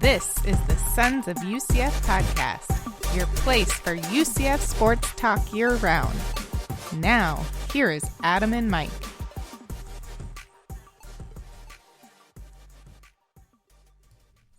This is the Sons of UCF podcast, your place for UCF sports talk year-round. Now, here is Adam and Mike.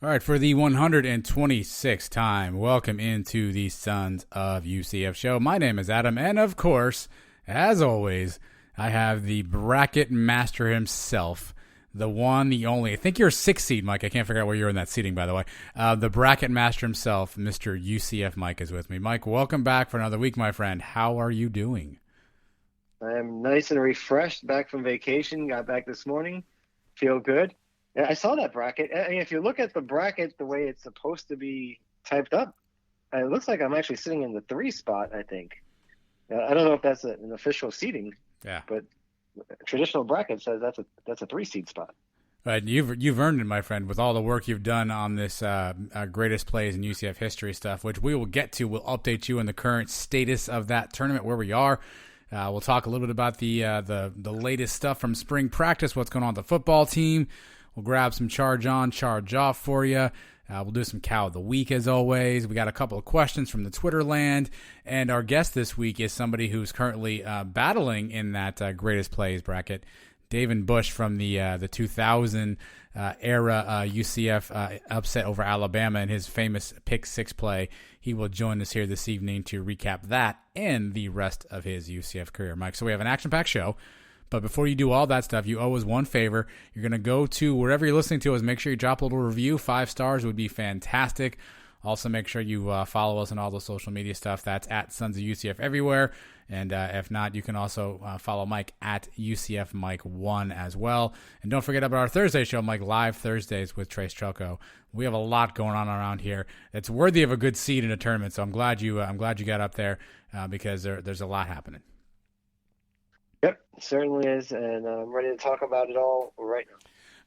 All right, for the 126th time, welcome into the Sons of UCF show. My name is Adam, and of course, as always, I have the bracket master himself, the one, the only. I think you're a 6th seed, Mike. I can't figure out where you're in that seating, by the way. The bracket master himself, Mr. UCF Mike, is with me. Mike, welcome back for another week, my friend. How are you doing? I'm nice and refreshed, back from vacation. Got back this morning. Feel good. Yeah, I saw that bracket. I mean, if you look at the bracket the way it's supposed to be typed up, it looks like I'm actually sitting in the 3 spot, I think. I don't know if that's an official seating, but traditional bracket says that's a 3 seed spot. Right, you've earned it, my friend, with all the work you've done on this greatest plays in UCF history stuff, which we will get to. We'll update you on the current status of that tournament, where we are. We'll talk a little bit about the latest stuff from spring practice, what's going on with the football team. We'll grab some charge on, charge off for you. We'll do some Cow of the Week, as always. We got a couple of questions from the Twitter land. And our guest this week is somebody who's currently battling in that greatest plays bracket, Davin Bush from the 2000 era UCF upset over Alabama and his famous pick 6 play. He will join us here this evening to recap that and the rest of his UCF career, Mike. So we have an action-packed show. But before you do all that stuff, you owe us one favor. You're going to go to wherever you're listening to us. Make sure you drop a little review. 5 stars would be fantastic. Also, make sure you follow us on all the social media stuff. That's at Sons of UCF everywhere. And if not, you can also follow Mike at UCF Mike 1 as well. And don't forget about our Thursday show, Mike, live Thursdays with Trace Trelko. We have a lot going on around here. It's worthy of a good seed in a tournament. So I'm glad you got up there because there's a lot happening. Yep, certainly is, and I'm ready to talk about it all right now.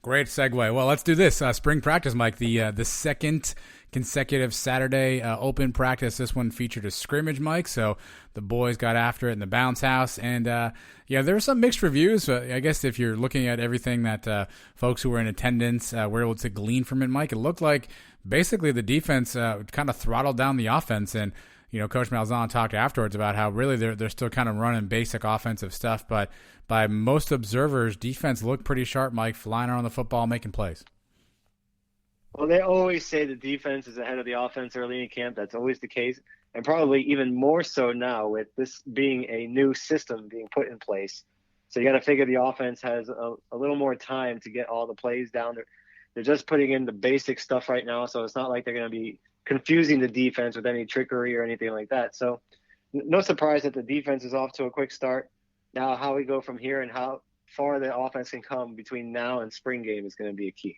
Great segue. Well, let's do this. Spring practice, Mike, the second consecutive Saturday open practice. This one featured a scrimmage, Mike, so the boys got after it in the bounce house. And, there were some mixed reviews. I guess if you're looking at everything that folks who were in attendance were able to glean from it, Mike, it looked like basically the defense kind of throttled down the offense. And Coach Malzahn talked afterwards about how really they're still kind of running basic offensive stuff, but by most observers, defense looked pretty sharp, Mike, flying around the football, making plays. Well, they always say the defense is ahead of the offense early in camp. That's always the case, and probably even more so now with this being a new system being put in place. So you got to figure the offense has a little more time to get all the plays down there. They're just putting in the basic stuff right now, so it's not like they're going to be confusing the defense with any trickery or anything like that. So no surprise that the defense is off to a quick start. Now how we go from here and how far the offense can come between now and spring game is going to be a key.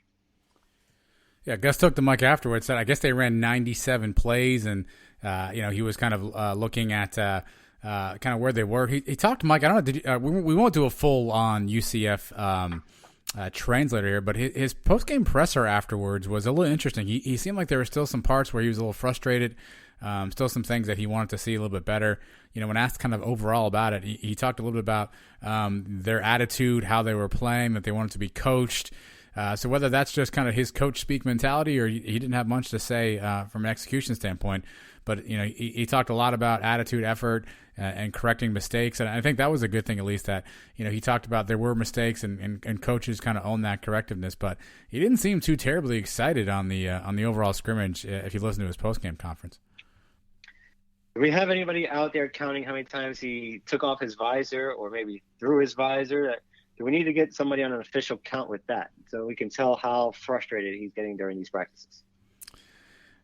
Yeah, Gus took the mic afterwards, said I guess they ran 97 plays, and he was kind of looking at kind of where they were. He talked to Mike. I don't know, we won't do a full-on UCF translator here, but his post-game presser afterwards was a little interesting. He seemed like there were still some parts where he was a little frustrated, still some things that he wanted to see a little bit better. When asked kind of overall about it, he talked a little bit about their attitude, how they were playing, that they wanted to be coached. So whether that's just kind of his coach speak mentality or he didn't have much to say from an execution standpoint, but he talked a lot about attitude, effort, and correcting mistakes, and I think that was a good thing, at least that he talked about there were mistakes and coaches kind of own that correctiveness, but he didn't seem too terribly excited on the overall scrimmage if you listen to his post-game conference. Do we have anybody out there counting how many times he took off his visor or maybe threw his visor? Do we need to get somebody on an official count with that so we can tell how frustrated he's getting during these practices?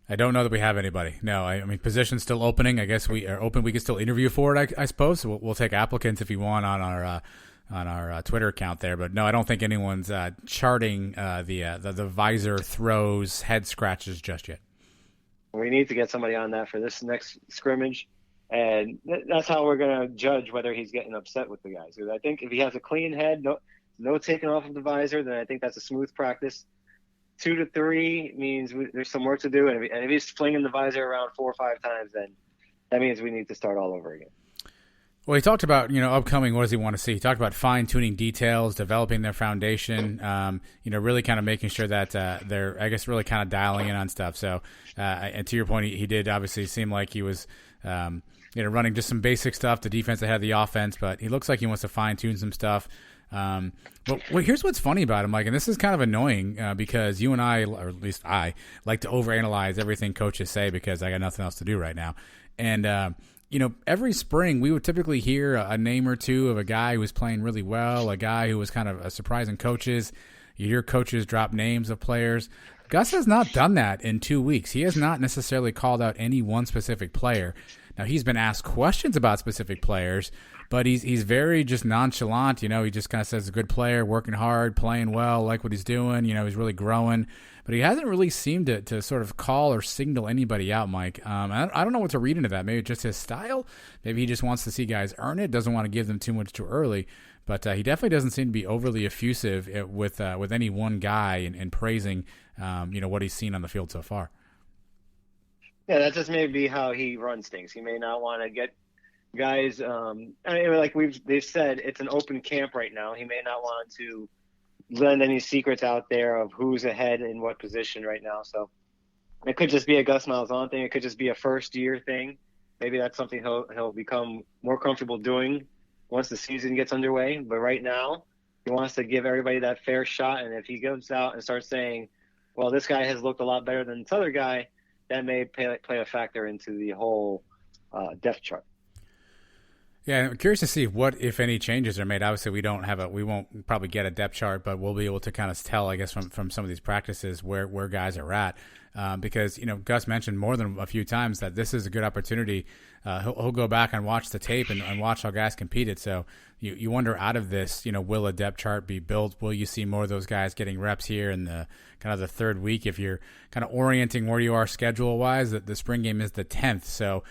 I don't know that we have anybody. No, I mean, position's still opening. I guess we are open. We can still interview for it, I suppose. So we'll take applicants if you want on our Twitter account there. But no, I don't think anyone's charting the visor throws, head scratches just yet. We need to get somebody on that for this next scrimmage. And that's how we're going to judge whether he's getting upset with the guys. Because I think if he has a clean head, no taking off of the visor, then I think that's a smooth practice. 2 to 3 means there's some work to do. And if he's flinging the visor around 4 or 5 times, then that means we need to start all over again. Well, he talked about, upcoming, what does he want to see? He talked about fine-tuning details, developing their foundation, really kind of making sure that they're, I guess, really kind of dialing in on stuff. So, and to your point, he did obviously seem like he was, running just some basic stuff, the defense ahead of the offense, but he looks like he wants to fine-tune some stuff. But here's what's funny about him, Mike, and this is kind of annoying because you and I, or at least I, like to overanalyze everything coaches say because I got nothing else to do right now. And, every spring we would typically hear a name or two of a guy who was playing really well, a guy who was kind of surprising coaches. You hear coaches drop names of players. Gus has not done that in 2 weeks. He has not necessarily called out any one specific player. Now, he's been asked questions about specific players, but he's very just nonchalant. He just kind of says a good player, working hard, playing well, like what he's doing. He's really growing. But he hasn't really seemed to sort of call or signal anybody out, Mike. I don't know what to read into that. Maybe just his style. Maybe he just wants to see guys earn it, doesn't want to give them too much too early. But he definitely doesn't seem to be overly effusive with any one guy and praising, what he's seen on the field so far. Yeah, that just may be how he runs things. He may not want to get guys. They've said, it's an open camp right now. He may not want to lend any secrets out there of who's ahead in what position right now. So it could just be a Gus Malzahn thing. It could just be a first year thing. Maybe that's something he'll become more comfortable doing once the season gets underway. But right now, he wants to give everybody that fair shot. And if he goes out and starts saying, well, this guy has looked a lot better than this other guy, that may play a factor into the whole depth chart. Yeah, I'm curious to see what, if any, changes are made. Obviously, we won't probably get a depth chart, but we'll be able to kind of tell, I guess, from some of these practices where guys are at. Because, Gus mentioned more than a few times that this is a good opportunity. He'll go back and watch the tape and watch how guys competed. So you wonder, out of this, will a depth chart be built? Will you see more of those guys getting reps here in the kind of the third week? If you're kind of orienting where you are schedule-wise, the spring game is the 10th. So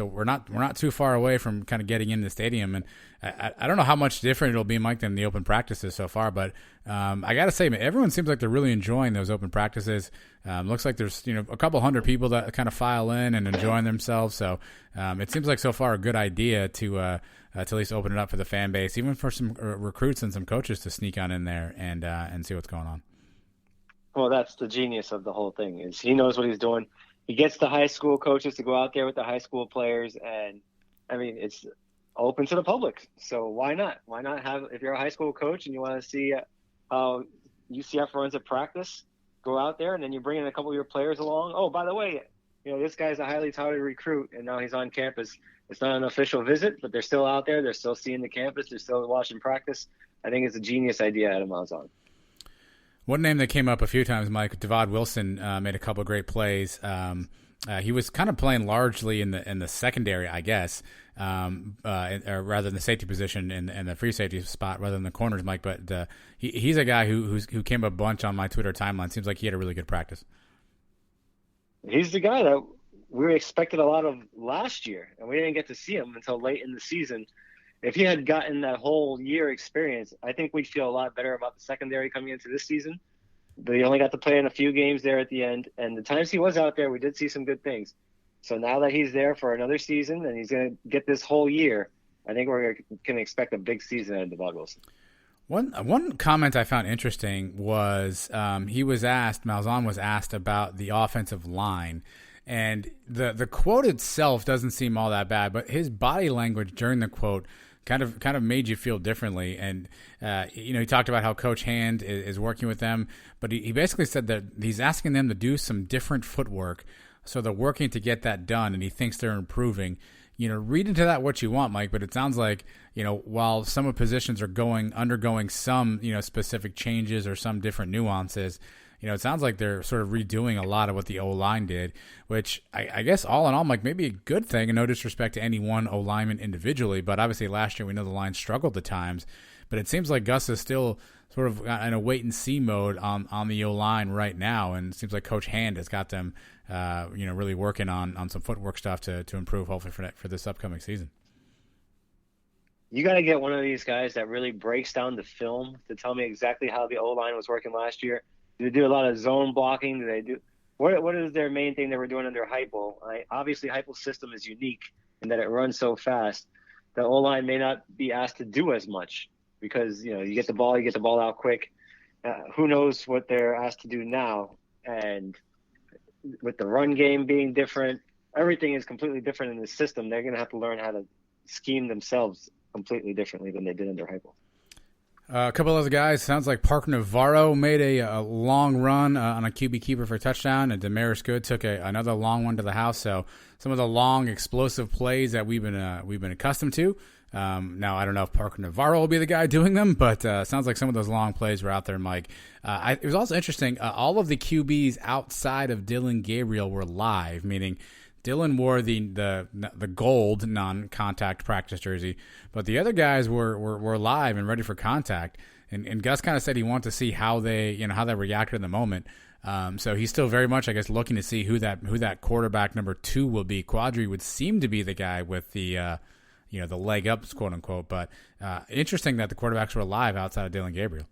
we're not too far away from kind of getting in the stadium, and I don't know how much different it'll be, Mike, than the open practices so far. But I got to say, everyone seems like they're really enjoying those open practices. Looks like there's a couple hundred people that kind of file in and enjoying themselves. So it seems like so far a good idea to at least open it up for the fan base, even for some recruits and some coaches to sneak on in there and see what's going on. Well, that's the genius of the whole thing, is he knows what he's doing. He gets the high school coaches to go out there with the high school players, and it's open to the public. So why not? Why not have, if you're a high school coach and you want to see how UCF runs a practice, go out there, and then you bring in a couple of your players along. Oh, by the way, this guy's a highly touted recruit, and now he's on campus. It's not an official visit, but they're still out there. They're still seeing the campus. They're still watching practice. I think it's a genius idea out of Malzahn. One name that came up a few times, Mike, Davin Bush, made a couple of great plays. He was kind of playing largely in the secondary, I guess, or rather than the safety position in the free safety spot rather than the corners, Mike. But he's a guy who came a bunch on my Twitter timeline. Seems like he had a really good practice. He's the guy that we expected a lot of last year, and we didn't get to see him until late in the season. If he had gotten that whole year experience, I think we'd feel a lot better about the secondary coming into this season. But he only got to play in a few games there at the end. And the times he was out there, we did see some good things. So now that he's there for another season and he's going to get this whole year, I think we're going to expect a big season out of Davin Bush. One comment I found interesting was Malzahn was asked about the offensive line. And the quote itself doesn't seem all that bad, but his body language during the quote kind of made you feel differently. And he talked about how Coach Hand is working with them, but he basically said that he's asking them to do some different footwork, so they're working to get that done, and he thinks they're improving. Read into that what you want, Mike, but it sounds like while some of positions are undergoing some specific changes or some different nuances. It sounds like they're sort of redoing a lot of what the O-line did, which I guess all in all, Mike, maybe a good thing, and no disrespect to any one O-lineman individually, but obviously last year we know the line struggled at times, but it seems like Gus is still sort of in a wait-and-see mode on the O-line right now, and it seems like Coach Hand has got them really working on some footwork stuff to improve hopefully for this upcoming season. You got to get one of these guys that really breaks down the film to tell me exactly how the O-line was working last year. Do they do a lot of zone blocking? Do they do what is their main thing they were doing under Heupel? Obviously, Heupel's system is unique in that it runs so fast. the O-line may not be asked to do as much because, you get the ball out quick. Who knows what they're asked to do now? And with the run game being different, everything is completely different in the system. They're going to have to learn how to scheme themselves completely differently than they did under Heupel. A couple of other guys. Sounds like Parker Navarro made a long run on a QB keeper for a touchdown, and Damaris Good took another long one to the house. So some of the long, explosive plays that we've been accustomed to. Now, I don't know if Parker Navarro will be the guy doing them, but sounds like some of those long plays were out there, Mike. It was also interesting. All of the QBs outside of Dillon Gabriel were live, meaning Dillon wore the gold non-contact practice jersey, but the other guys were live and ready for contact. And Gus kind of said he wanted to see how they reacted in the moment. So he's still very much, I guess, looking to see who that quarterback number 2 will be. Quadri would seem to be the guy with the the leg up, quote unquote. But interesting that the quarterbacks were live outside of Dillon Gabriel.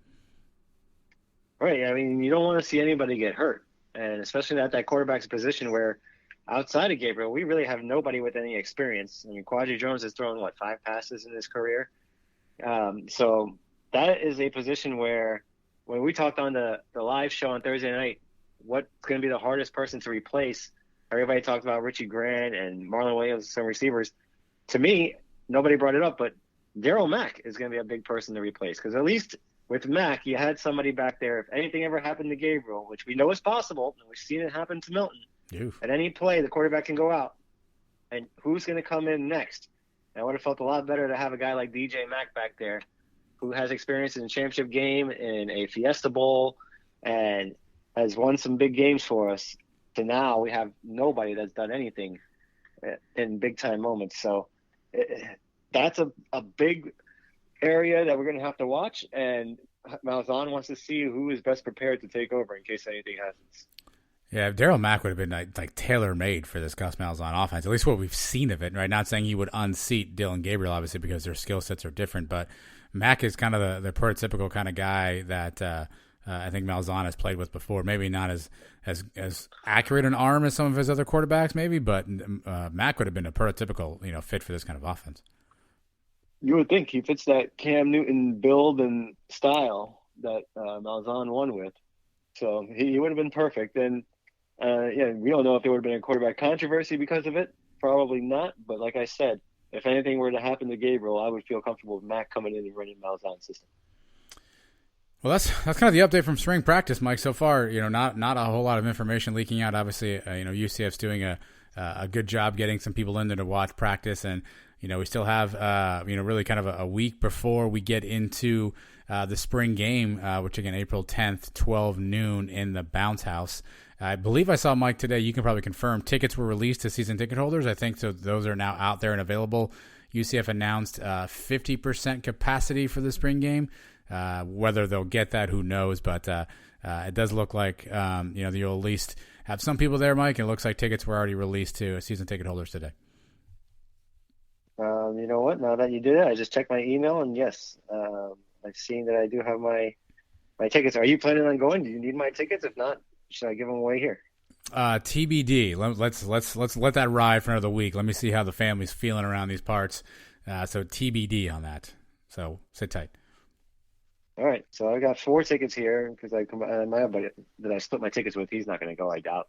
Right. I mean, you don't want to see anybody get hurt, and especially at that quarterback's position where outside of Gabriel, we really have nobody with any experience. I mean, Quadri Jones has thrown, 5 passes in his career. So that is a position where when we talked on the live show on Thursday night, what's going to be the hardest person to replace, everybody talked about Richie Grant and Marlon Williams, some receivers. To me, nobody brought it up, but Darryl Mack is going to be a big person to replace because at least with Mack, you had somebody back there. If anything ever happened to Gabriel, which we know is possible, and we've seen it happen to Milton, at any play, the quarterback can go out. And who's going to come in next? And I would have felt a lot better to have a guy like DJ Mack back there who has experience in a championship game, in a Fiesta Bowl, and has won some big games for us. To now, we have nobody that's done anything in big-time moments. So that's a big area that we're going to have to watch. And Malzahn wants to see who is best prepared to take over in case anything happens. Yeah, Darryl Mack would have been like tailor-made for this Gus Malzahn offense, at least what we've seen of it, right? Not saying he would unseat Dillon Gabriel, obviously, because their skill sets are different, but Mack is kind of the prototypical kind of guy that I think Malzahn has played with before. Maybe not as accurate an arm as some of his other quarterbacks, maybe, but Mack would have been a prototypical fit for this kind of offense. You would think he fits that Cam Newton build and style that Malzahn won with. So he would have been perfect. And we don't know if there would have been a quarterback controversy because of it. Probably not. But like I said, if anything were to happen to Gabriel, I would feel comfortable with Mack coming in and running Malzahn's system. Well, that's kind of the update from spring practice, Mike. So far, not a whole lot of information leaking out. Obviously, UCF's doing a good job getting some people in there to watch practice, and we still have really kind of a week before we get into the spring game, which again April 10th, 12 noon in the Bounce House. I believe I saw, Mike, today. You can probably confirm tickets were released to season ticket holders. I think so. Those are now out there and available. UCF announced 50% capacity for the spring game. Whether they'll get that, who knows? But it does look like you'll at least have some people there, Mike. It looks like tickets were already released to season ticket holders today. You know what? Now that you did it, I just checked my email, and yes, I've seen that I do have my tickets. Are you planning on going? Do you need my tickets? If not, should I give them away here? TBD. Let's let that ride for another week. Let me see how the family's feeling around these parts. So TBD on that. So sit tight. All right. So I got 4 tickets here because my buddy that I split my tickets with, he's not going to go, I doubt.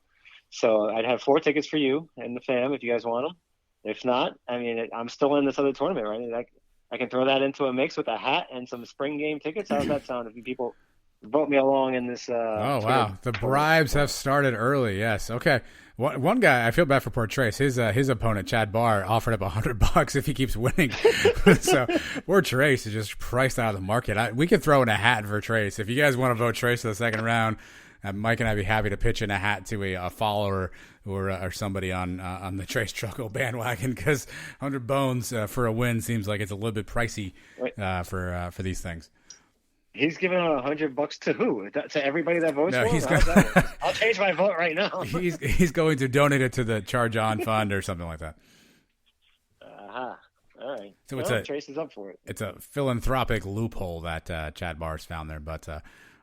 So I'd have 4 tickets for you and the fam if you guys want them. If not, I mean, I'm still in this other tournament, right? I can throw that into a mix with a hat and some spring game tickets. How does that sound if you people vote me along in this? Oh, wow. The bribes have started early. Yes. Okay. One guy, I feel bad for poor Trace. His opponent, Chad Barr, offered up $100 if he keeps winning. So poor Trace is just priced out of the market. We could throw in a hat for Trace. If you guys want to vote Trace for the second round, Mike and I'd be happy to pitch in a hat to a follower or somebody on the Trace Truckle bandwagon, because 100 bones for a win seems like it's a little bit pricey for these things. He's giving out $100 to who? To everybody that votes for him? I'll change my vote right now. He's going to donate it to the Charge On Fund or something like that. All right. So Trace is up for it. It's a philanthropic loophole that Chad Barr's found there, but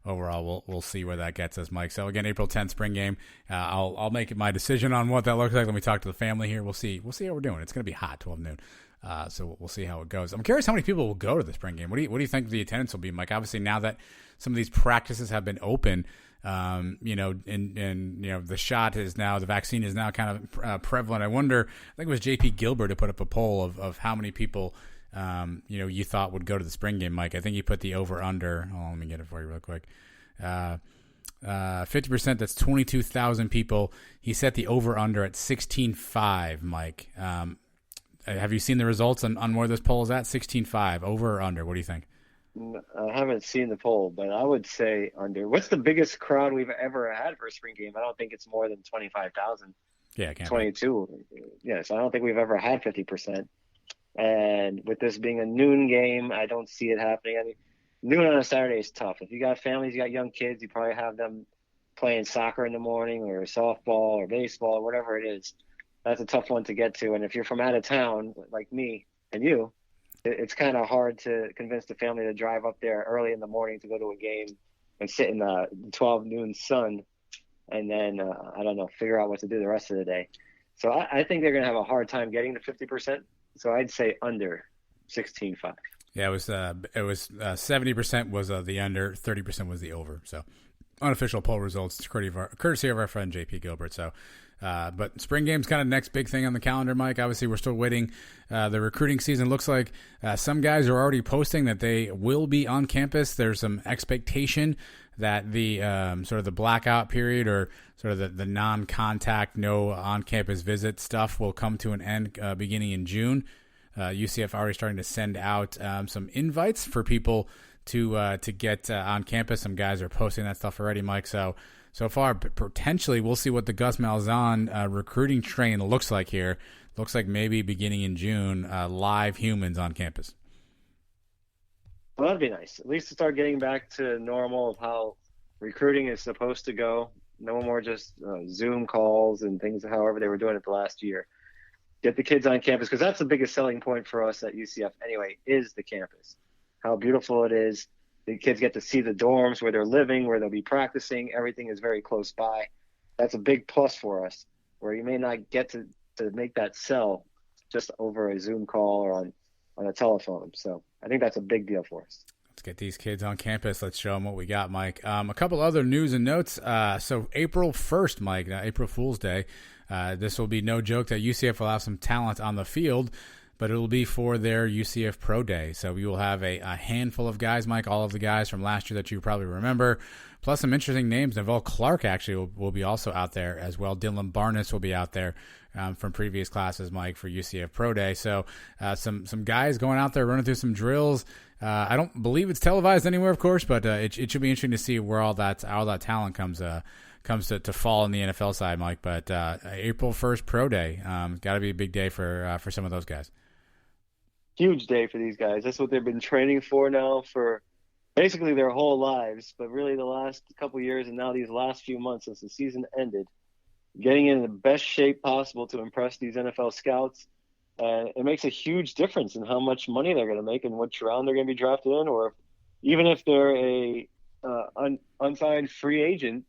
overall, we'll see where that gets us, Mike. So again, April 10th, spring game. I'll make my decision on what that looks like. Let me talk to the family here. We'll see how we're doing. It's going to be hot, 12 noon. So we'll see how it goes. I'm curious how many people will go to the spring game. What do you think the attendance will be, Mike? Obviously, now that some of these practices have been open, and the vaccine is now kind of prevalent. I wonder. I think it was J.P. Gilbert to put up a poll of how many people you thought would go to the spring game, Mike. I think he put the over under. Oh, let me get it for you real quick. 50%. That's 22,000 people. He set the over under at 16.5, Mike. Have you seen the results on where this poll is at? 16.5, over or under? What do you think? I haven't seen the poll, but I would say under. What's the biggest crowd we've ever had for a spring game? I don't think it's more than 25,000. Yeah, it can't 22. Yes, I don't think we've ever had 50%. And with this being a noon game, I don't see it happening. I mean, noon on a Saturday is tough. If you got families, you got young kids, you probably have them playing soccer in the morning or softball or baseball or whatever it is. That's a tough one to get to. And if you're from out of town, like me and you, it's kind of hard to convince the family to drive up there early in the morning to go to a game and sit in the 12 noon sun and then, figure out what to do the rest of the day. So I think they're going to have a hard time getting to 50%. So I'd say under 16.5. Yeah, it was 70% was the under, 30% was the over. So unofficial poll results, courtesy of our friend J.P. Gilbert. So, but spring game's kind of next big thing on the calendar, Mike. Obviously, we're still waiting. The recruiting season looks like some guys are already posting that they will be on campus. There's some expectation that the sort of the blackout period or sort of the non-contact, no on-campus visit stuff will come to an end beginning in June. UCF already starting to send out some invites for people to get on campus. Some guys are posting that stuff already, Mike. So far, potentially, we'll see what the Gus Malzahn recruiting train looks like here. Looks like maybe beginning in June, live humans on campus. Well, that'd be nice. At least to start getting back to normal of how recruiting is supposed to go. No more just Zoom calls and things, however they were doing it the last year. Get the kids on campus, because that's the biggest selling point for us at UCF anyway, is the campus. How beautiful it is. The kids get to see the dorms where they're living, where they'll be practicing. Everything is very close by. That's a big plus for us, where you may not get to make that sell just over a Zoom call or on a telephone. So I think that's a big deal for us. Let's get these kids on campus. Let's show them what we got, Mike. A couple other news and notes. So April 1st, Mike, April Fool's Day, this will be no joke that UCF will have some talent on the field, but it will be for their UCF Pro Day. So we will have a handful of guys, Mike, all of the guys from last year that you probably remember, plus some interesting names. Neville Clark actually will be also out there as well. Dylan Barnes will be out there from previous classes, Mike, for UCF Pro Day. So some guys going out there running through some drills. I don't believe it's televised anywhere, of course, but it should be interesting to see where all that talent comes to fall in the NFL side, Mike. But April 1st Pro Day, got to be a big day for some of those guys. Huge day for these guys. That's what they've been training for now for basically their whole lives, but really the last couple of years and now these last few months since the season ended, getting in the best shape possible to impress these NFL scouts. It makes a huge difference in how much money they're going to make and which round they're going to be drafted in, or even if they're a unsigned free agent,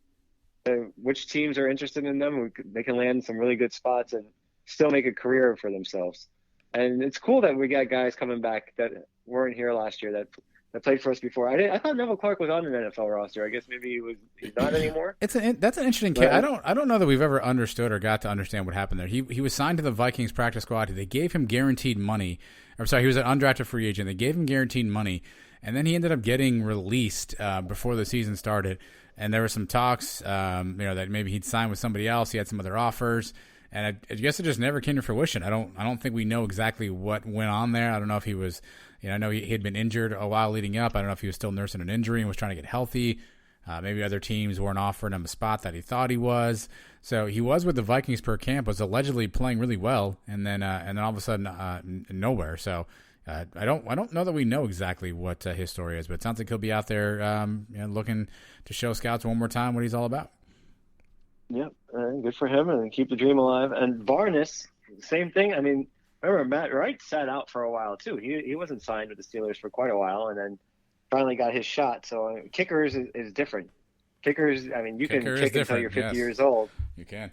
which teams are interested in them. They can land in some really good spots and still make a career for themselves. And it's cool that we got guys coming back that weren't here last year that played for us before. I thought Neville Clark was on an NFL roster. I guess maybe he's not anymore. That's an interesting kid. I don't know that we've ever understood or got to understand what happened there. He was signed to the Vikings practice squad. They gave him guaranteed money. I'm sorry, he was an undrafted free agent. They gave him guaranteed money, and then he ended up getting released before the season started. And there were some talks, that maybe he'd sign with somebody else. He had some other offers. And I guess it just never came to fruition. I don't think we know exactly what went on there. I don't know if he was, I know he had been injured a while leading up. I don't know if he was still nursing an injury and was trying to get healthy. Maybe other teams weren't offering him a spot that he thought he was. So he was with the Vikings per camp, was allegedly playing really well, and then all of a sudden nowhere. So I don't know that we know exactly what his story is, but it sounds like he'll be out there looking to show scouts one more time what he's all about. Yep, good for him, and keep the dream alive. And Barnes, same thing. I mean, remember Matt Wright sat out for a while too. He wasn't signed with the Steelers for quite a while, and then finally got his shot. So kickers is different. Kickers, I mean, you can kick until you're 50 years old. You can.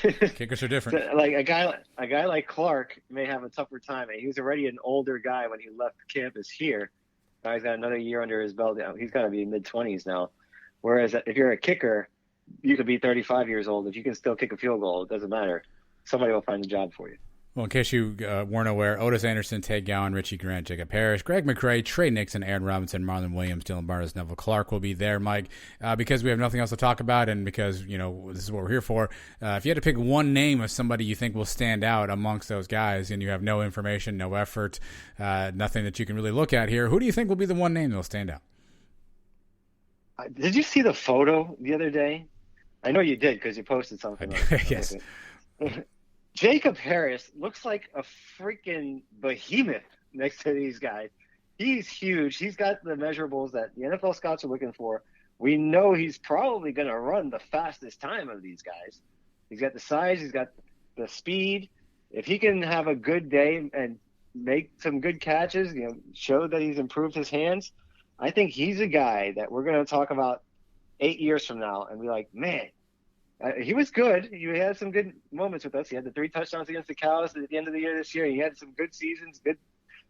Kickers are different. So, like a guy like Clark may have a tougher time. He was already an older guy when he left campus here. Now he's got another year under his belt. He's got to be mid-20s now. Whereas if you're a kicker, you could be 35 years old. If you can still kick a field goal, it doesn't matter. Somebody will find a job for you. Well, in case you weren't aware, Otis Anderson, Tay Gowan, Richie Grant, Jacob Harris, Greg McCrae, Trey Nixon, Aaron Robinson, Marlon Williams, Dylan Barnes, Neville Clark will be there, Mike. Because we have nothing else to talk about and because, this is what we're here for, if you had to pick one name of somebody you think will stand out amongst those guys and you have no information, no effort, nothing that you can really look at here, who do you think will be the one name that will stand out? Did you see the photo the other day? I know you did because you posted something. Yes. Jacob Harris looks like a freaking behemoth next to these guys. He's huge. He's got the measurables that the NFL scouts are looking for. We know he's probably going to run the fastest time of these guys. He's got the size. He's got the speed. If he can have a good day and make some good catches, show that he's improved his hands, I think he's a guy that we're going to talk about 8 years from now and be like, man, he was good. He had some good moments with us. He had the 3 touchdowns against the Cows at the end of the year this year. He had some good seasons,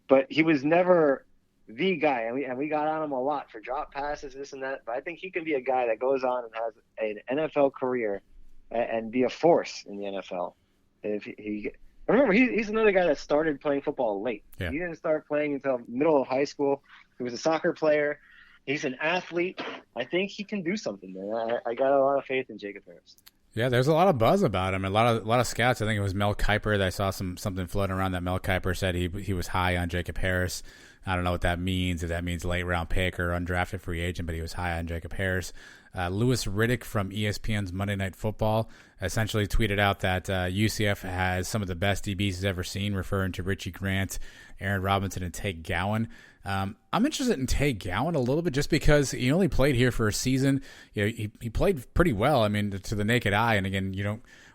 but he was never the guy. And we got on him a lot for drop passes, this and that. But I think he can be a guy that goes on and has an NFL career and be a force in the NFL. Remember, he's another guy that started playing football late. Yeah. He didn't start playing until middle of high school. He was a soccer player. He's an athlete. I think he can do something there. I got a lot of faith in Jacob Harris. Yeah, there's a lot of buzz about him. A lot of scouts. I think it was Mel Kiper that I saw something floating around that Mel Kiper said he was high on Jacob Harris. I don't know what that means. If that means late round pick or undrafted free agent, but he was high on Jacob Harris. Louis Riddick from ESPN's Monday Night Football essentially tweeted out that UCF has some of the best DBs he's ever seen, referring to Richie Grant, Aaron Robinson, and Tay Gowan. I'm interested in Tay Gowan a little bit just because he only played here for a season. He played pretty well. I mean, to the naked eye. And again,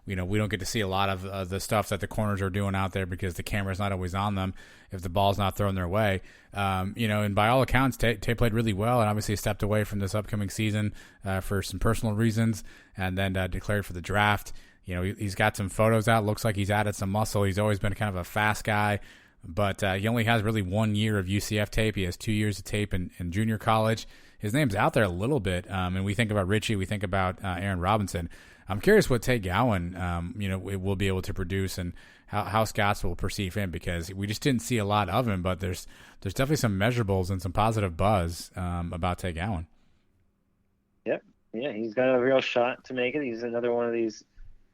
we don't get to see a lot of the stuff that the corners are doing out there because the camera's not always on them if the ball's not thrown their way. And by all accounts, Tay played really well and obviously stepped away from this upcoming season for some personal reasons and then declared for the draft. He's got some photos out. Looks like he's added some muscle. He's always been kind of a fast guy. But he only has really 1 year of UCF tape. He has 2 years of tape in junior college. His name's out there a little bit. And we think about Richie. We think about Aaron Robinson. I'm curious what Tay Gowan, will be able to produce and how scouts will perceive him because we just didn't see a lot of him. But there's definitely some measurables and some positive buzz about Tay Gowan. Yep. Yeah, he's got a real shot to make it. He's another one of these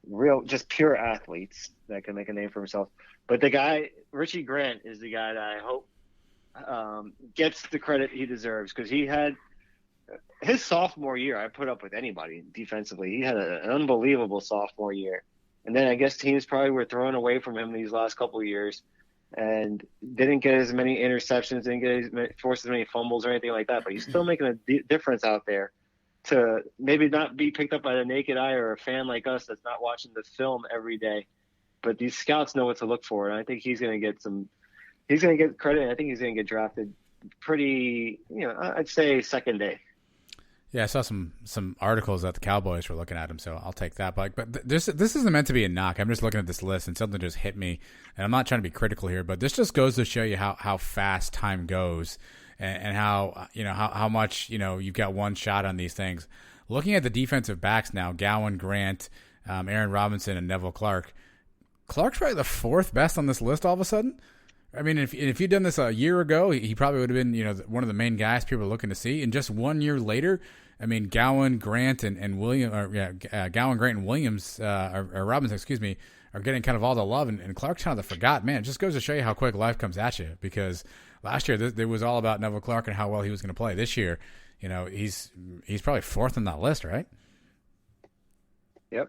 real, just pure athletes that can make a name for himself. But the guy, Richie Grant, is the guy that I hope gets the credit he deserves because he had his sophomore year. I put up with anybody defensively. He had an unbelievable sophomore year. And then I guess teams probably were thrown away from him these last couple of years and didn't get as many interceptions, didn't force as many fumbles or anything like that. But he's still making a difference out there to maybe not be picked up by the naked eye or a fan like us that's not watching the film every day. But these scouts know what to look for, and I think he's going to get credit, and I think he's going to get drafted pretty, I'd say second day. Yeah, I saw some articles that the Cowboys were looking at him, so I'll take that. But this isn't meant to be a knock. I'm just looking at this list, and something just hit me, and I'm not trying to be critical here, but this just goes to show you how fast time goes and how much, you've got one shot on these things. Looking at the defensive backs now, Gowan, Grant, Aaron Robinson, and Neville Clark. Clark's probably the 4th best on this list all of a sudden. I mean, if you'd done this a year ago, he probably would have been, one of the main guys people are looking to see. And just 1 year later, I mean, Gowan, Grant, and Williams, Gowan, Grant, and Williams, or Robinson, excuse me, are getting kind of all the love. And Clark's kind of the forgotten man. It just goes to show you how quick life comes at you. Because last year, there was all about Neville Clark and how well he was going to play. This year, he's probably 4th on that list, right? Yep.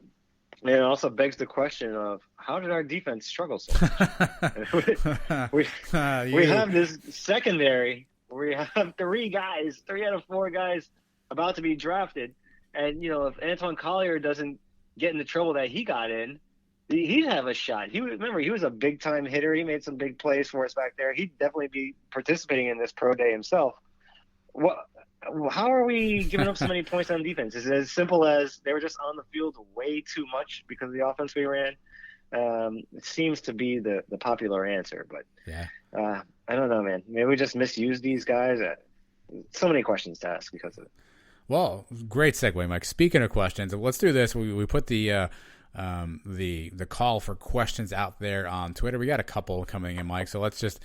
And it also begs the question of how did our defense struggle so much? we have this secondary where we have 3 out of 4 guys about to be drafted. And, if Antoine Collier doesn't get in the trouble that he got in, he'd have a shot. He was a big-time hitter. He made some big plays for us back there. He'd definitely be participating in this pro day himself. What how are we giving up so many points on defense? Is it as simple as they were just on the field way too much because of the offense we ran? It seems to be the popular answer, but I don't know, man. Maybe we just misuse these guys. So many questions to ask because of it. Well, great segue, Mike. Speaking of questions, let's do this. We put the call for questions out there on Twitter. We got a couple coming in, Mike. So let's just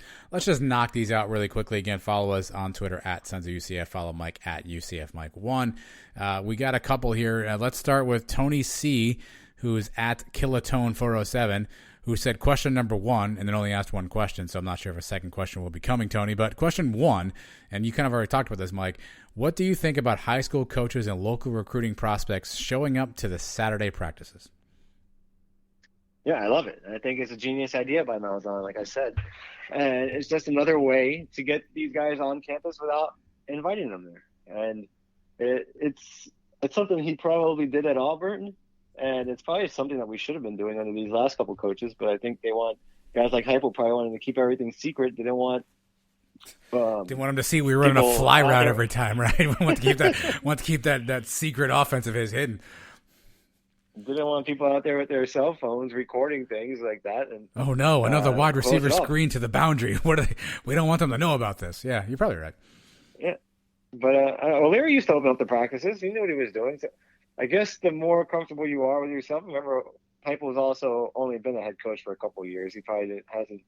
knock these out really quickly. Again, follow us on Twitter at Sons of UCF. Follow Mike at UCF Mike1. We got a couple here. Let's start with Tony C, who's at Kilotone407, who said question number 1, and then only asked one question, so I'm not sure if a second question will be coming, Tony. But question 1, and you kind of already talked about this, Mike, what do you think about high school coaches and local recruiting prospects showing up to the Saturday practices? Yeah, I love it. I think it's a genius idea by Malzahn, like I said. And it's just another way to get these guys on campus without inviting them there. And it's something he probably did at Auburn, and it's probably something that we should have been doing under these last couple coaches, but I think they want guys like Heupel probably wanted to keep everything secret. They didn't want them to see we were running a fly route every time, right? We want to keep that secret offense of his hidden. Didn't want people out there with their cell phones recording things like that. And oh no, another wide receiver screen to the boundary. What are they? We don't want them to know about this. Yeah, you're probably right. Yeah, but O'Leary used to open up the practices. He knew what he was doing. So I guess the more comfortable you are with yourself. Remember, Heupel has also only been a head coach for a couple of years. He probably hasn't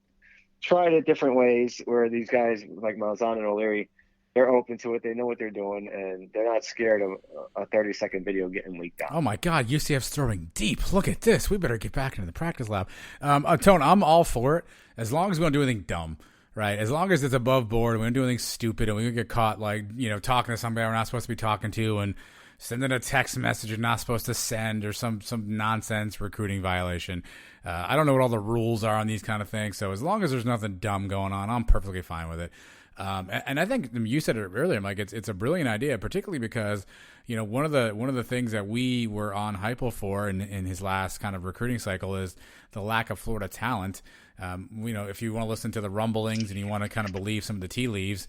tried it different ways. Where these guys like Malzahn and O'Leary, they're open to it. They know what they're doing, and they're not scared of a 30-second video getting leaked out. Oh, my God. UCF's throwing deep. Look at this. We better get back into the practice lab. Tone, I'm all for it as long as we don't do anything dumb, right? As long as it's above board and we don't do anything stupid and we don't get caught, talking to somebody we're not supposed to be talking to and sending a text message you're not supposed to send or some nonsense recruiting violation. I don't know what all the rules are on these kind of things, so as long as there's nothing dumb going on, I'm perfectly fine with it. And I think you said it earlier, Mike. It's a brilliant idea, particularly because one of the things that we were on Heupel for in his last kind of recruiting cycle is the lack of Florida talent. If you want to listen to the rumblings and you want to kind of believe some of the tea leaves,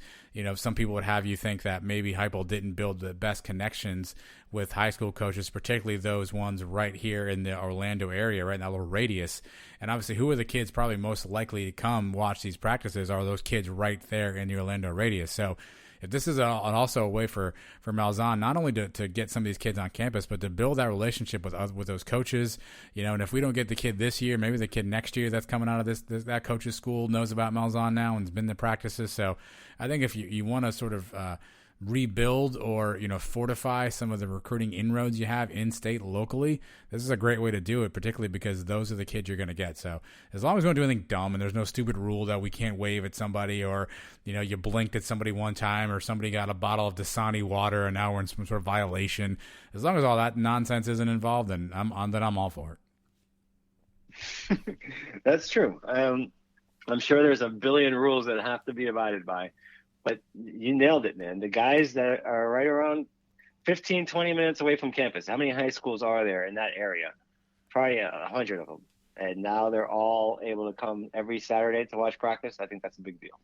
some people would have you think that maybe Heupel didn't build the best connections with high school coaches, particularly those ones right here in the Orlando area, right in that little radius. And obviously, who are the kids probably most likely to come watch these practices are those kids right there in the Orlando radius. So if this is also a way for Malzahn not only to get some of these kids on campus, but to build that relationship with those coaches, and if we don't get the kid this year, maybe the kid next year that's coming out of that coach's school knows about Malzahn now and has been to practices. So I think if you want to sort of rebuild or fortify some of the recruiting inroads you have in state locally, this is a great way to do it, particularly because those are the kids you're going to get. So as long as we don't do anything dumb and there's no stupid rule that we can't wave at somebody or you blinked at somebody one time or somebody got a bottle of Dasani water and now we're in some sort of violation, as long as all that nonsense isn't involved, then I'm all for it. That's true. I'm sure there's a billion rules that have to be abided by. But you nailed it, man. The guys that are right around 15, 20 minutes away from campus, how many high schools are there in that area? Probably 100 of them. And now they're all able to come every Saturday to watch practice. I think that's a big deal.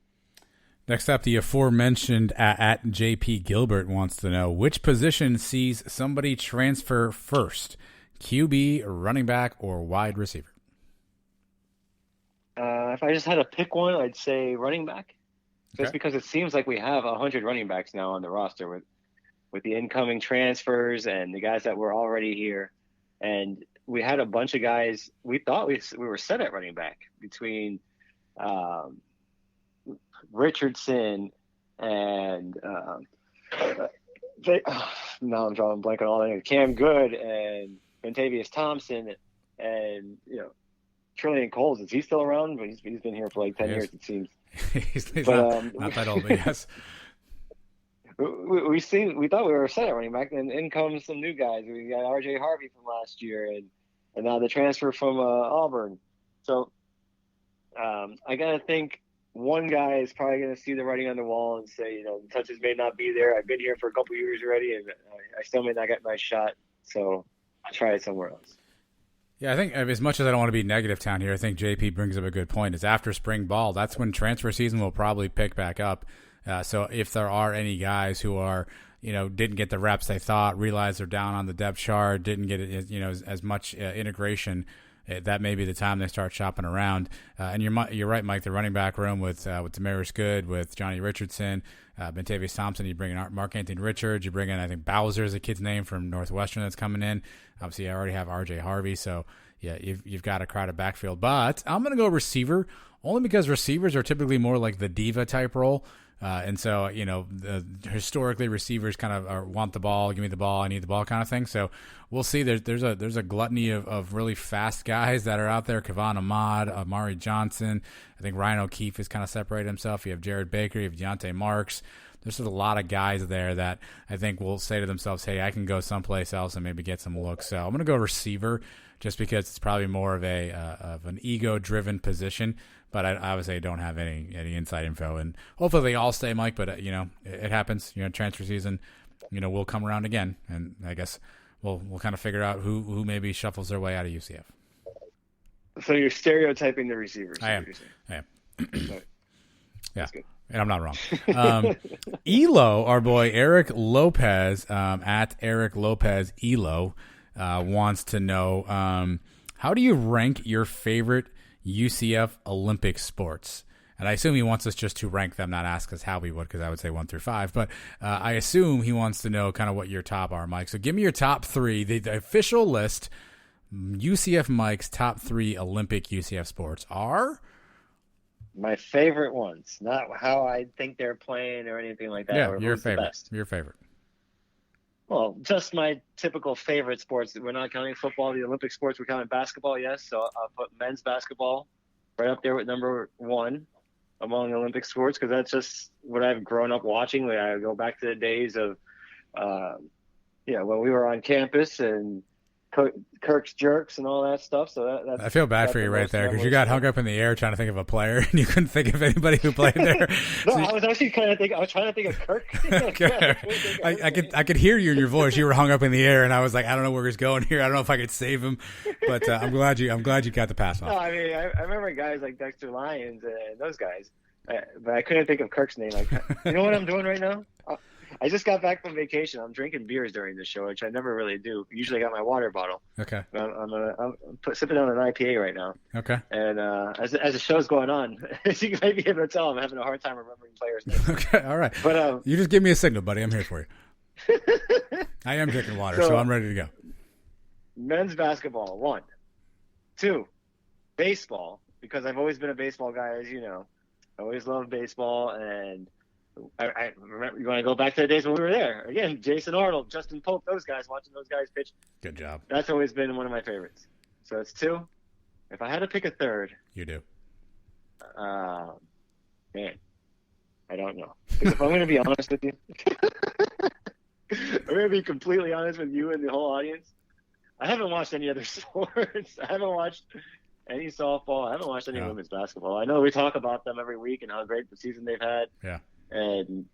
Next up, the aforementioned at JP Gilbert wants to know, which position sees somebody transfer first, QB, running back, or wide receiver? If I just had to pick one, I'd say running back. Just because it seems like we have 100 running backs now on the roster with the incoming transfers and the guys that were already here. And we had a bunch of guys. We thought we were set at running back between Richardson and now I'm drawing a blank on all that. Cam Good and Montavious Thompson and Trillian Coles. Is he still around? But he's been here for like 10 years, it seems. he's not that old, but yes. We thought we were set at running back, and in comes some new guys. We got R.J. Harvey from last year, and now the transfer from Auburn. So I gotta think one guy is probably gonna see the writing on the wall and say, the touches may not be there. I've been here for a couple years already, and I still may not get my shot. So I'll try it somewhere else. Yeah, I think as much as I don't want to be negative town here, I think JP brings up a good point. It's after spring ball. That's when transfer season will probably pick back up. So if there are any guys who are, didn't get the reps they thought, realize they're down on the depth chart, didn't get as much integration, that may be the time they start shopping around. And you're right, Mike. The running back room with Damaris Good, with Johnny Richardson, Bentavious Thompson. You bring in Mark Anthony Richards. You bring in, I think, Bowser is a kid's name from Northwestern that's coming in. Obviously, I already have R.J. Harvey, so yeah, you've got a crowded backfield. But I'm going to go receiver only because receivers are typically more like the diva type role. And so, historically receivers kind of want the ball, give me the ball, I need the ball kind of thing. So we'll see. There's a gluttony of really fast guys that are out there. Kevon Ahmad, Amari Johnson. I think Ryan O'Keefe has kind of separated himself. You have Jared Baker, you have Deontay Marks. There's a lot of guys there that I think will say to themselves, hey, I can go someplace else and maybe get some looks. So I'm going to go receiver just because it's probably more of an ego-driven position. But I obviously don't have any inside info, and hopefully they all stay, Mike. But it happens. Transfer season, will come around again, and I guess we'll kind of figure out who maybe shuffles their way out of UCF. So you're stereotyping the receivers. I am. Yeah, good. And I'm not wrong. Elo, our boy Eric Lopez at Eric Lopez Elo wants to know how do you rank your favorite UCF Olympic sports? And I assume he wants us just to rank them, not ask us how we would, because I would say 1 through 5. But I assume he wants to know kind of what your top are, Mike. So give me your top 3, the official list. UCF Mike's top 3 Olympic UCF sports are my favorite ones, not how I think they're playing or anything like that. Yeah, your favorite. Your favorite. Well, just my typical favorite sports. We're not counting football. The Olympic sports, we're counting basketball, yes. So I'll put men's basketball right up there with number 1 among Olympic sports, because that's just what I've grown up watching. I go back to the days of, when we were on campus and Kirk's jerks and all that stuff. So that's, I feel bad for you right there, because you got hung up in the air trying to think of a player and you couldn't think of anybody who played there. No, I was actually trying to think of Kirk. Okay. I could hear you in your voice. You were hung up in the air, and I was like, I don't know where he's going here. I don't know if I could save him, but I'm glad you got the pass off. No, I mean, I remember guys like Dexter Lyons and those guys, but I couldn't think of Kirk's name. Like, you know what I'm doing right now? I just got back from vacation. I'm drinking beers during the show, which I never really do. Usually I got my water bottle. Okay. I'm sipping on an IPA right now. Okay. And as the show's going on, as you might be able to tell, I'm having a hard time remembering players' names. Okay, all right. But you just give me a signal, buddy. I'm here for you. I am drinking water, so I'm ready to go. Men's basketball, 1. 2, baseball, because I've always been a baseball guy, as you know. I always loved baseball, and I remember, you want to go back to the days when we were there. Again, Jason Arnold, Justin Pope, those guys, watching those guys pitch. Good job. That's always been one of my favorites. So it's 2. If I had to pick a third. You do. Man, I don't know. Because if I'm going to be honest with you, I'm going to be completely honest with you and the whole audience. I haven't watched any other sports. I haven't watched any softball. I haven't watched any women's basketball. I know we talk about them every week and how great the season they've had. Yeah. And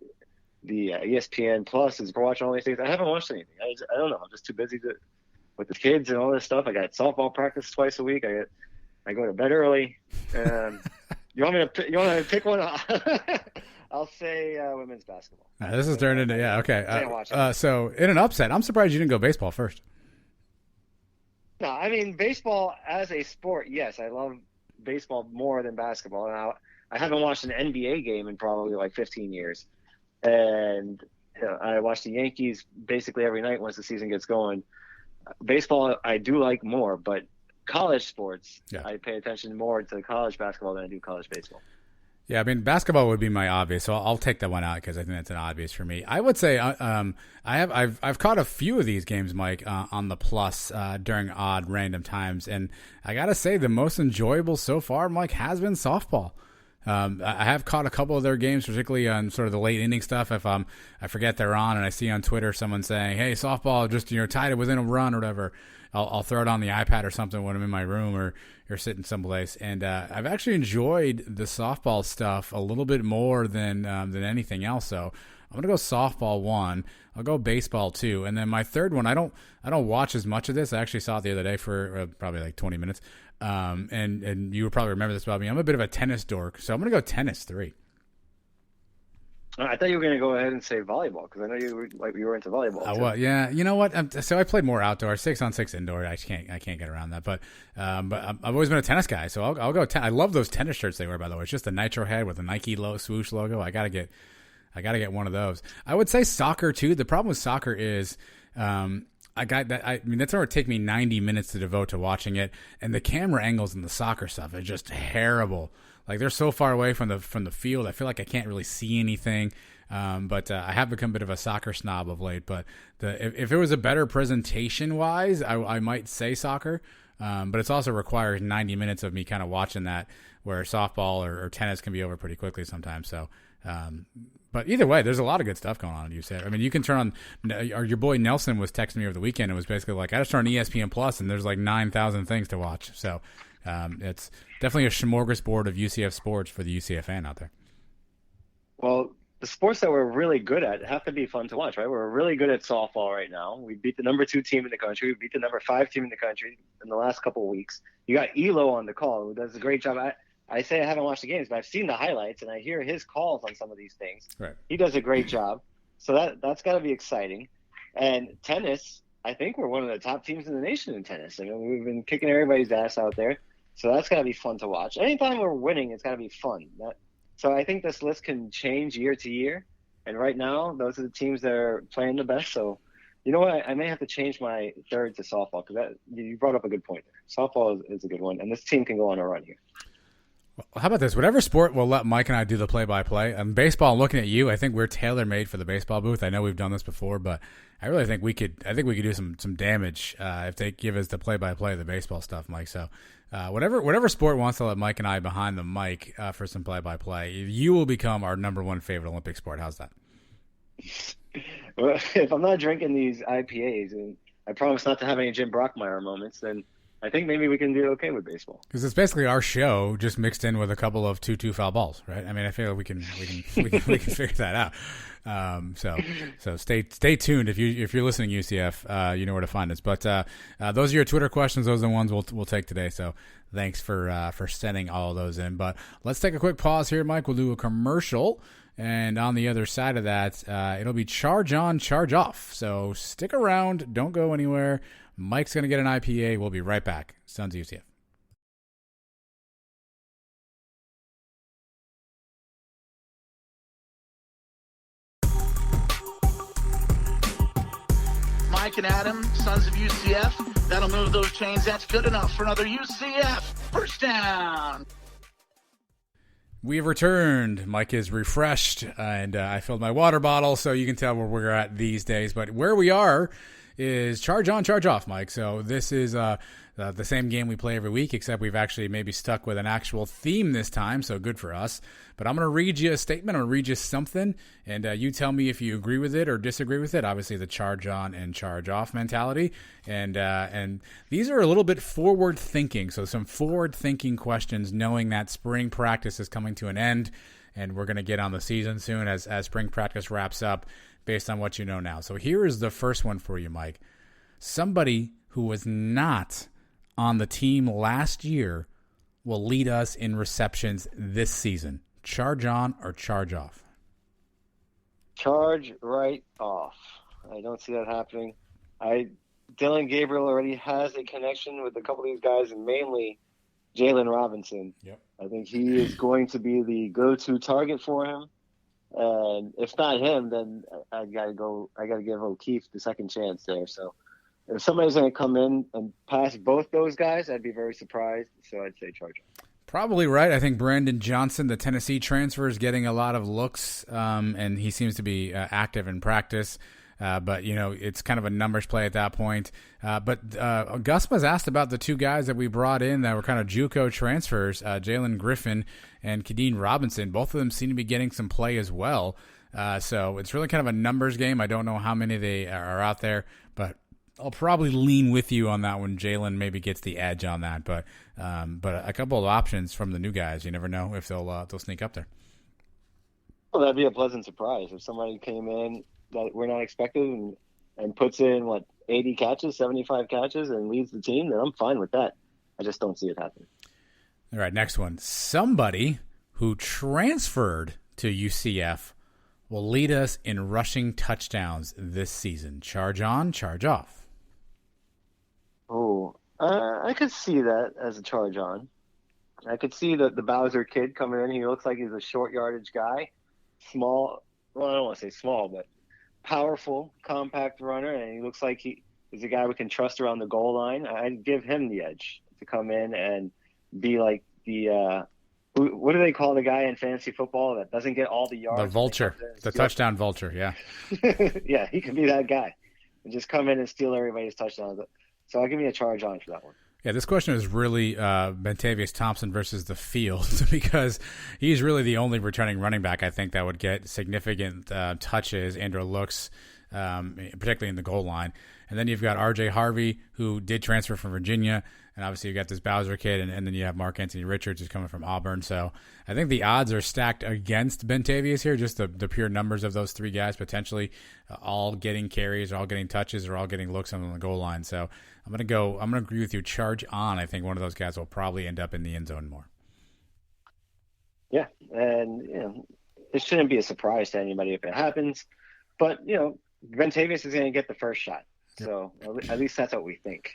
the ESPN Plus is for watching all these things. I haven't watched anything. I don't know. I'm just too busy with the kids and all this stuff. I got softball practice twice a week. I go to bed early. You want me to pick one? I'll say women's basketball. This is turned into okay. So in an upset, I'm surprised you didn't go baseball first. No, I mean baseball as a sport. Yes, I love baseball more than basketball. Now I haven't watched an NBA game in probably like 15 years, and I watch the Yankees basically every night once the season gets going. Baseball I do like more, but college sports, I pay attention more to college basketball than I do college baseball. Yeah, I mean, basketball would be my obvious, so I'll take that one out because I think that's an obvious for me. I would say I've caught a few of these games, Mike, on the Plus during odd random times, and I gotta say the most enjoyable so far, Mike, has been softball. I have caught a couple of their games, particularly on sort of the late inning stuff. If I forget they're on, and I see on Twitter someone saying, "Hey, softball just tied it within a run" or whatever, I'll throw it on the iPad or something when I'm in my room or sitting someplace. And I've actually enjoyed the softball stuff a little bit more than anything else. So I'm gonna go softball 1. I'll go baseball 2, and then my third one. I don't watch as much of this. I actually saw it the other day for probably like 20 minutes. And you would probably remember this about me. I'm a bit of a tennis dork, so I'm gonna go tennis 3. I thought you were going to go ahead and say volleyball because I know you were into volleyball. Well, yeah. You know what? So I played more outdoor, 6-on-6 indoor. I can't get around that. But I've always been a tennis guy, so I'll go. I love those tennis shirts they wear. By the way, it's just a nitro head with a Nike swoosh logo. I gotta get one of those. I would say soccer too. The problem with soccer is, I got that. I mean, that's going to take me 90 minutes to devote to watching it, and the camera angles in the soccer stuff are just terrible. Like they're so far away from the field, I feel like I can't really see anything. But I have become a bit of a soccer snob of late. But if it was a better presentation wise, I might say soccer. But it also requires 90 minutes of me kind of watching that, where softball or tennis can be over pretty quickly sometimes. So, but either way, there's a lot of good stuff going on at UCF. I mean, you can turn on. Your boy Nelson was texting me over the weekend. It was basically like, I just turned ESPN Plus, and there's like 9,000 things to watch. So. It's definitely a smorgasbord of UCF sports for the UCF fan out there. Well, the sports that we're really good at have to be fun to watch, right? We're really good at softball right now. We beat the number 2 team in the country. We beat the number 5 team in the country in the last couple of weeks. You got Elo on the call, who does a great job. I say I haven't watched the games, but I've seen the highlights, and I hear his calls on some of these things. Right. He does a great job. So that's got to be exciting. And tennis, I think we're one of the top teams in the nation in tennis. I mean, we've been kicking everybody's ass out there. So that's got to be fun to watch. Anytime we're winning, it's got to be fun. So I think this list can change year to year. And right now, those are the teams that are playing the best. So, you know what? I may have to change my third to softball because you brought up a good point there. Softball is a good one. And this team can go on a run here. Well, how about this? Whatever sport will let Mike and I do the play-by-play. And baseball, looking at you, I think we're tailor-made for the baseball booth. I know we've done this before, but I really think we could do some damage if they give us the play-by-play of the baseball stuff, Mike. So whatever sport wants to let Mike and I behind the mic for some play-by-play, you will become our number one favorite Olympic sport. How's that? Well, if I'm not drinking these IPAs, and I promise not to have any Jim Brockmeyer moments, then I think maybe we can do okay with baseball. Because it's basically our show just mixed in with a couple of 2-2 foul balls, right? I mean, I feel like we can figure that out. So stay tuned if you're listening, UCF. You know where to find us. But those are your Twitter questions. Those are the ones we'll take today. So thanks for sending all of those in. But let's take a quick pause here, Mike. We'll do a commercial. And on the other side of that, it'll be charge on, charge off. So stick around. Don't go anywhere. Mike's going to get an IPA. We'll be right back. Sons of UCF. Mike and Adam, Sons of UCF. That'll move those chains. That's good enough for another UCF first down. We have returned. Mike is refreshed, and I filled my water bottle, so you can tell where we're at these days. But where we are is charge on, charge off, Mike. So this is the same game we play every week, except we've actually maybe stuck with an actual theme this time, so good for us. But I'm going to read you a statement. I'm going to read you something, and you tell me if you agree with it or disagree with it. Obviously, the charge on and charge off mentality. And these are a little bit forward thinking, so some forward thinking questions, knowing that spring practice is coming to an end, and we're going to get on the season soon as spring practice wraps up based on what you know now. So here is the first one for you, Mike. Somebody who was not on the team last year will lead us in receptions this season. Charge on or charge off? Charge right off. I don't see that happening. Dylan Gabriel already has a connection with a couple of these guys, and mainly Jalen Robinson. Yep. I think he is going to be the go-to target for him. And if not him, then I gotta give O'Keefe the second chance there. So if somebody's going to come in and pass both those guys, I'd be very surprised. So I'd say charge off. Probably right. I think Brandon Johnson, the Tennessee transfer, is getting a lot of looks, and he seems to be active in practice. But, you know, it's kind of a numbers play at that point. But Gus was asked about the two guys that we brought in that were kind of JUCO transfers, Jalen Griffin and Kadeen Robinson. Both of them seem to be getting some play as well. So it's really kind of a numbers game. I don't know how many they are out there, but I'll probably lean with you on that one. Jalen maybe gets the edge on that, but a couple of options from the new guys. You never know if they'll sneak up there. Well, that'd be a pleasant surprise if somebody came in that we're not expecting and puts in 80 catches, 75 catches, and leads the team. Then I'm fine with that. I just don't see it happening. All right, next one. Somebody who transferred to UCF will lead us in rushing touchdowns this season? Charge on, charge off. Oh, I could see that as a charge on. I could see the Bowser kid coming in. He looks like he's a short yardage guy. Small, well, I don't want to say small, but powerful, compact runner, and he looks like he's a guy we can trust around the goal line. I'd give him the edge to come in and be like the what do they call the guy in fantasy football that doesn't get all the yards? The vulture, the touchdown vulture, yeah. Yeah, he could be that guy and just come in and steal everybody's touchdowns. So I'll give me a charge on for that one. Yeah, this question is really Bentavious Thompson versus the field because he's really the only returning running back I think that would get significant touches and or looks, particularly in the goal line. And then you've got R.J. Harvey, who did transfer from Virginia, and obviously you've got this Bowser kid, and then you have Mark Anthony Richards, who's coming from Auburn. So I think the odds are stacked against Bentavious here, just the pure numbers of those three guys potentially all getting carries or all getting touches or all getting looks on the goal line. So I'm going to agree with you, charge on. I think one of those guys will probably end up in the end zone more. Yeah, and it shouldn't be a surprise to anybody if it happens. But, Bentavious is going to get the first shot. So at least that's what we think.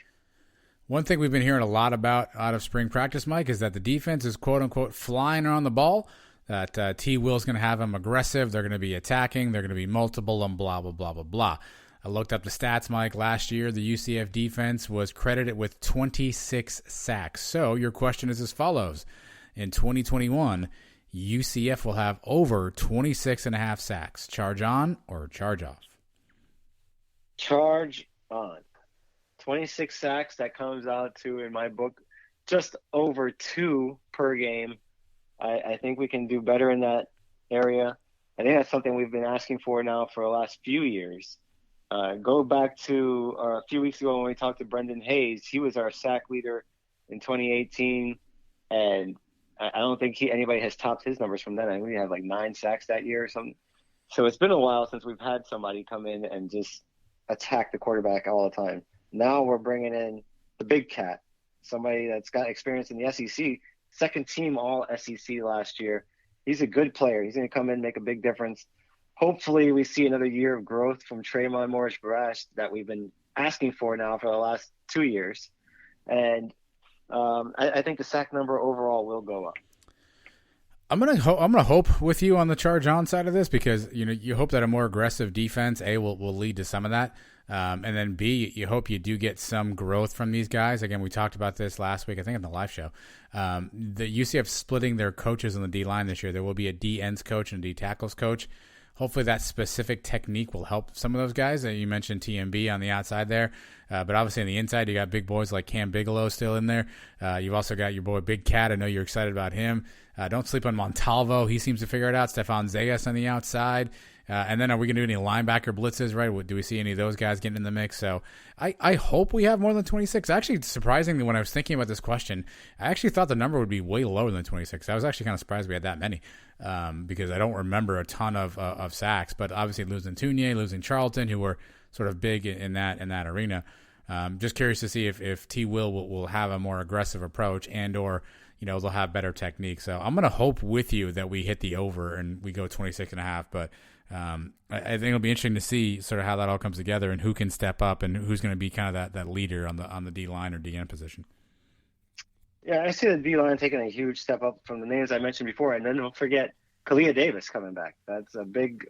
One thing we've been hearing a lot about out of spring practice, Mike, is that the defense is quote-unquote flying around the ball, that T. Will's going to have them aggressive, they're going to be attacking, they're going to be multiple, and blah, blah, blah, blah, blah. I looked up the stats, Mike. Last year, the UCF defense was credited with 26 sacks. So your question is as follows. In 2021, UCF will have over 26.5 sacks. Charge on or charge off? Charge on. 26 sacks, that comes out to, in my book, just over 2 per game. I think we can do better in that area. I think that's something we've been asking for now for the last few years. Go back to a few weeks ago when we talked to Brendan Hayes. He was our sack leader in 2018, and I don't think anybody has topped his numbers from then. I think we had like 9 sacks that year or something. So it's been a while since we've had somebody come in and just attack the quarterback all the time. Now we're bringing in the big cat, somebody that's got experience in the SEC, second team all SEC last year. He's a good player. He's going to come in and make a big difference. Hopefully we see another year of growth from Tremont Morris-Barash that we've been asking for now for the last 2 years. And I think the sack number overall will go up. I'm gonna hope with you on the charge on side of this because you hope that a more aggressive defense will lead to some of that, and then B, you hope you do get some growth from these guys. Again, we talked about this last week, I think, on the live show. The UCF splitting their coaches on the D line this year. There will be a D ends coach and a D tackles coach. Hopefully that specific technique will help some of those guys. You mentioned TMB on the outside there, but obviously on the inside you got big boys like Cam Bigelow still in there. You've also got your boy Big Cat. I know you're excited about him. Don't sleep on Montalvo. He seems to figure it out. Stephon Zayas on the outside. And then are we going to do any linebacker blitzes, right? Do we see any of those guys getting in the mix? So I hope we have more than 26. Actually, surprisingly, when I was thinking about this question, I actually thought the number would be way lower than 26. I was actually kind of surprised we had that many because I don't remember a ton of sacks. But obviously losing Tunier, losing Charlton, who were sort of big in that arena. Just curious to see if T. will have a more aggressive approach and or they'll have better technique. So I'm going to hope with you that we hit the over and we go 26.5. But I think it'll be interesting to see sort of how that all comes together and who can step up and who's going to be kind of that leader on the D line or DN position. Yeah, I see the D line taking a huge step up from the names I mentioned before, and then don't forget Kalia Davis coming back. That's a big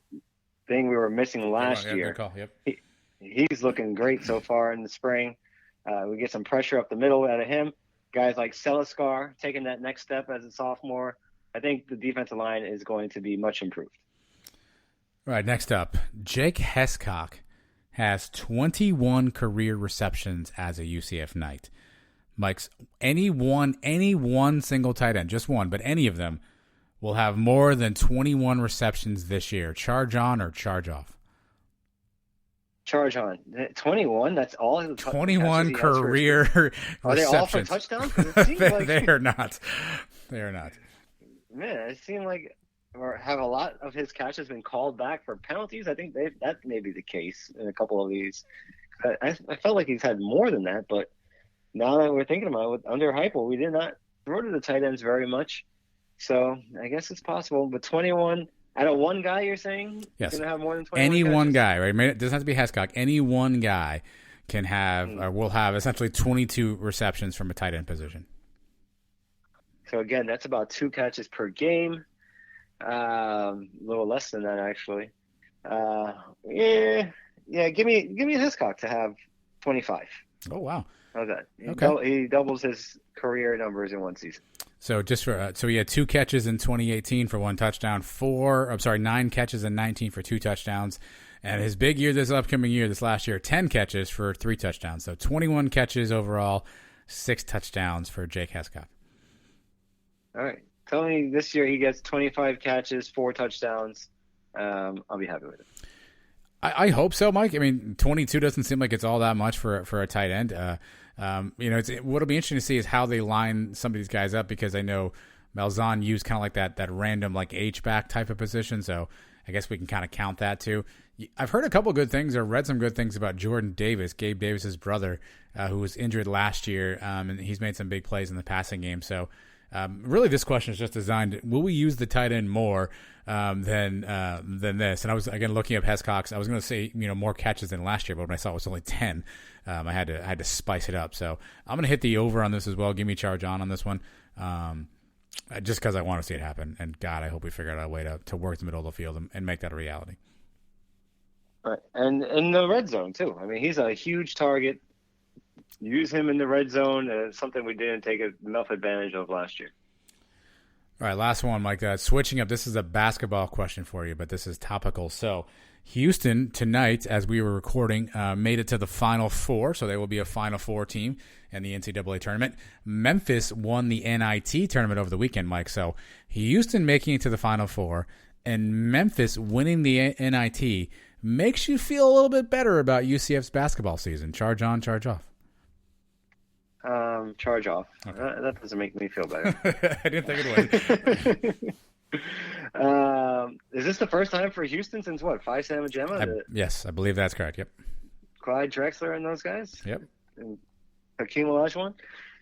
thing we were missing last year. Good call. Yep. He's looking great so far in the spring. We get some pressure up the middle out of him. Guys like Seliskar taking that next step as a sophomore. I think the defensive line is going to be much improved. All right, next up, Jake Hescock has 21 career receptions as a UCF Knight. Mike's any one single tight end, just one, but any of them will have more than 21 receptions this year. Charge on or charge off? Charge on. 21? That's all? 21 career receptions. Are they all for touchdowns? It seems like... They are not. They are not. Man, it seemed like or have a lot of his catches been called back for penalties? I think that may be the case in a couple of these. I felt like he's had more than that, but now that we're thinking about it, with under Heupel, we did not throw to the tight ends very much. So I guess it's possible. But 21, Out of one guy, you're saying? Yes. Going to have more than 21 Any catches? one guy, right? It doesn't have to be Hescock. Any one guy can have or will have essentially 22 receptions from a tight end position. So again, that's about 2 catches per game. A little less than that, actually. Give me Hiscock to have 25. Oh wow! How's that? Okay. He doubles his career numbers in one season. So just for so he had 2 catches in 2018 for 1 touchdown. 9 catches and 19 for 2 touchdowns. And his big year this last year, 10 catches for 3 touchdowns. So 21 catches overall, 6 touchdowns for Jake Hescock. All right. Tell me this year he gets 25 catches, 4 touchdowns. I'll be happy with it. I hope so, Mike. I mean, 22 doesn't seem like it's all that much for a tight end. What'll be interesting to see is how they line some of these guys up, because I know Malzahn used kind of like that random like H-back type of position. So I guess we can kind of count that too. I've heard a couple good things or read some good things about Jordan Davis, Gabe Davis's brother, who was injured last year, and he's made some big plays in the passing game. So really, this question is just designed: will we use the tight end more than this? And I was again looking up Hescock's. I was going to say more catches than last year, but when I saw it was only 10, I had to spice it up. So I'm going to hit the over on this as well. Give me charge on this one, just because I want to see it happen. And God, I hope we figure out a way to work the middle of the field and make that a reality. Right, and in the red zone too. I mean, he's a huge target. Use him in the red zone. Something we didn't take enough advantage of last year. All right, last one, Mike. Switching up, this is a basketball question for you, but this is topical. So Houston tonight, as we were recording, made it to the Final Four, so they will be a Final Four team in the NCAA tournament. Memphis won the NIT tournament over the weekend, Mike. So Houston making it to the Final Four and Memphis winning the NIT makes you feel a little bit better about UCF's basketball season. Charge on, charge off. Charge off. Okay. That doesn't make me feel better. I didn't think it would. Is this the first time for Houston since what? Phi Sigma Gamma? Yes, I believe that's correct. Yep. Clyde Drexler and those guys? Yep. And Hakeem Olajuwon?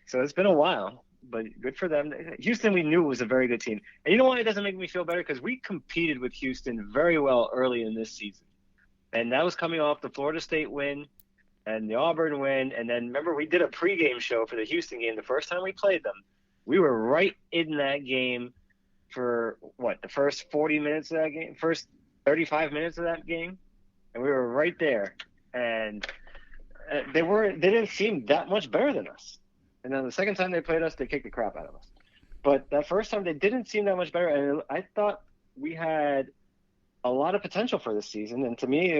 So it's been a while, but good for them. Houston, we knew was a very good team. And you know why it doesn't make me feel better? Because we competed with Houston very well early in this season. And that was coming off the Florida State win and the Auburn win. And then remember, we did a pregame show for the Houston game the first time we played them. We were right in that game for the first 40 minutes of that game, first 35 minutes of that game. And we were right there. And they didn't seem that much better than us. And then the second time they played us, they kicked the crap out of us. But that first time, they didn't seem that much better. And I thought we had a lot of potential for this season. And to me,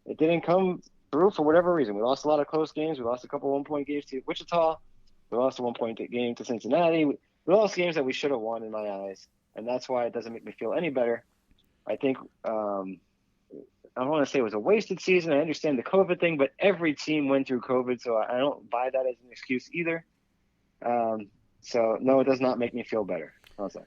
it didn't come through for whatever reason. We lost a lot of close games. We lost a couple one-point games to Wichita. We lost a one-point game to Cincinnati. We lost games that we should have won in my eyes. And that's why it doesn't make me feel any better. I think I don't want to say it was a wasted season. I understand the COVID thing, but every team went through COVID, so I don't buy that as an excuse either. So, no, it does not make me feel better. How's that?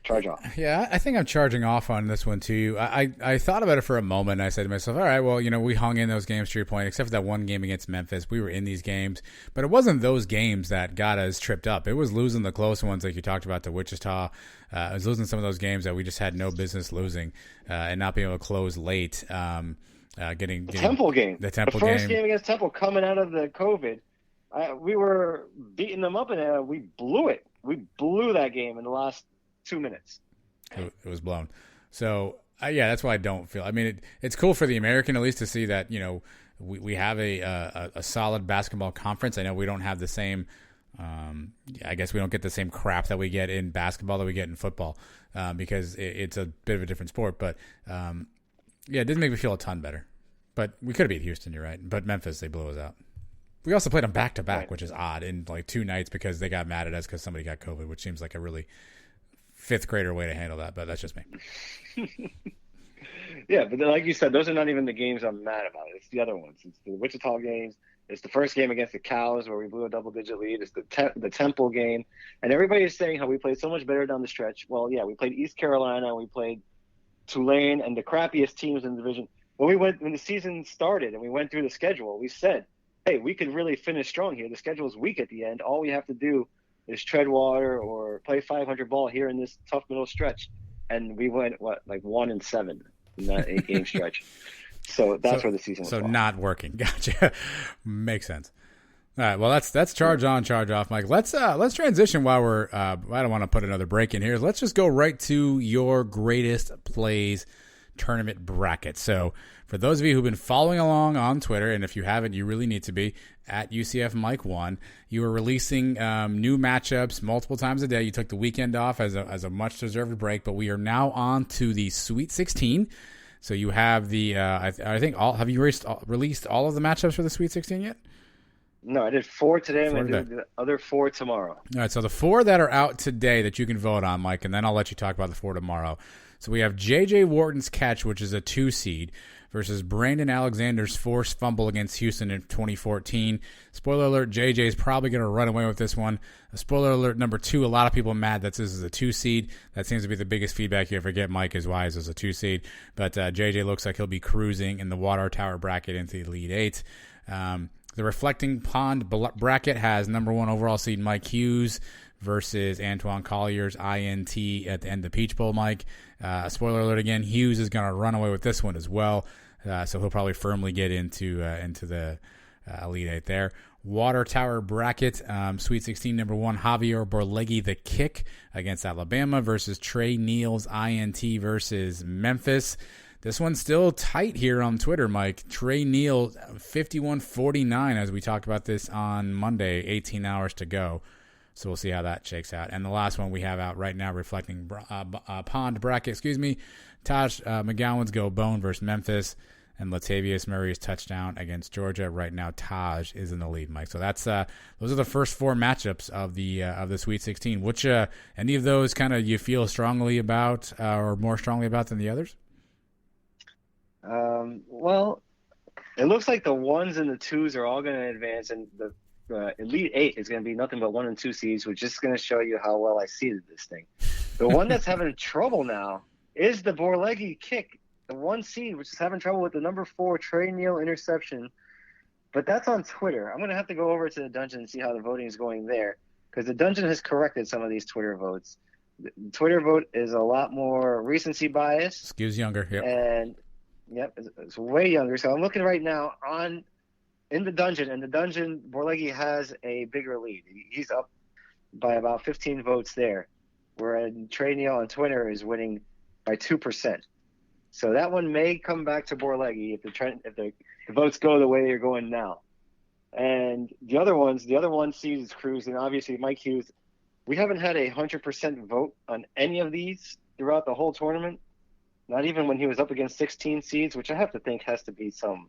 Charge off. Yeah, I think I'm charging off on this one too. I thought about it for a moment. And I said to myself, all right, well, we hung in those games to your point, except for that one game against Memphis. We were in these games, but it wasn't those games that got us tripped up. It was losing the close ones like you talked about to Wichita. It was losing some of those games that we just had no business losing and not being able to close late. Getting Temple game. The Temple game. The first game against Temple coming out of the COVID. We were beating them up, and we blew it. We blew that game in the last 2 minutes. It was blown. So, that's why I don't feel. I mean, it's cool for the American at least to see that we have a solid basketball conference. I know we don't have the same. I guess we don't get the same crap that we get in basketball that we get in football because it's a bit of a different sport. But it didn't make me feel a ton better. But we could have beat Houston. You're right. But Memphis, they blew us out. We also played them back-to-back, which is odd, in like 2 nights because they got mad at us because somebody got COVID, which seems like a really fifth-grader way to handle that, but that's just me. Yeah, but like you said, those are not even the games I'm mad about. It's the other ones. It's the Wichita games. It's the first game against the Cows where we blew a double-digit lead. It's the Temple game. And everybody is saying how we played so much better down the stretch. Well, yeah, we played East Carolina, we played Tulane, and the crappiest teams in the division. When the season started and we went through the schedule, we said, hey, we could really finish strong here. The schedule is weak at the end. All we have to do is tread water or play 500 ball here in this tough middle stretch. and we went, 1-7 in that 8-game stretch. So that's where the season was. So not working. Gotcha. Makes sense. All right, well, that's charge on, charge off, Mike. Let's transition while we're I don't want to put another break in here. Let's just go right to your greatest plays tournament bracket. So for those of you who've been following along on Twitter, and if you haven't, you really need to be, at UCF Mike 1, you are releasing new matchups multiple times a day. You took the weekend off as a much-deserved break, but we are now on to the Sweet 16. So you have the I think have you released all of the matchups for the Sweet 16 yet? No, I did 4 today. I'm going to do the other 4 tomorrow. All right, so the 4 that are out today that you can vote on, Mike, and then I'll let you talk about the 4 tomorrow. So we have J.J. Wharton's catch, which is a 2 seed, versus Brandon Alexander's forced fumble against Houston in 2014. Spoiler alert, J.J. is probably going to run away with this one. Spoiler alert number 2, a lot of people are mad that this is a 2 seed. That seems to be the biggest feedback you ever get, Mike, is why is this a 2 seed. But J.J. looks like he'll be cruising in the Water Tower bracket into the Elite 8. The Reflecting Pond bracket has number 1 overall seed Mike Hughes versus Antoine Collier's INT at the end of the Peach Bowl, Mike. Spoiler alert again, Hughes is going to run away with this one as well. So he'll probably firmly get into the Elite 8 there. Water Tower bracket, Sweet 16, number 1, Javier Borlegi, the kick against Alabama versus Trey Neal's INT versus Memphis. This one's still tight here on Twitter, Mike. Trey Neal, 51-49, as we talked about this on Monday, 18 hours to go. So we'll see how that shakes out. And the last one we have out right now, Reflecting Pond bracket, Taj McGowan's Go Bone versus Memphis, and Latavius Murray's touchdown against Georgia. Right now, Taj is in the lead, Mike. So that's those are the first 4 matchups of the Sweet 16. Which any of those kind of you feel strongly about or more strongly about than the others? Well, it looks like the 1s and the 2s are all going to advance, and the Elite 8 is going to be nothing but 1 and 2 seeds, which is going to show you how well I seeded this thing. The one that's having trouble now is the Borlegi kick, the 1 seed, which is having trouble with the number 4 Trey Neal interception. But that's on Twitter. I'm going to have to go over to the dungeon and see how the voting is going there, because the dungeon has corrected some of these Twitter votes. The Twitter vote is a lot more recency bias. Skews younger, yep. And yep, it's way younger. So I'm looking right now in the dungeon, and the dungeon, Borlegi has a bigger lead. He's up by about 15 votes there, whereas Trey Neal on Twitter is winning by 2%. So that one may come back to Borlegi if the votes go the way they're going now. And the other 1 seed is cruising. Obviously, Mike Hughes, we haven't had 100% vote on any of these throughout the whole tournament. Not even when he was up against 16 seeds, which I have to think has to be some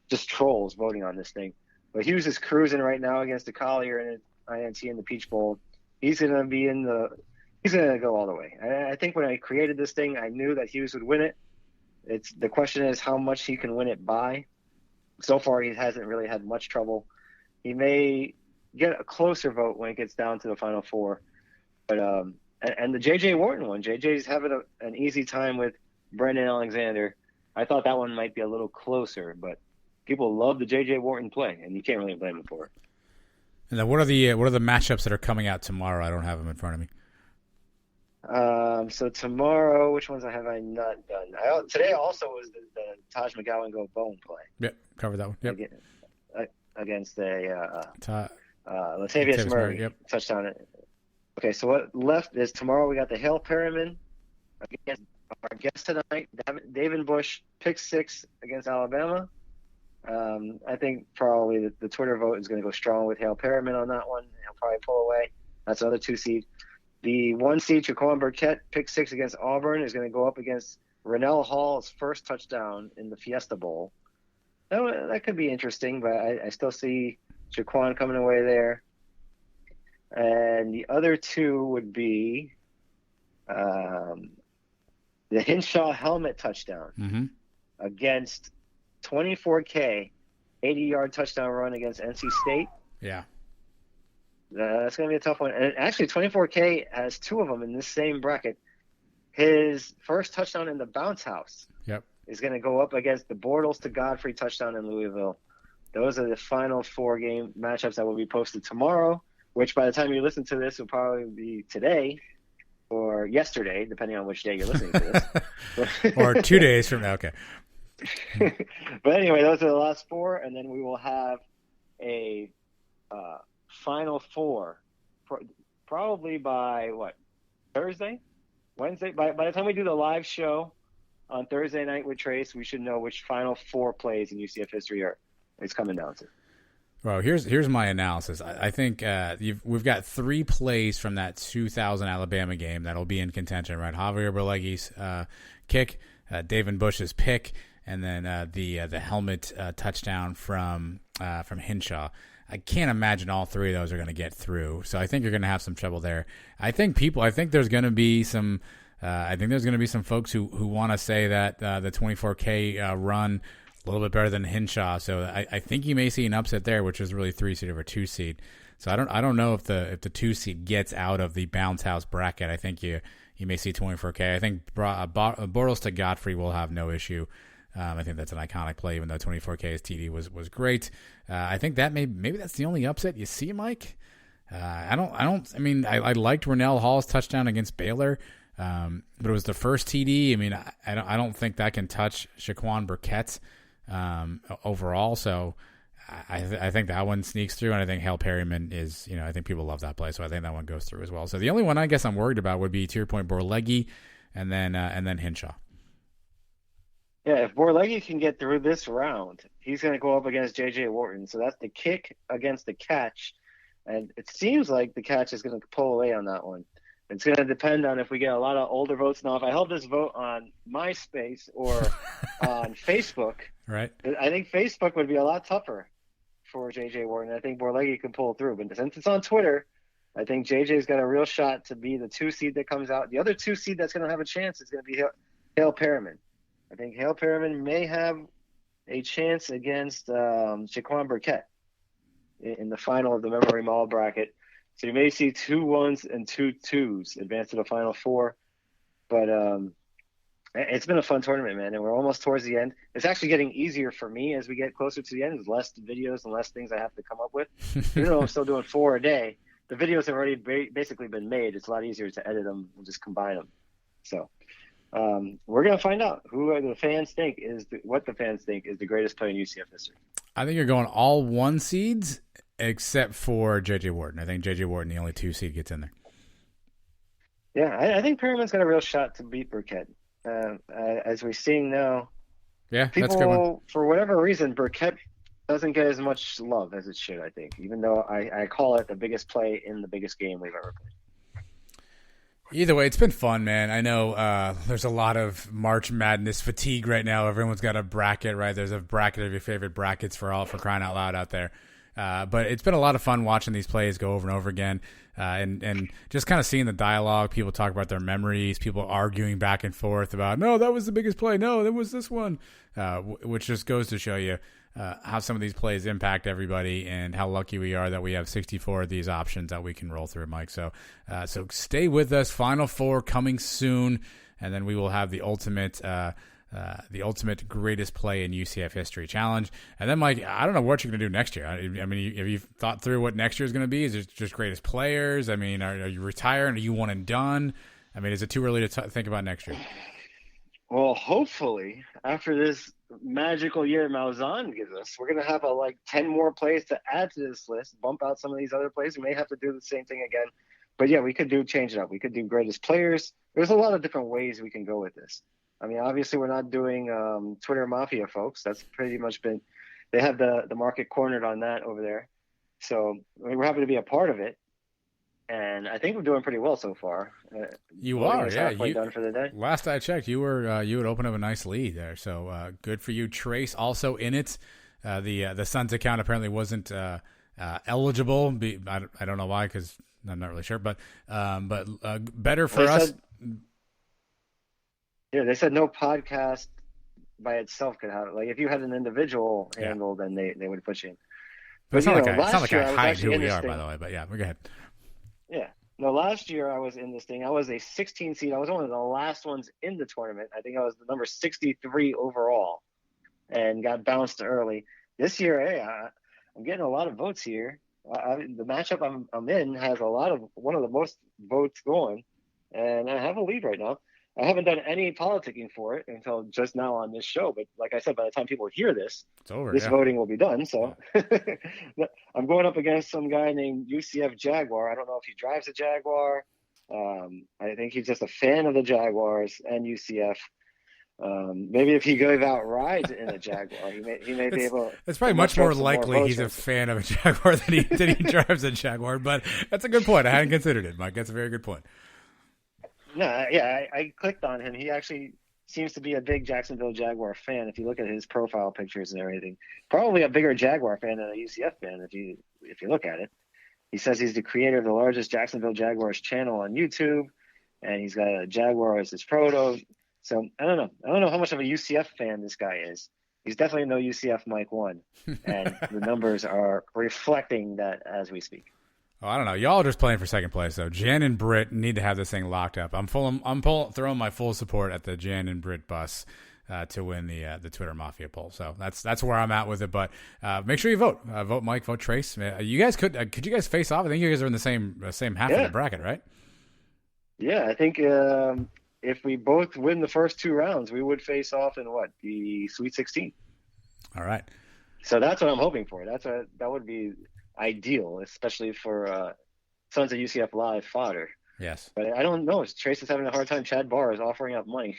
just trolls voting on this thing. But Hughes is cruising right now against the Collier and INT in the Peach Bowl. He's going to go all the way. I think when I created this thing, I knew that Hughes would win it. The question is how much he can win it by. So far, he hasn't really had much trouble. He may get a closer vote when it gets down to the Final 4. But and the J.J. Wharton one, J.J.'s having an easy time with Brandon Alexander. I thought that one might be a little closer, but people love the J.J. Wharton play, and you can't really blame them for it. And then what are the matchups that are coming out tomorrow? I don't have them in front of me. So tomorrow, which ones have I not done? Today also was the Taj McGowan Go Bone play. Yep, covered that one. Yep. Against Latavius Murray. Yep. Touchdown. Okay, so what left is tomorrow we got the Hale Perriman against our guest tonight, Davin Bush, pick 6 against Alabama. I think probably the Twitter vote is going to go strong with Hale Perriman on that one. He'll probably pull away. That's another 2 seed. The 1 seed, Jaquan Burkett, pick 6 against Auburn, is going to go up against Rennell Hall's first touchdown in the Fiesta Bowl. That could be interesting, but I still see Jaquan coming away there. And the other 2 would be the Hinshaw helmet touchdown against 24K, 80-yard touchdown run against NC State. Yeah. That's going to be a tough one. And actually, 24K has 2 of them in this same bracket. His first touchdown in the bounce house is going to go up against the Bortles to Godfrey touchdown in Louisville. Those are the final 4 game matchups that will be posted tomorrow, which by the time you listen to this will probably be today. or yesterday, depending on which day you're listening to this. Or 2 days from now. Okay. But anyway, those are the last four, and then we will have a Final Four probably by Thursday, Wednesday. By the time we do the live show on Thursday night with Trace, we should know which Final Four plays in UCF history it's coming down to. Well, here's my analysis. I think we've got 3 plays from that 2000 Alabama game that'll be in contention, right? Javier Borlegi's kick, Davin Bush's pick, and then the helmet touchdown from Hinshaw. I can't imagine all 3 of those are going to get through. So I think you're going to have some trouble there. I think there's going to be some. I think there's going to be some folks who want to say that the 24K run a little bit better than Hinshaw. So I think you may see an upset there, which is really 3-seed over 2-seed. So I don't know if the 2-seed gets out of the bounce house bracket. I think you may see 24K. I think Bortles to Godfrey will have no issue. I think that's an iconic play, even though 24K's TD was great. I think that maybe that's the only upset you see, Mike. I liked Rennell Hall's touchdown against Baylor, but it was the first TD. I mean, I don't think that can touch Shaquan Burkett overall. So I think that one sneaks through, and I think Hale Perryman is, I think people love that play, so I think that one goes through as well. So the only one I guess I'm worried about would be, to your point, Borlegi, and then Hinshaw. Yeah, if Borlegi can get through this round, he's going to go up against J.J. Wharton. So that's the kick against the catch. And it seems like the catch is going to pull away on that one. It's going to depend on if we get a lot of older votes. Now, if I held this vote on MySpace or on Facebook, right, I think Facebook would be a lot tougher for J.J. Wharton. I think Borlegi can pull through. But since it's on Twitter, I think J.J.'s got a real shot to be the 2-seed that comes out. The other 2-seed that's going to have a chance is going to be Hale Perryman. I think Hale Perryman may have a chance against Shaquan Burkett in the final of the Memory Mall bracket. So you may see 2 1s and 2 2s advance to the Final Four. But it's been a fun tournament, man, and we're almost towards the end. It's actually getting easier for me as we get closer to the end. There's less videos and less things I have to come up with. Even though I'm still doing 4 a day, the videos have already basically been made. It's a lot easier to edit them and just combine them. So we're going to find out what the fans think is the greatest play in UCF history. I think you're going all 1 seeds except for J.J. Wharton. I think J.J. Wharton, the only 2-seed, gets in there. Yeah, I think Perryman's got a real shot to beat Burkett. As we're seeing now, people, that's a good one. For whatever reason, Burkett doesn't get as much love as it should, I think, even though I call it the biggest play in the biggest game we've ever played. Either way, it's been fun, man. I know there's a lot of March Madness fatigue right now. Everyone's got a bracket, right? There's a bracket of your favorite brackets for crying out loud out there. But it's been a lot of fun watching these plays go over and over again, and just kind of seeing the dialogue. People talk about their memories. People arguing back and forth about, no, that was the biggest play. No, that was this one, which just goes to show you how some of these plays impact everybody and how lucky we are that we have 64 of these options that we can roll through, Mike. So stay with us. Final Four coming soon, and then we will have the ultimate greatest play in UCF history challenge. And then, Mike, I don't know what you're going to do next year. I mean, have you thought through what next year is going to be? Is it just greatest players? I mean, are you retiring? Are you one and done? I mean, is it too early to think about next year? Well, hopefully, after this magical year Malzahn gives us, we're going to have 10 more plays to add to this list, bump out some of these other plays. We may have to do the same thing again. But, yeah, we could change it up. We could do greatest players. There's a lot of different ways we can go with this. I mean, obviously, we're not doing Twitter Mafia, folks. That's pretty much been – they have the market cornered on that over there. So we're happy to be a part of it. And I think we're doing pretty well so far. You are, yeah. Done for the day. Last I checked, you would open up a nice lead there. So good for you. Trace also in it. The Suns account apparently wasn't eligible. I don't know why, because I'm not really sure. But better for us. Yeah, they said no podcast by itself could have it. Like if you had an individual handle, then they would put you in. But it's not like I hide who we are, by the way. But yeah, go ahead. Yeah. No, last year I was in this thing. I was a 16 seed. I was one of the last ones in the tournament. I think I was the number 63 overall and got bounced early. This year, hey, I'm getting a lot of votes here. The matchup I'm in has one of the most votes going. and I have a lead right now. I haven't done any politicking for it until just now on this show. But like I said, by the time people hear this, it's over. This voting will be done. So I'm going up against some guy named UCF Jaguar. I don't know if he drives a Jaguar. I think he's just a fan of the Jaguars and UCF. Maybe if he gave out rides in a Jaguar, he may be able. It's probably much more likely he's a fan of a Jaguar than he drives a Jaguar. But that's a good point. I hadn't considered it, Mike. That's a very good point. No, yeah, I clicked on him. He actually seems to be a big Jacksonville Jaguar fan. If you look at his profile pictures and everything, probably a bigger Jaguar fan than a UCF fan. If you look at it, he says he's the creator of the largest Jacksonville Jaguars channel on YouTube, and he's got a Jaguar as his proto. So I don't know how much of a UCF fan this guy is. He's definitely no UCF Mike 1, and the numbers are reflecting that as we speak. Oh, I don't know. Y'all are just playing for second place, though. Jan and Britt need to have this thing locked up. I'm throwing my full support at the Jan and Britt bus to win the Twitter Mafia poll. So that's where I'm at with it. But make sure you vote. Vote Mike. Vote Trace. You guys could you guys face off? I think you guys are in the same half of the bracket, right? Yeah, I think if we both win the first 2 rounds, we would face off in the Sweet 16. All right. So that's what I'm hoping for. That would be ideal, especially for Sons of UCF Live fodder. Yes. But I don't know. Trace is having a hard time. Chad Barr is offering up money.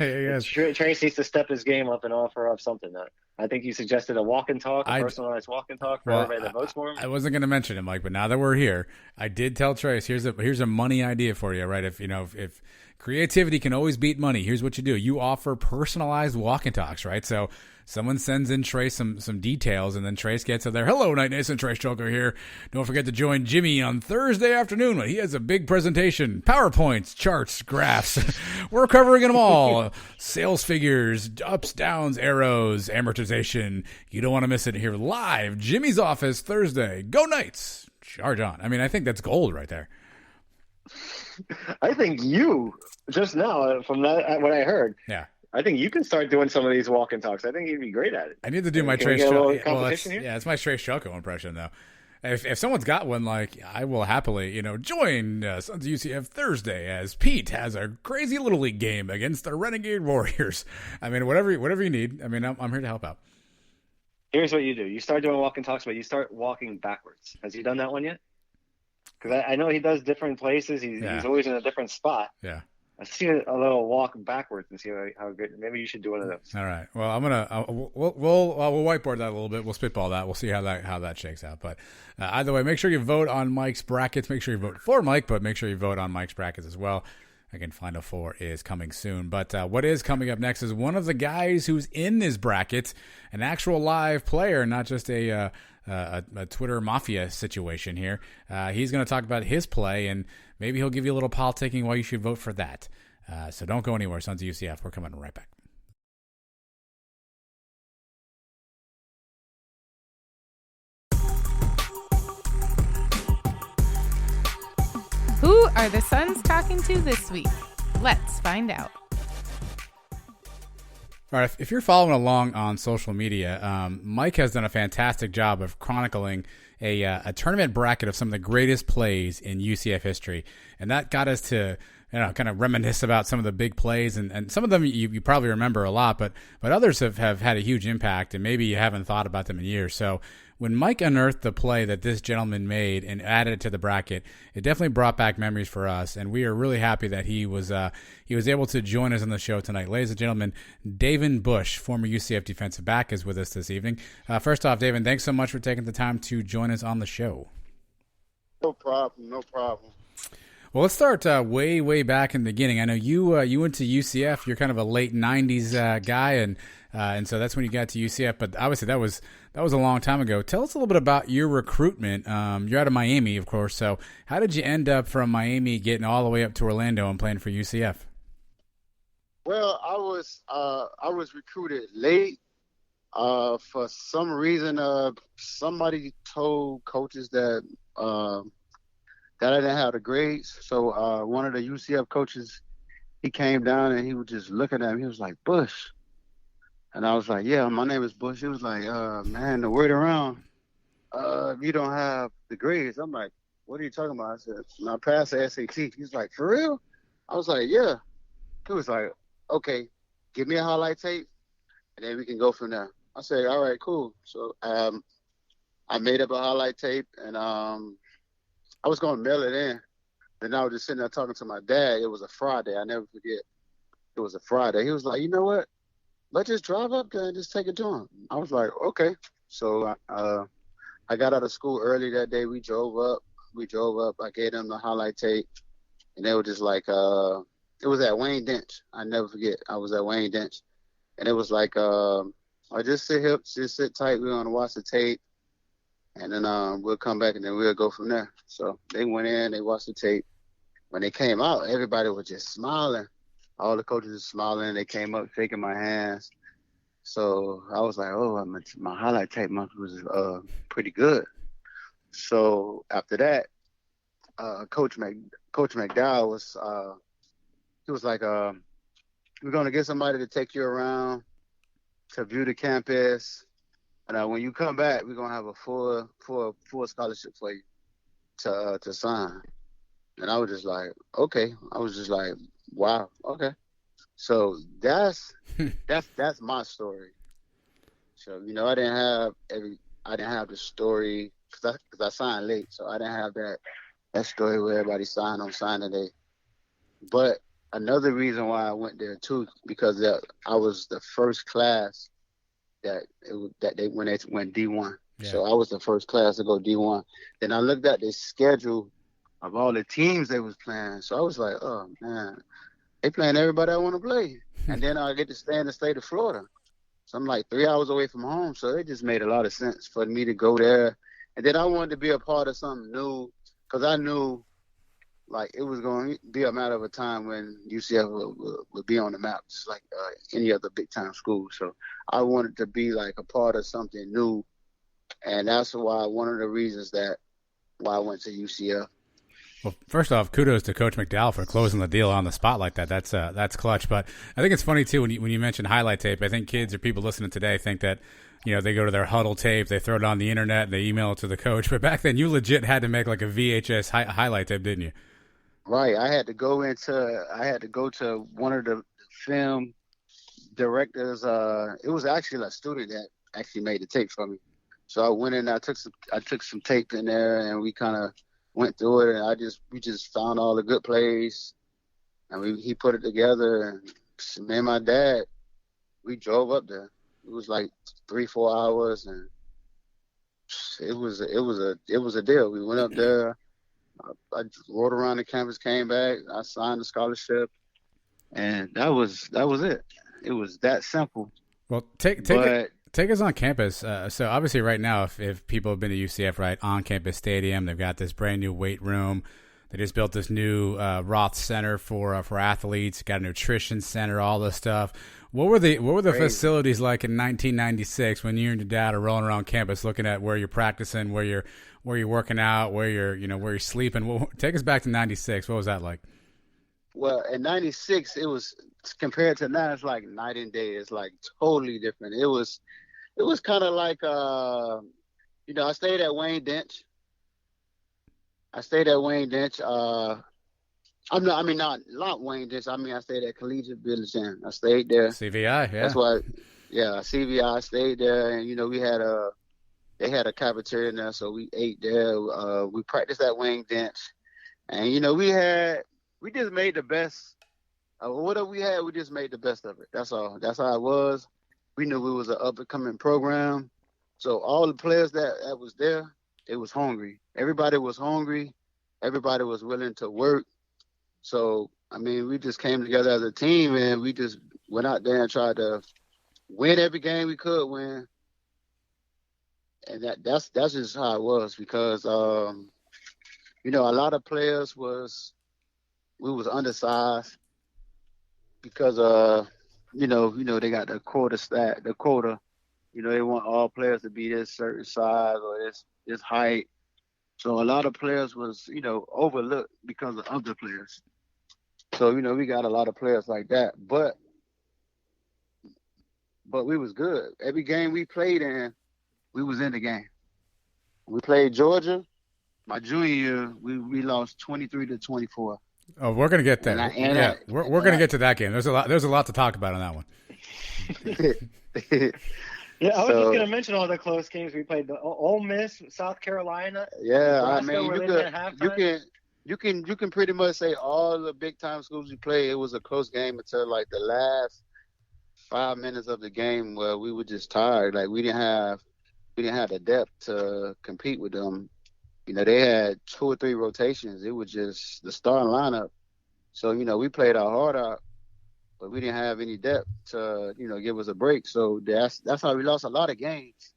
Yes. Trace needs to step his game up and offer up something. I think you suggested a walk and talk, personalized walk and talk for everybody that votes for him. I wasn't going to mention it, Mike, but now that we're here, I did tell Trace, here's a money idea for you, right? If creativity can always beat money, here's what you do. You offer personalized walk and talks, right? So someone sends in Trace some details, and then Trace gets it there. Hello, Night Nation, Trace Choker here. Don't forget to join Jimmy on Thursday afternoon when he has a big presentation. PowerPoints, charts, graphs. We're covering them all. Sales figures, ups, downs, arrows, amortization. You don't want to miss it here live. Jimmy's office Thursday. Go Knights. Charge on. I mean, I think that's gold right there. I think you, just now, from that, what I heard. Yeah. I think you can start doing some of these walk and talks. I think you'd be great at it. I need to do my Trace Choco. Yeah, it's my Trace Choco impression, though. If someone's got one, I will happily, join Sons of UCF Thursday as Pete has a crazy Little League game against the Renegade Warriors. I mean, whatever you need. I mean, I'm here to help out. Here's what you do. You start doing walk and talks, but you start walking backwards. Has he done that one yet? Because I know he does different places. He's always in a different spot. Yeah. Let's see a little walk backwards and see how good. Maybe you should do one of those. All right. Well, I'm gonna we'll whiteboard that a little bit. We'll spitball that. We'll see how that shakes out. But either way, make sure you vote on Mike's brackets. Make sure you vote for Mike, but make sure you vote on Mike's brackets as well. Again, Final Four is coming soon. But what is coming up next is one of the guys who's in this bracket, an actual live player, not just a Twitter Mafia situation here. He's going to talk about his play, and maybe he'll give you a little politicking why you should vote for that. So don't go anywhere, Sons of UCF. We're coming right back. Who are the Suns talking to this week? Let's find out. All right, if you're following along on social media, Mike has done a fantastic job of chronicling a tournament bracket of some of the greatest plays in UCF history, and that got us to kind of reminisce about some of the big plays, and some of them you probably remember a lot, but others have had a huge impact, and maybe you haven't thought about them in years. So when Mike unearthed the play that this gentleman made and added it to the bracket, it definitely brought back memories for us, and we are really happy that he was able to join us on the show tonight. Ladies and gentlemen, Davin Bush, former UCF defensive back, is with us this evening. First off, Davin, thanks so much for taking the time to join us on the show. No problem. Well, let's start way, way back in the beginning. I know you went to UCF. You're kind of a late '90s guy, and so that's when you got to UCF. But obviously, that was a long time ago. Tell us a little bit about your recruitment. You're out of Miami, of course. So how did you end up from Miami, getting all the way up to Orlando and playing for UCF? Well, I was recruited late. For some reason, somebody told coaches that I didn't have the grades. So one of the UCF coaches, he came down and he was just looking at me. He was like, Bush. And I was like, yeah, my name is Bush. He was like, man, the word around, you don't have the grades. I'm like, what are you talking about? I said, I passed the SAT. He's like, for real? I was like, yeah. He was like, okay, give me a highlight tape, and then we can go from there. I said, all right, cool. So I made up a highlight tape, and I was going to mail it in. Then I was just sitting there talking to my dad. It was a Friday. I never forget. It was a Friday. He was like, you know what? Let's just drive up there and just take it to him. I was like, okay. So I got out of school early that day. We drove up. I gave them the highlight tape, and they were just like, it was at Wayne Dench. I never forget. I was at Wayne Dench, and it was like, I just sit here, just sit tight. We're gonna watch the tape, and then we'll come back, and then we'll go from there. So they went in, they watched the tape. When they came out, everybody was just smiling. All the coaches were smiling. They came up shaking my hands. So I was like, oh, my highlight tape was pretty good. So after that, Coach McDowell was he was like, we're gonna get somebody to take you around to view the campus, and when you come back, we're gonna have a full scholarship for you to sign. And I was just like, okay. I was just like, wow, okay. So that's my story. So I didn't have the story because I signed late, so I didn't have that story where everybody signed on signing day. But another reason why I went there too, because I was the first class that they went D1. Yeah. So I was the first class to go D1. Then I looked at the schedule of all the teams they was playing. So I was like, oh man, they playing everybody I want to play. And then I get to stay in the state of Florida. So I'm like 3 hours away from home. So it just made a lot of sense for me to go there. And then I wanted to be a part of something new because I knew like it was going to be a matter of a time when UCF would be on the map, just like any other big time school. So I wanted to be like a part of something new. And that's one of the reasons why I went to UCF. Well, first off, kudos to Coach McDowell for closing the deal on the spot like that. That's clutch. But I think it's funny too when you mention highlight tape. I think kids or people listening today think that they go to their huddle tape, they throw it on the internet, and they email it to the coach. But back then, you legit had to make like a VHS highlight tape, didn't you? Right. I had to go to one of the film directors. It was actually a student that actually made the tape for me. So I went in. I took some tape in there, and we kind of went through it, and we just found all the good plays, and he put it together. And me and my dad, we drove up there. It was like 3-4 hours, and it was a deal. We went up there. I rode around the campus, came back. I signed the scholarship, and that was it. It was that simple. Well, take us on campus. So obviously right now, if people have been to UCF, right, on campus stadium, they've got this brand new weight room. They just built this new Roth Center for athletes. Got a nutrition center, all this stuff. What were the facilities like in 1996 when you and your dad are rolling around campus, looking at where you're practicing, where you're working out, where you're sleeping? Take us back to 96. What was that like? Well, in 96, it was compared to now. It's like night and day. It's like totally different. It was kind of like I stayed at Wayne Dench. Not Wayne Dench. I stayed at Collegiate Village Inn. I stayed there. CVI, yeah. That's why, CVI. I stayed there, and we had they had a cafeteria in there, so we ate there. We practiced at Wayne Dench, and we just made the best. Whatever we had, we just made the best of it. That's all. That's how it was. We knew we was an up-and-coming program. So all the players that was there, they was hungry. Everybody was hungry. Everybody was willing to work. So, we just came together as a team, and we just went out there and tried to win every game we could win. And that's just how it was because, a lot of players we was undersized because, they got the quota. They want all players to be this certain size or this height. So a lot of players was, overlooked because of other players. So, we got a lot of players like that. But we was good. Every game we played in, we was in the game. We played Georgia. My junior year, we lost 23-24. Oh, we're gonna get there. We're gonna get to that game. There's a lot to talk about on that one. Yeah, I was just going to mention all the close games we played. The Ole Miss, South Carolina. Yeah, I Nebraska, mean, you can pretty much say all the big time schools we played. It was a close game until like the last 5 minutes of the game where we were just tired. Like we didn't have the depth to compete with them. You know, they had 2 or 3 rotations. It was just the starting lineup. So, you know, we played our heart out, but we didn't have any depth to, you know, give us a break. So that's how we lost a lot of games.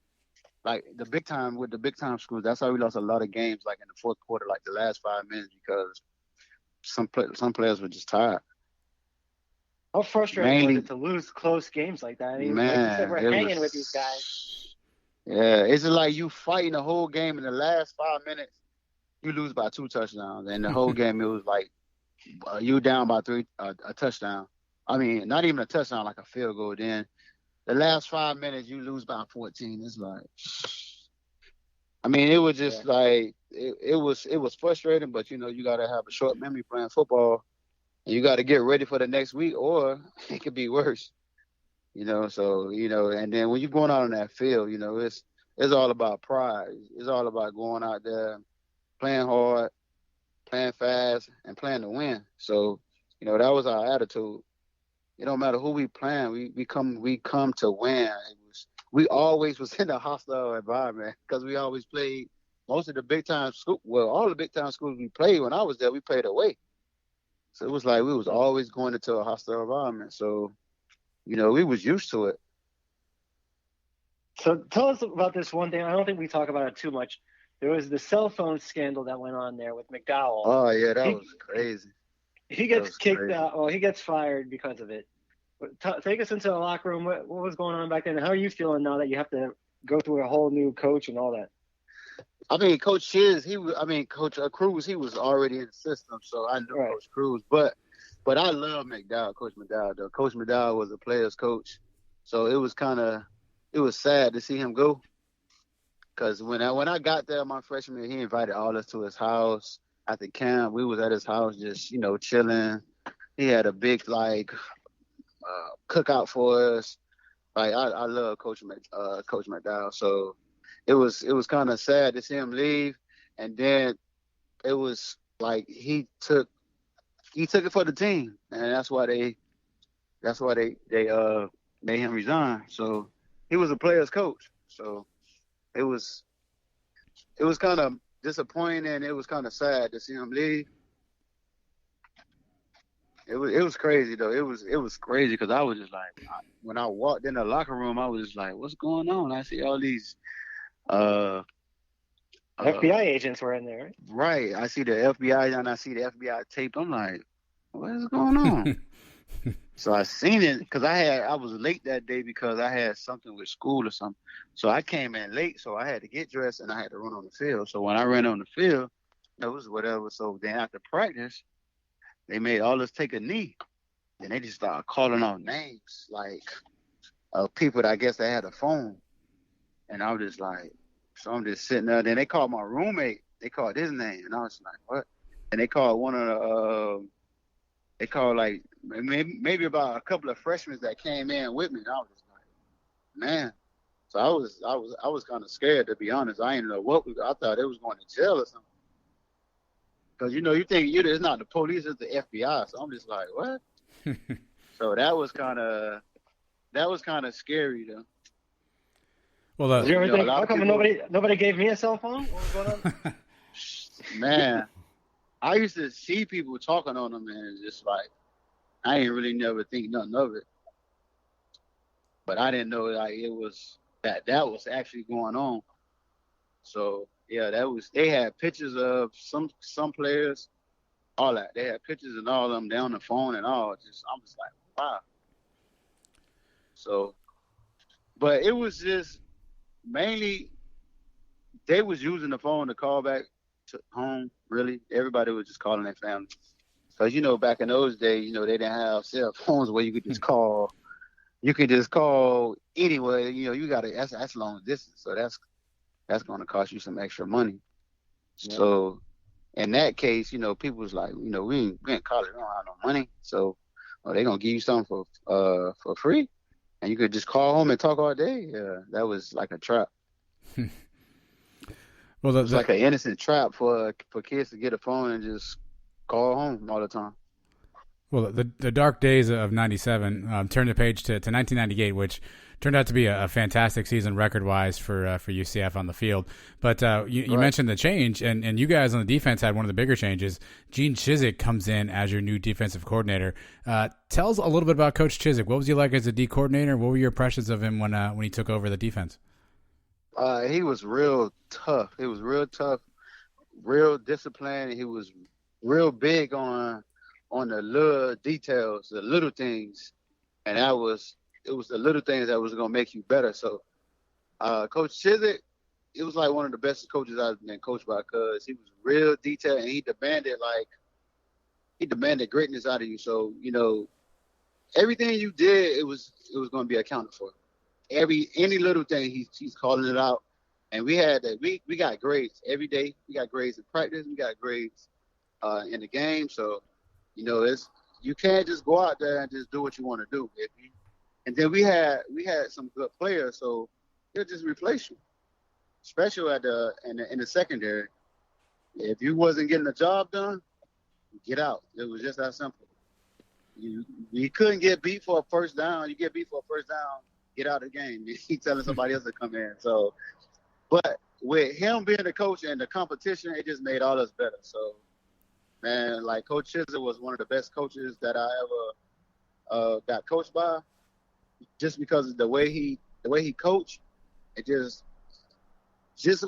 Like the big time schools, that's how we lost a lot of games, like in the fourth quarter, like the last 5 minutes, because some players were just tired. How frustrating was it to lose close games like that? I mean, like you said, we're hanging with these guys. Yeah, it's like you fighting the whole game. In the last 5 minutes, you lose by 2 touchdowns. And the whole game, it was like you down by 3, a touchdown. I mean, not even a touchdown, like a field goal. Then the last 5 minutes, you lose by 14. It's like, I mean, it was just like, it was frustrating, but, you know, you got to have a short memory playing football. And you got to get ready for the next week, or it could be worse. You know, so, you know, and then when you're going out on that field, you know, it's all about pride. It's all about going out there, playing hard, playing fast, and playing to win. So, you know, that was our attitude. It don't matter who we playing, we come to win. We always was in a hostile environment because we always played most of the big time school. Well, all the big time schools we played when I was there, we played away. So it was like we was always going into a hostile environment. So, you know, we was used to it. So tell us about this one thing. I don't think we talk about it too much. There was the cell phone scandal that went on there with McDowell. Oh, yeah, that was crazy. He gets kicked out. Well, he gets fired because of it. Take us into the locker room. What was going on back then? How are you feeling now that you have to go through a whole new coach and all that? I mean, Coach Chiz, Coach Cruz, he was already in the system, so I knew Coach Cruz. But I love McDowell, Coach McDowell, though. Coach McDowell was a player's coach, so it was sad to see him go. Because when I got there my freshman year, he invited all us to his house after camp. We was at his house just, you know, chilling. He had a big, like, cookout for us. Like, I love Coach McDowell, so it was kind of sad to see him leave. And then it was like he took it for the team, and that's why they made him resign. So he was a player's coach. So it was kind of disappointing, and it was kind of sad to see him leave. It was crazy though. It was crazy because I was just like, when I walked in the locker room, I was just like, what's going on? I see all these FBI agents were in there. Right. I see the FBI and I see the FBI tape. I'm like, what is going on? So I seen it because I was late that day because I had something with school or something. So I came in late, so I had to get dressed and I had to run on the field. So when I ran on the field, it was whatever. So then after practice, they made all us take a knee. And they just started calling out names, like, of people that I guess they had a phone. And I was just like, so I'm just sitting there. Then they called my roommate. They called his name. And I was like, what? And they called one of the, they called like maybe about a couple of freshmen that came in with me. And I was just like, man. So I was kind of scared, to be honest. I didn't know I thought it was going to jail or something. Because, you know, you think it's not the police, it's the FBI. So I'm just like, what? So that was kind of scary, though. Well, you ever think, how come nobody gave me a cell phone? What was going on? Man, I used to see people talking on them, and it's just like, I ain't really never think nothing of it. But I didn't know like it was that was actually going on. So yeah, they had pictures of some players, all that. They had pictures and all of them down the phone and all. I'm just like, wow. So, but it was just mainly they was using the phone to call back to home. Really, everybody was just calling their family. Because, you know, back in those days, you know, they didn't have cell phones where you could just call. You could just call anywhere. You know, that's long distance. So that's going to cost you some extra money. Yeah. So in that case, people was like, we in college, we don't have no money, so they gonna give you something for free, and you could just call home and talk all day. Yeah, that was like a trap. Well, it's like an innocent trap for kids to get a phone and just call home all the time. Well, the dark days of '97 turned the page to 1998, which turned out to be a fantastic season record-wise for UCF on the field. But you mentioned the change, and you guys on the defense had one of the bigger changes. Gene Chizik comes in as your new defensive coordinator. Tell us a little bit about Coach Chizik. What was he like as a D coordinator? What were your impressions of him when he took over the defense? He was real tough. He was real tough, real disciplined. He was real big on the little details, the little things, and it was the little things that was gonna make you better. So, Coach Chizik, it was like one of the best coaches I've been coached by, because he was real detailed and he demanded greatness out of you. So, everything you did, it was gonna be accounted for. Any little thing, he's calling it out, and we got grades every day. We got grades in practice. We got grades in the game. So. You can't just go out there and just do what you want to do. And then we had some good players, so they'll just replace you, especially in the secondary. If you wasn't getting the job done, get out. It was just that simple. You couldn't get beat for a first down. You get beat for a first down, get out of the game. You keep telling somebody else to come in. So, but with him being the coach and the competition, it just made all us better. So. Man, like Coach Chizik was one of the best coaches that I ever got coached by, just because of the way he coached. It just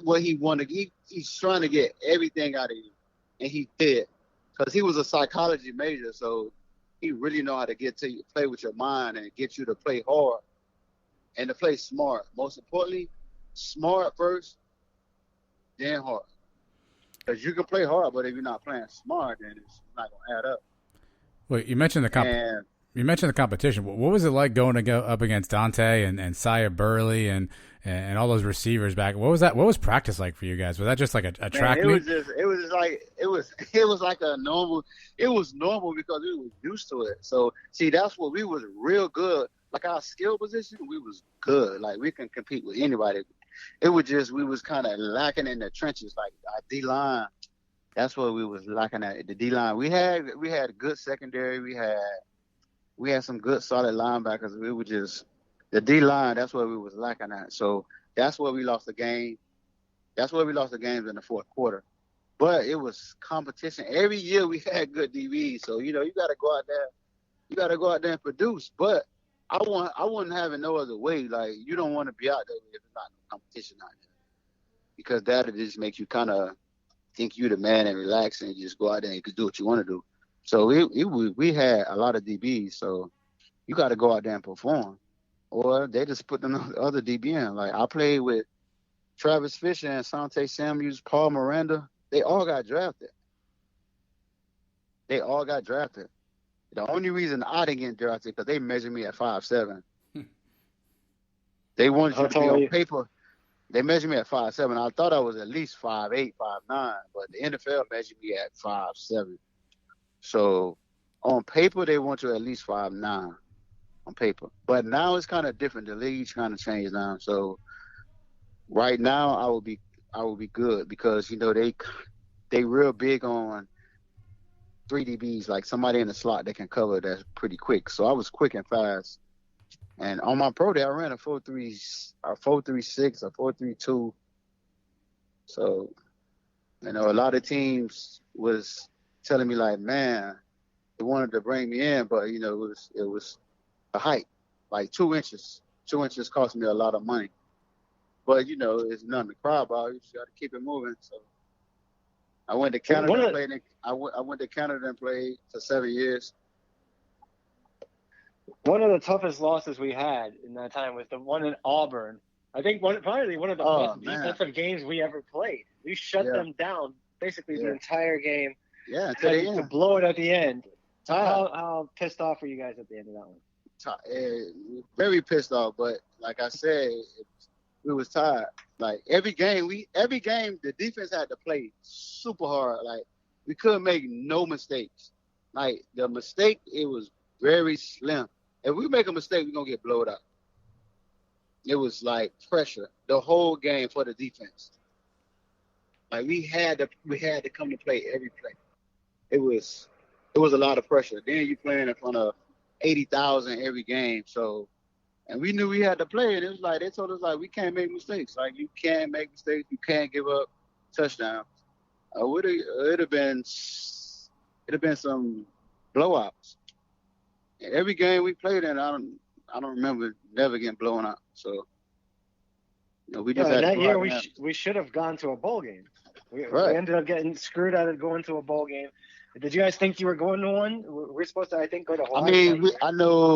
what he wanted. He's trying to get everything out of you, and he did, because he was a psychology major, so he really know how to get to you, play with your mind, and get you to play hard and to play smart. Most importantly, smart first, then hard. Because you can play hard, but if you're not playing smart, then it's not going to add up. Well, you mentioned the competition. What was it like going up against Dante and Saya Burley and all those receivers back? What was that? What was practice like for you guys? Was that just like a track meet? It was like a normal. It was normal because we were used to it. So see, that's what we was real good. Like our skill position, we was good. Like we can compete with anybody. It was just we was kind of lacking in the trenches, like our D-line. That's what we was lacking at, the D-line. We had a good secondary. We had some good solid linebackers. We were just the D-line. That's what we was lacking at. So that's where we lost the game. That's where we lost the games in the fourth quarter. But it was competition. Every year we had good DBs. So you got to go out there. You got to go out there and produce. But I wouldn't have it no other way. Like, you don't want to be out there if there's not no competition out there, because that'll just make you kind of think you the man and relax and just go out there and you can do what you want to do. So we had a lot of DBs, so you got to go out there and perform, or they just put them other DB in. Like, I played with Travis Fisher and Sante Samuels, Paul Miranda. They all got drafted. The only reason I didn't get drafted because they measured me at 5'7". They wanted you to be on paper. They measured me at 5'7". I thought I was at least 5'8", 5'9", but the NFL measured me at 5'7". So on paper, they want you at least 5'9" on paper. But now it's kind of different. The league's kind of changed now. So right now, I will be good, because they real big on 3 DBs, like somebody in the slot that can cover that's pretty quick. So I was quick and fast. And on my pro day, I ran a 4.36, a 4.32. So, a lot of teams was telling me, like, man, they wanted to bring me in, but, it was a height, like 2 inches. 2 inches cost me a lot of money. But, it's nothing to cry about. You just got to keep it moving. So I went to Canada and played. I went to Canada and played for 7 years. One of the toughest losses we had in that time was the one in Auburn. I think probably one of the best defensive games we ever played. We shut them down basically the entire game. Yeah, to blow it at the end. How pissed off were you guys at the end of that one? Very pissed off, but like I said, we was tired. Like every game, the defense had to play super hard. Like we couldn't make no mistakes. Like the mistake, it was very slim. If we make a mistake, we're gonna get blowed out. It was like pressure the whole game for the defense. Like we had to come to play every play. It was a lot of pressure. Then you playing in front of 80,000 every game. So, and we knew we had to play, and it was like they told us like we can't make mistakes. Like you can't make mistakes. You can't give up touchdowns. It'd have been some blowouts. And every game we played in, I don't remember never getting blown out. So, we just had that to year we should have gone to a bowl game. We ended up getting screwed out of going to a bowl game. Did you guys think you were going to one? We're supposed to, I think, go to Hawaii. I mean,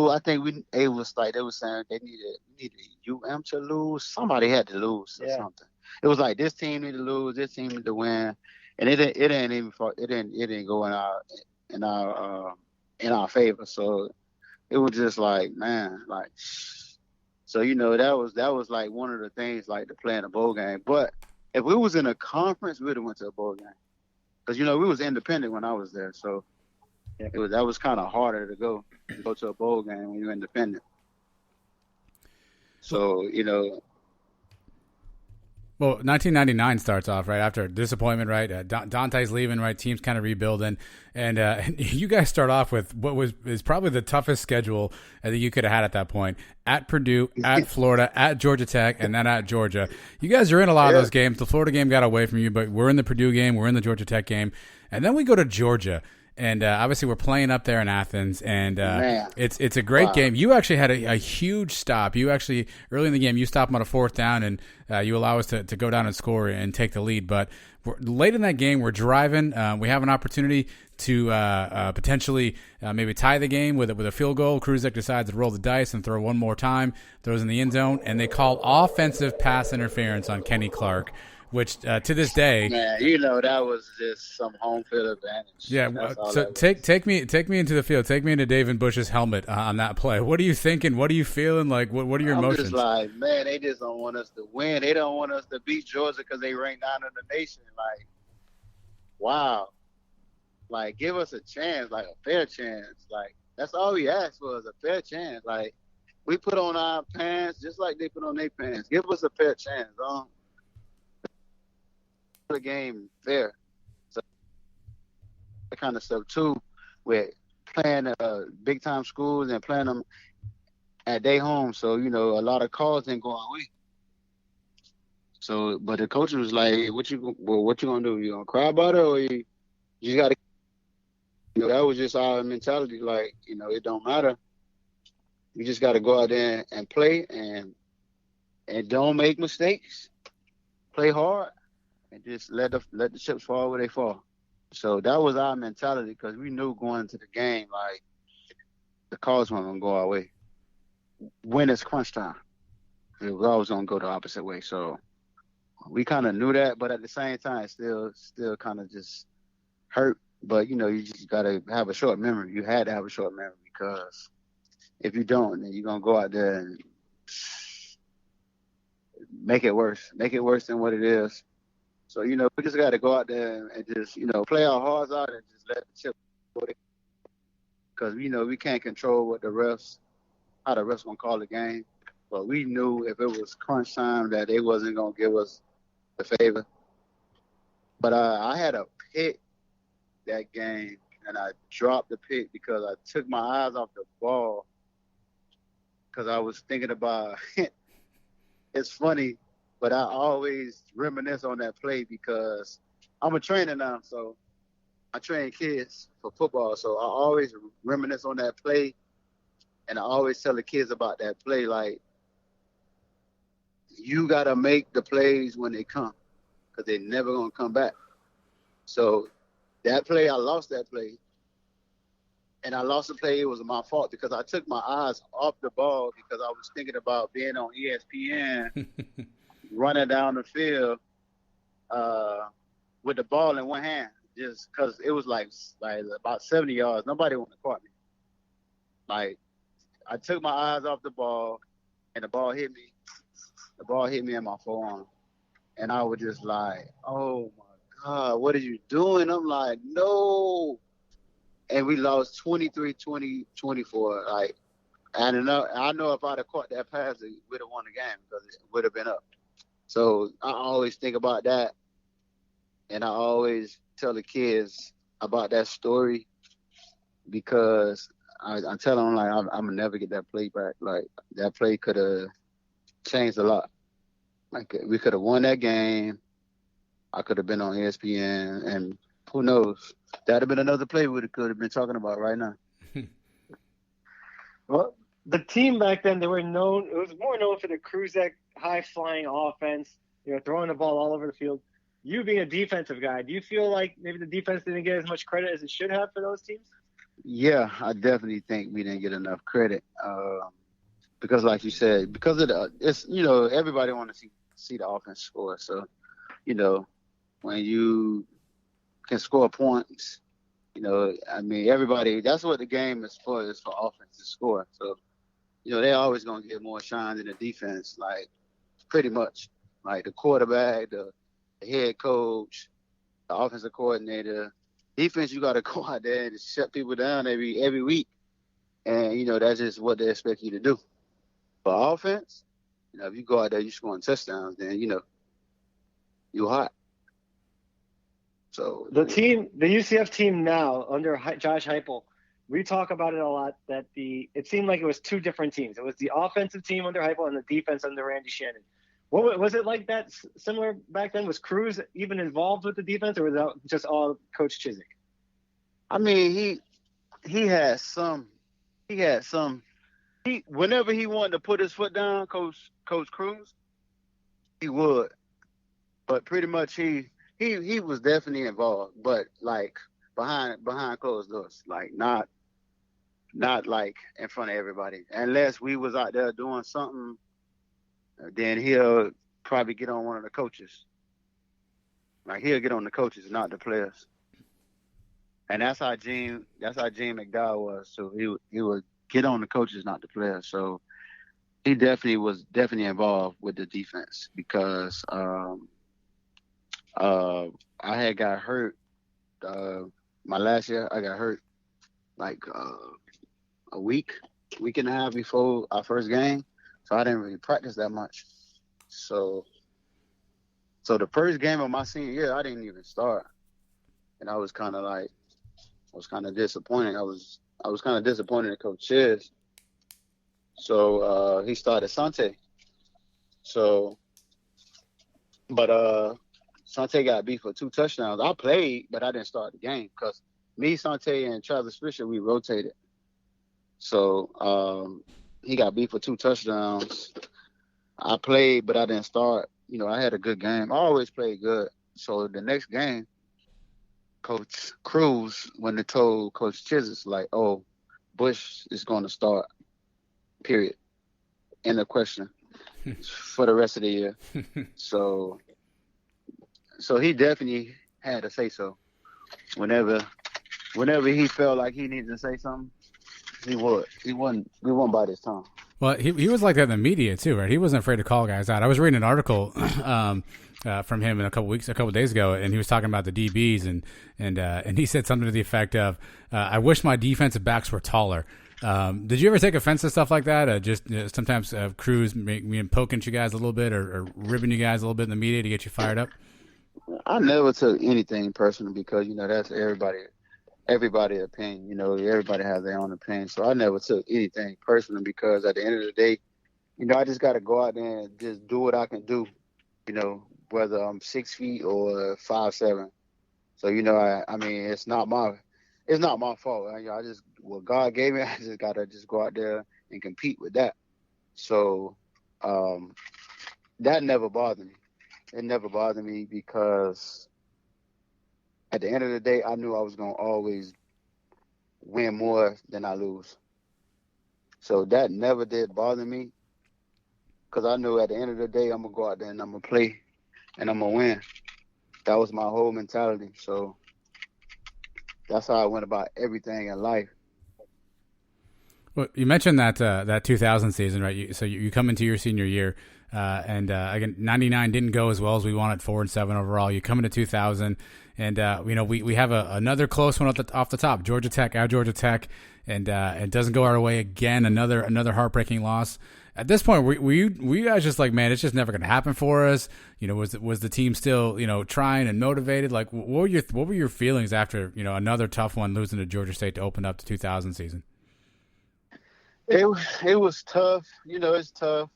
I think it was like they were saying they needed UM to lose. Somebody had to lose or something. It was like this team needed to lose, this team needed to win, and it didn't go in our favor. So it was just like, man, like, so that was like one of the things, like to play in a bowl game. But if we was in a conference, we would have went to a bowl game. Because, we was independent when I was there. So that was kind of harder to go to a bowl game when you're independent. So, Well, 1999 starts off right after disappointment, right? Dante's leaving, right? Team's kind of rebuilding, and you guys start off with what is probably the toughest schedule that you could have had at that point: at Purdue, at Florida, at Georgia Tech, and then at Georgia. You guys are in a lot of those games. The Florida game got away from you, but we're in the Purdue game, we're in the Georgia Tech game, and then we go to Georgia. And obviously, we're playing up there in Athens, and it's a great game. You actually had a huge stop. You actually, early in the game, you stop them on a 4th down, and you allow us to go down and score and take the lead. But late in that game, we're driving. We have an opportunity to potentially maybe tie the game with a field goal. Kruczek decides to roll the dice and throw one more time, throws in the end zone, and they call offensive pass interference on Kenny Clark, which to this day, man, that was just some home field advantage. Yeah, so take me into the field. Take me into Davin Bush's helmet on that play. What are you thinking? What are you feeling? Like, what are your emotions? I'm just like, man, they just don't want us to win. They don't want us to beat Georgia because they rank 9 in the nation. Like, wow, like give us a chance, like a fair chance. Like that's all we asked for, is a fair chance. Like we put on our pants just like they put on their pants. Give us a fair chance. The game fair. So that kind of stuff too, with playing big time schools and playing them at their home. So a lot of calls didn't go our way. So, but the coach was like, "What you gonna do? You gonna cry about it, or you got to?" That was just our mentality. Like, it don't matter. You just got to go out there and play and don't make mistakes. Play hard. And just let the chips fall where they fall. So that was our mentality, because we knew going into the game, like, the calls weren't going to go our way. When it's crunch time, it was always going to go the opposite way. So we kind of knew that, but at the same time, it still kind of just hurt. But, you just got to have a short memory. You had to have a short memory, because if you don't, then you're going to go out there and make it worse than what it is. So, we just got to go out there and just, play our hearts out and just let the chips go. Because, we can't control how the refs going to call the game. But we knew if it was crunch time that they wasn't going to give us the favor. But I had a pick that game, and I dropped the pick because I took my eyes off the ball, because I was thinking about it's funny, but I always reminisce on that play because I'm a trainer now, so I train kids for football. So I always reminisce on that play, and I always tell the kids about that play. Like, you got to make the plays when they come, because they're never going to come back. So that play, I lost that play. And I lost the play. It was my fault, because I took my eyes off the ball because I was thinking about being on ESPN, running down the field with the ball in one hand, just because it was like about 70 yards. Nobody wanted to caught me. Like, I took my eyes off the ball, and the ball hit me. The ball hit me in my forearm. And I was just like, oh, my God, what are you doing? I'm like, no. And we lost 23-20-24. Like, I know if I'd have caught that pass, we'd have won the game because it would have been up. So I always think about that. And I always tell the kids about that story because I tell them, like, I'm going to never get that play back. Like, that play could have changed a lot. Like, we could have won that game. I could have been on ESPN, and who knows? That'd have been another play we could have been talking about right now. Well, the team back then, it was more known for the Kruczek high-flying offense, throwing the ball all over the field. You being a defensive guy, do you feel like maybe the defense didn't get as much credit as it should have for those teams? Yeah, I definitely think we didn't get enough credit because, like you said, because of everybody want to see the offense score. So, when you can score points, everybody. That's what the game is for offense to score. So, they always gonna get more shine than the defense, like pretty much, like the quarterback, the head coach, the offensive coordinator. Defense, you got to go out there and shut people down every week. And, that's just what they expect you to do. For offense, if you go out there, you scoring touchdowns, then, you're hot. So the UCF team now under Josh Heupel, we talk about it a lot that it seemed like it was two different teams. It was the offensive team under Heupel and the defense under Randy Shannon. What was it like that similar back then? Was Cruz even involved with the defense, or was that just all Coach Chizik? I mean, he had some. Whenever he wanted to put his foot down, Coach Cruz, he would. But pretty much he was definitely involved, but like behind closed doors, like not like in front of everybody. Unless we was out there doing something. Then he'll probably get on one of the coaches. Like he'll get on the coaches, not the players. And that's how Gene McDowell was. So he would get on the coaches, not the players. So he was definitely involved with the defense because I had got hurt my last year. I got hurt like a week and a half before our first game. So I didn't really practice that much. So the first game of my senior year, I didn't even start. And I was kind of disappointed. I was kind of disappointed in Coach Chiz. So he started Sante. So, but Sante got beat for 2 touchdowns. I played, but I didn't start the game because me, Sante, and Travis Fisher, we rotated. So he got beat for 2 touchdowns. I played, but I didn't start. I had a good game. I always played good. So the next game, Coach Cruz, when they told Coach Chizik, like, oh, Bush is going to start, period. End of question for the rest of the year. So he definitely had to say so. Whenever he felt like he needed to say something, he would. We won by this time. Well, he was like that in the media too, right? He wasn't afraid to call guys out. I was reading an article from him a couple days ago, and he was talking about the DBs, and he said something to the effect of, "I wish my defensive backs were taller." Did you ever take offense to stuff like that? Sometimes Cruz poking at you guys a little bit, or ribbing you guys a little bit in the media to get you fired up? I never took anything personal because that's everybody's opinion. Everybody has their own opinion. So I never took anything personal because at the end of the day, I just got to go out there and just do what I can do, whether I'm 6 feet or 5'7". So, I mean, it's not my fault. What God gave me, I just got to go out there and compete with that. So that never bothered me. It never bothered me because at the end of the day, I knew I was going to always win more than I lose. So that never did bother me because I knew at the end of the day, I'm going to go out there and I'm going to play and I'm going to win. That was my whole mentality. So that's how I went about everything in life. Well, you mentioned that 2000 season, right? So you come into your senior year. Again, 99 didn't go as well as we wanted, 4-7 overall. You come into 2000, and we have another close one off the top. Georgia Tech, and it doesn't go our way again. Another heartbreaking loss. At this point, were you guys just like, man, it's just never going to happen for us? Was the team still trying and motivated? Like, what were your feelings after another tough one, losing to Georgia State to open up the 2000 season? It was tough. It's tough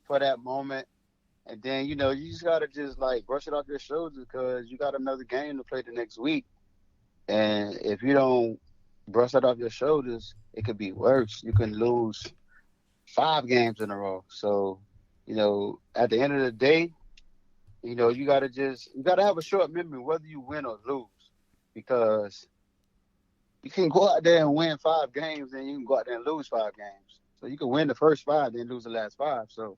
for that moment. And then, you just got to just, brush it off your shoulders because you got another game to play the next week. And if you don't brush it off your shoulders, it could be worse. You can lose 5 games in a row. So, at the end of the day, you got to have a short memory whether you win or lose, because you can go out there and win 5 games, and you can go out there and lose 5 games. So you can win the first 5, then lose the last 5. So,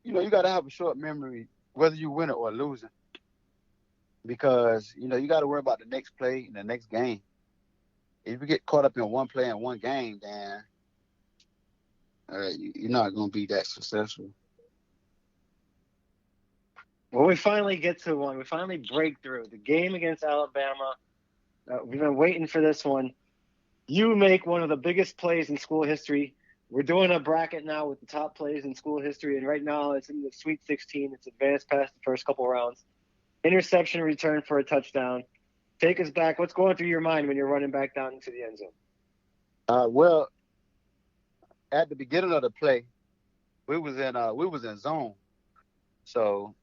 you got to have a short memory whether you win it or losing, because, you got to worry about the next play and the next game. If you get caught up in one play and one game, then you're not going to be that successful. Well, we finally get to one. We finally break through. The game against Alabama. We've been waiting for this one. You make one of the biggest plays in school history. We're doing a bracket now with the top plays in school history, and right now it's in the Sweet 16. It's advanced past the first couple rounds. Interception return for a touchdown. Take us back. What's going through your mind when you're running back down into the end zone? Well, at the beginning of the play, we was in zone. So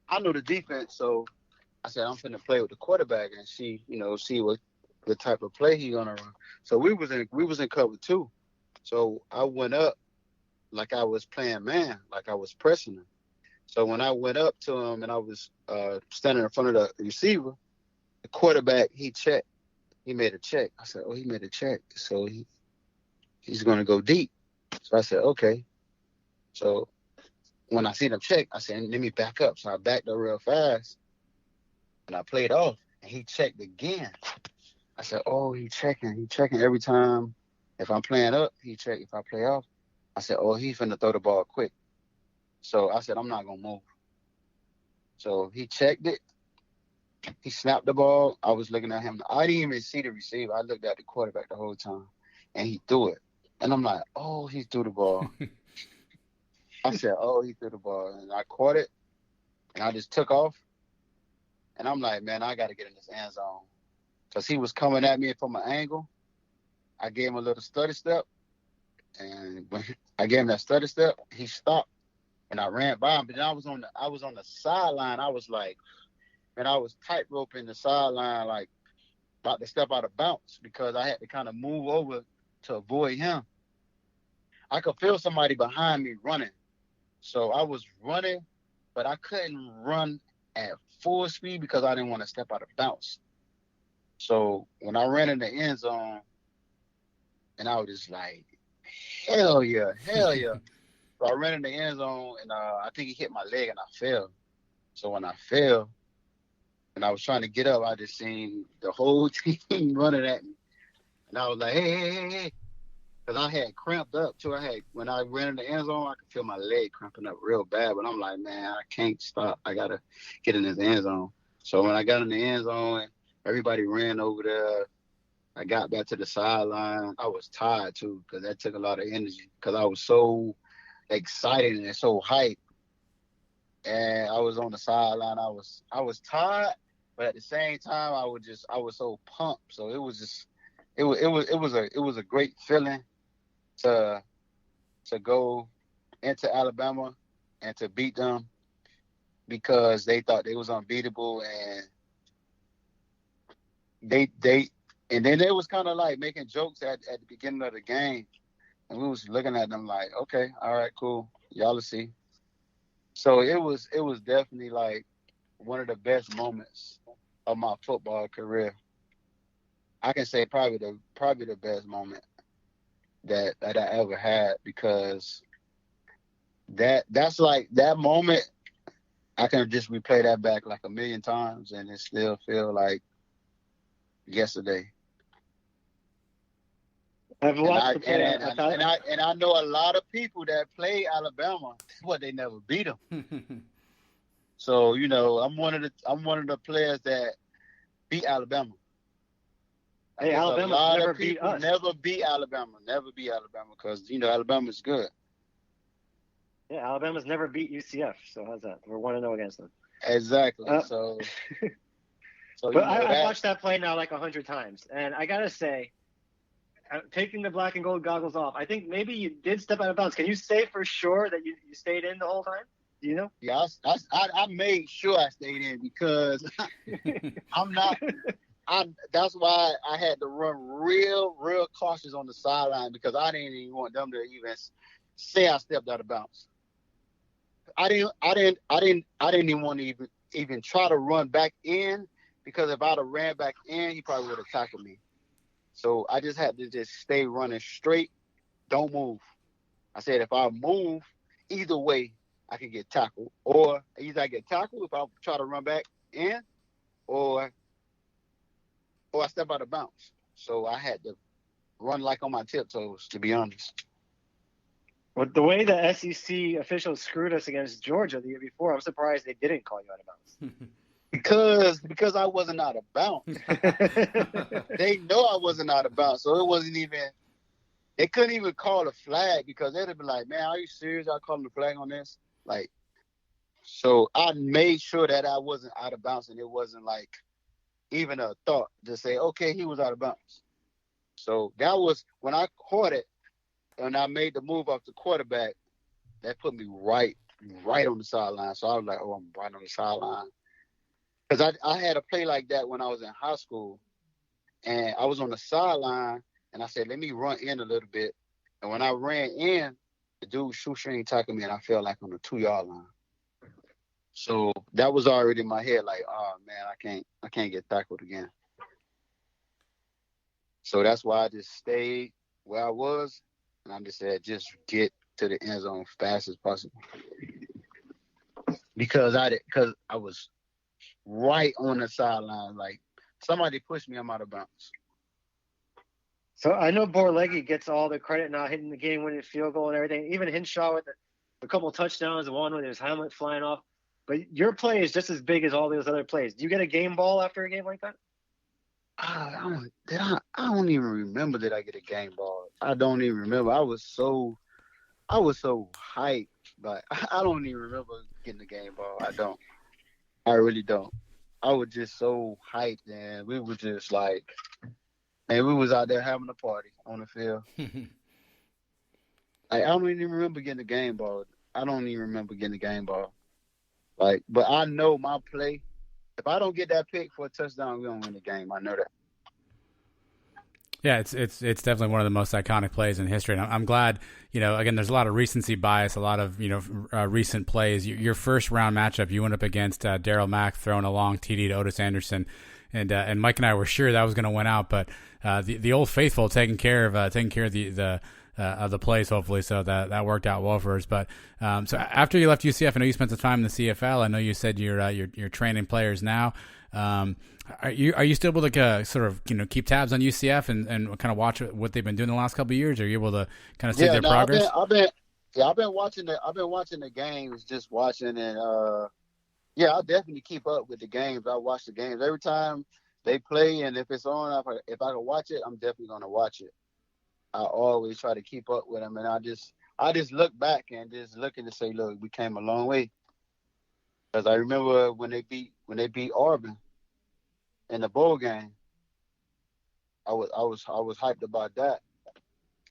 I know the defense, so I said I'm finna play with the quarterback and see what the type of play he gonna run. So we was in cover 2. So I went up like I was playing man, like I was pressing him. So when I went up to him and I was standing in front of the receiver, the quarterback, he checked. He made a check. I said, oh, he made a check. So he's going to go deep. So I said, okay. So when I seen him check, I said, let me back up. So I backed up real fast, and I played off, and he checked again. I said, oh, he checking every time. If I'm playing up, he check. If I play off, I said, oh, he finna throw the ball quick. So I said, I'm not going to move. So he checked it. He snapped the ball. I was looking at him. I didn't even see the receiver. I looked at the quarterback the whole time, and he threw it. And I'm like, oh, he threw the ball. I said, oh, he threw the ball. And I caught it, and I just took off. And I'm like, man, I got to get in this end zone. Because he was coming at me from an angle. I gave him a little stutter step. And when I gave him that stutter step, he stopped. And I ran by him. But then I was on the sideline. I was like, man, I was tightroping the sideline, like about to step out of bounds, because I had to kind of move over to avoid him. I could feel somebody behind me running. So I was running, but I couldn't run at full speed because I didn't want to step out of bounds. So when I ran in the end zone, and I was just like, hell yeah. So I ran in the end zone, and I think he hit my leg, and I fell. So when I fell, and I was trying to get up, I just seen the whole team running at me. And I was like, hey. Because I had cramped up, too. When I ran in the end zone, I could feel my leg cramping up real bad. But I'm like, man, I can't stop. I got to get in this end zone. So when I got in the end zone, everybody ran over there. I got back to the sideline. I was tired, too, because that took a lot of energy. Because I was so excited and so hyped. And I was on the sideline. I was tired, but at the same time, I was so pumped. So it was a great feeling to go into Alabama and to beat them, because they thought they was unbeatable, and and then they was kind of like making jokes at the beginning of the game, and we was looking at them like, okay, all right, cool, y'all will see. So it was definitely like one of the best moments of my football career. I can say probably the best moment that I ever had, because that's like that moment. I can just replay that back like a million times, and it still feel like yesterday. I've watched the play. And I know a lot of people that play Alabama, but they never beat them. So I'm one of the players that beat Alabama. Hey, Alabama never beat us. Never beat Alabama because Alabama's good. Yeah, Alabama's never beat UCF. So how's that? We're 1-0 against them. Exactly. But I watched that play now like 100 times, and I gotta say, taking the black and gold goggles off, I think maybe you did step out of bounds. Can you say for sure that you stayed in the whole time? Do you know? Yeah, I made sure I stayed in because I'm not. That's why I had to run real cautious on the sideline because I didn't even want them to even say I stepped out of bounds. I didn't even want to even try to run back in because if I'd have ran back in, he probably would have tackled me. So I just had to just stay running straight, don't move. I said if I move, either way, I can get tackled. Or either I get tackled if I try to run back in, or I step out of bounds. So I had to run like on my tiptoes, to be honest. But the way the SEC officials screwed us against Georgia the year before, I'm surprised they didn't call you out of bounds. Because I wasn't out of bounds. They know I wasn't out of bounds. So it wasn't even – they couldn't even call a flag because they'd have been like, man, are you serious? Y'all calling the flag on this? Like, so I made sure that I wasn't out of bounds and it wasn't like even a thought to say, okay, he was out of bounds. So that was – when I caught it and I made the move off the quarterback, that put me right on the sideline. So I was like, oh, I'm right on the sideline. Because I had a play like that when I was in high school, and I was on the sideline, and I said, let me run in a little bit. And when I ran in, the dude shoestring tackled me, and I fell like on the 2-yard line. So that was already in my head, like, oh man, I can't get tackled again. So that's why I just stayed where I was, and I just said, just get to the end zone as fast as possible. Because I was right on the sideline, like somebody pushed me, I'm out of bounds. So I know Borlegi gets all the credit now, hitting the game-winning field goal and everything. Even Hinshaw with a couple touchdowns, one with his helmet flying off. But your play is just as big as all those other plays. Do you get a game ball after a game like that? I don't even remember that I get a game ball. I don't even remember. I was so hyped, but I don't even remember getting a game ball. I really don't. I was just so hyped, and we were just like, and we was out there having a party on the field. I don't even remember getting a game ball. Like, but I know my play. If I don't get that pick for a touchdown, we don't win the game. I know that. Yeah, it's definitely one of the most iconic plays in history, and I'm glad. Again, there's a lot of recency bias, a lot of recent plays. Your first round matchup, you went up against Darryl Mack throwing a long TD to Otis Anderson, and Mike and I were sure that was going to win out, but the old faithful taking care of the plays, hopefully, so that worked out well for us. But so after you left UCF, I know you spent some time in the CFL. I know you said you're training players now. Are you still able to sort of keep tabs on UCF and kind of watch what they've been doing the last couple of years? Are you able to kind of see their progress? I've been watching the games, just watching, and I definitely keep up with the games. I watch the games every time they play, and if it's on, if I can watch it, I'm definitely gonna watch it. I always try to keep up with them, and I just look back and just looking to say, look, we came a long way. Because I remember when they beat Auburn in the bowl game, I was hyped about that.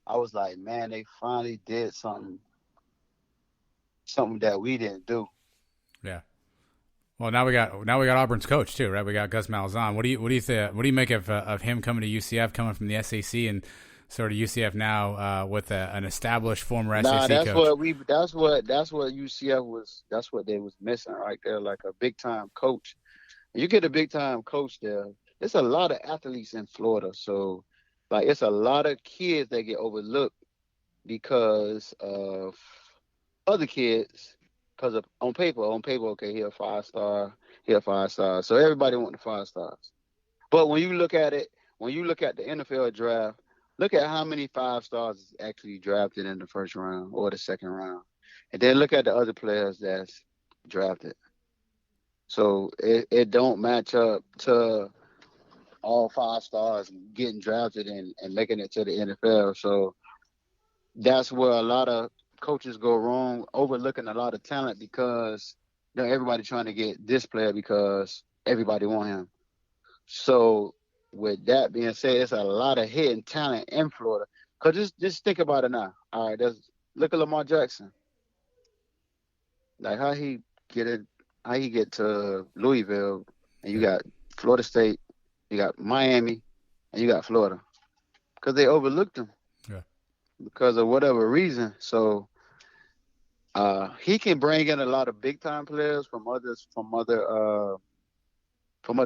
I was like, man, they finally did something that we didn't do. Yeah. Well, now we got Auburn's coach too, right? We got Gus Malzahn. What do you think? What do you make of him coming to UCF, coming from the SEC, and sort of UCF now with an established former SEC that's coach? That's what UCF was. That's what they was missing right there, like a big time coach. You get a big time coach there. There's a lot of athletes in Florida, so like it's a lot of kids that get overlooked because of other kids. Because of on paper, okay, he a 5-star, so everybody want the 5 stars. But when you look at the NFL draft, look at how many 5-stars is actually drafted in the first round or the second round, and then look at the other players that's drafted. So it don't match up to all 5-stars getting drafted and making it to the NFL. So that's where a lot of coaches go wrong, overlooking a lot of talent because everybody trying to get this player because everybody want him. So with that being said, it's a lot of hidden talent in Florida. Because just think about it now. All right, look at Lamar Jackson. Like how he get to Louisville, and you got Florida State, you got Miami, and you got Florida. Because they overlooked him. Yeah. Because of whatever reason. So he can bring in a lot of big time players from other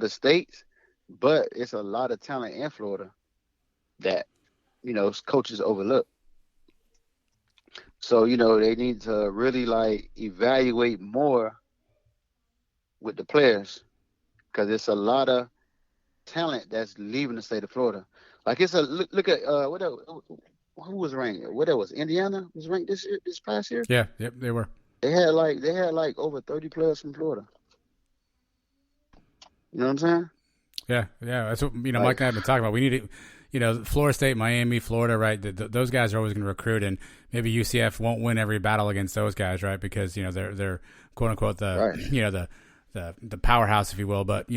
states, but it's a lot of talent in Florida that coaches overlook. So they need to really evaluate more with the players because it's a lot of talent that's leaving the state of Florida. Like it's a look at who was ranked? What that was? Indiana was ranked this past year. Yeah, yep, they were. They had over 30 players from Florida. You know what I'm saying? Yeah. That's what Mike and I have been talking about. We need to, Florida State, Miami, Florida, right? Those guys are always going to recruit, and maybe UCF won't win every battle against those guys, right? Because they're quote unquote the powerhouse, if you will. But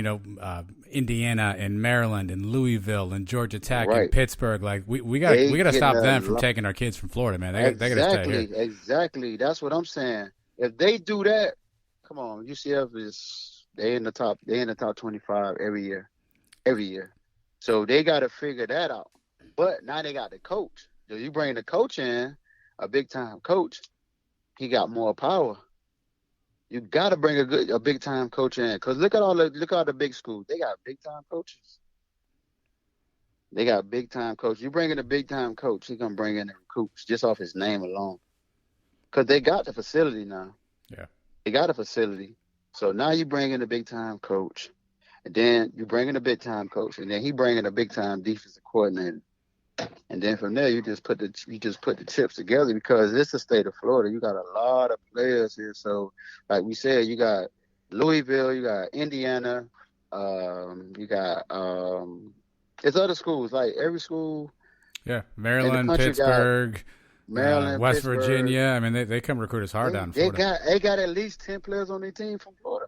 Indiana and Maryland and Louisville and Georgia Tech and Pittsburgh, we got to stop them from taking our kids from Florida, man. They got to stay here. Exactly. That's what I'm saying. If they do that, come on, UCF they in the top 25 every year. So they got to figure that out. But now they got the coach. So you bring the coach in, a big time coach, he got more power. You got to bring a big time coach in because look at all the big schools. They got big time coaches. You bring in a big time coach, he gonna bring in the recruits just off his name alone. Because they got the facility now. Yeah, they got a facility. So now you bring in a big time coach, and then you bring in a big time coach, and then he bring in a big time defensive coordinator. And then from there, you just put the chips together because it's the state of Florida. You got a lot of players here. So, like we said, you got Louisville, you got Indiana, you got it's other schools. Like every school. Yeah, Maryland, Pittsburgh, West Pittsburgh. Virginia. I mean, they come recruit us hard down in Florida. They got at least 10 players on their team from Florida.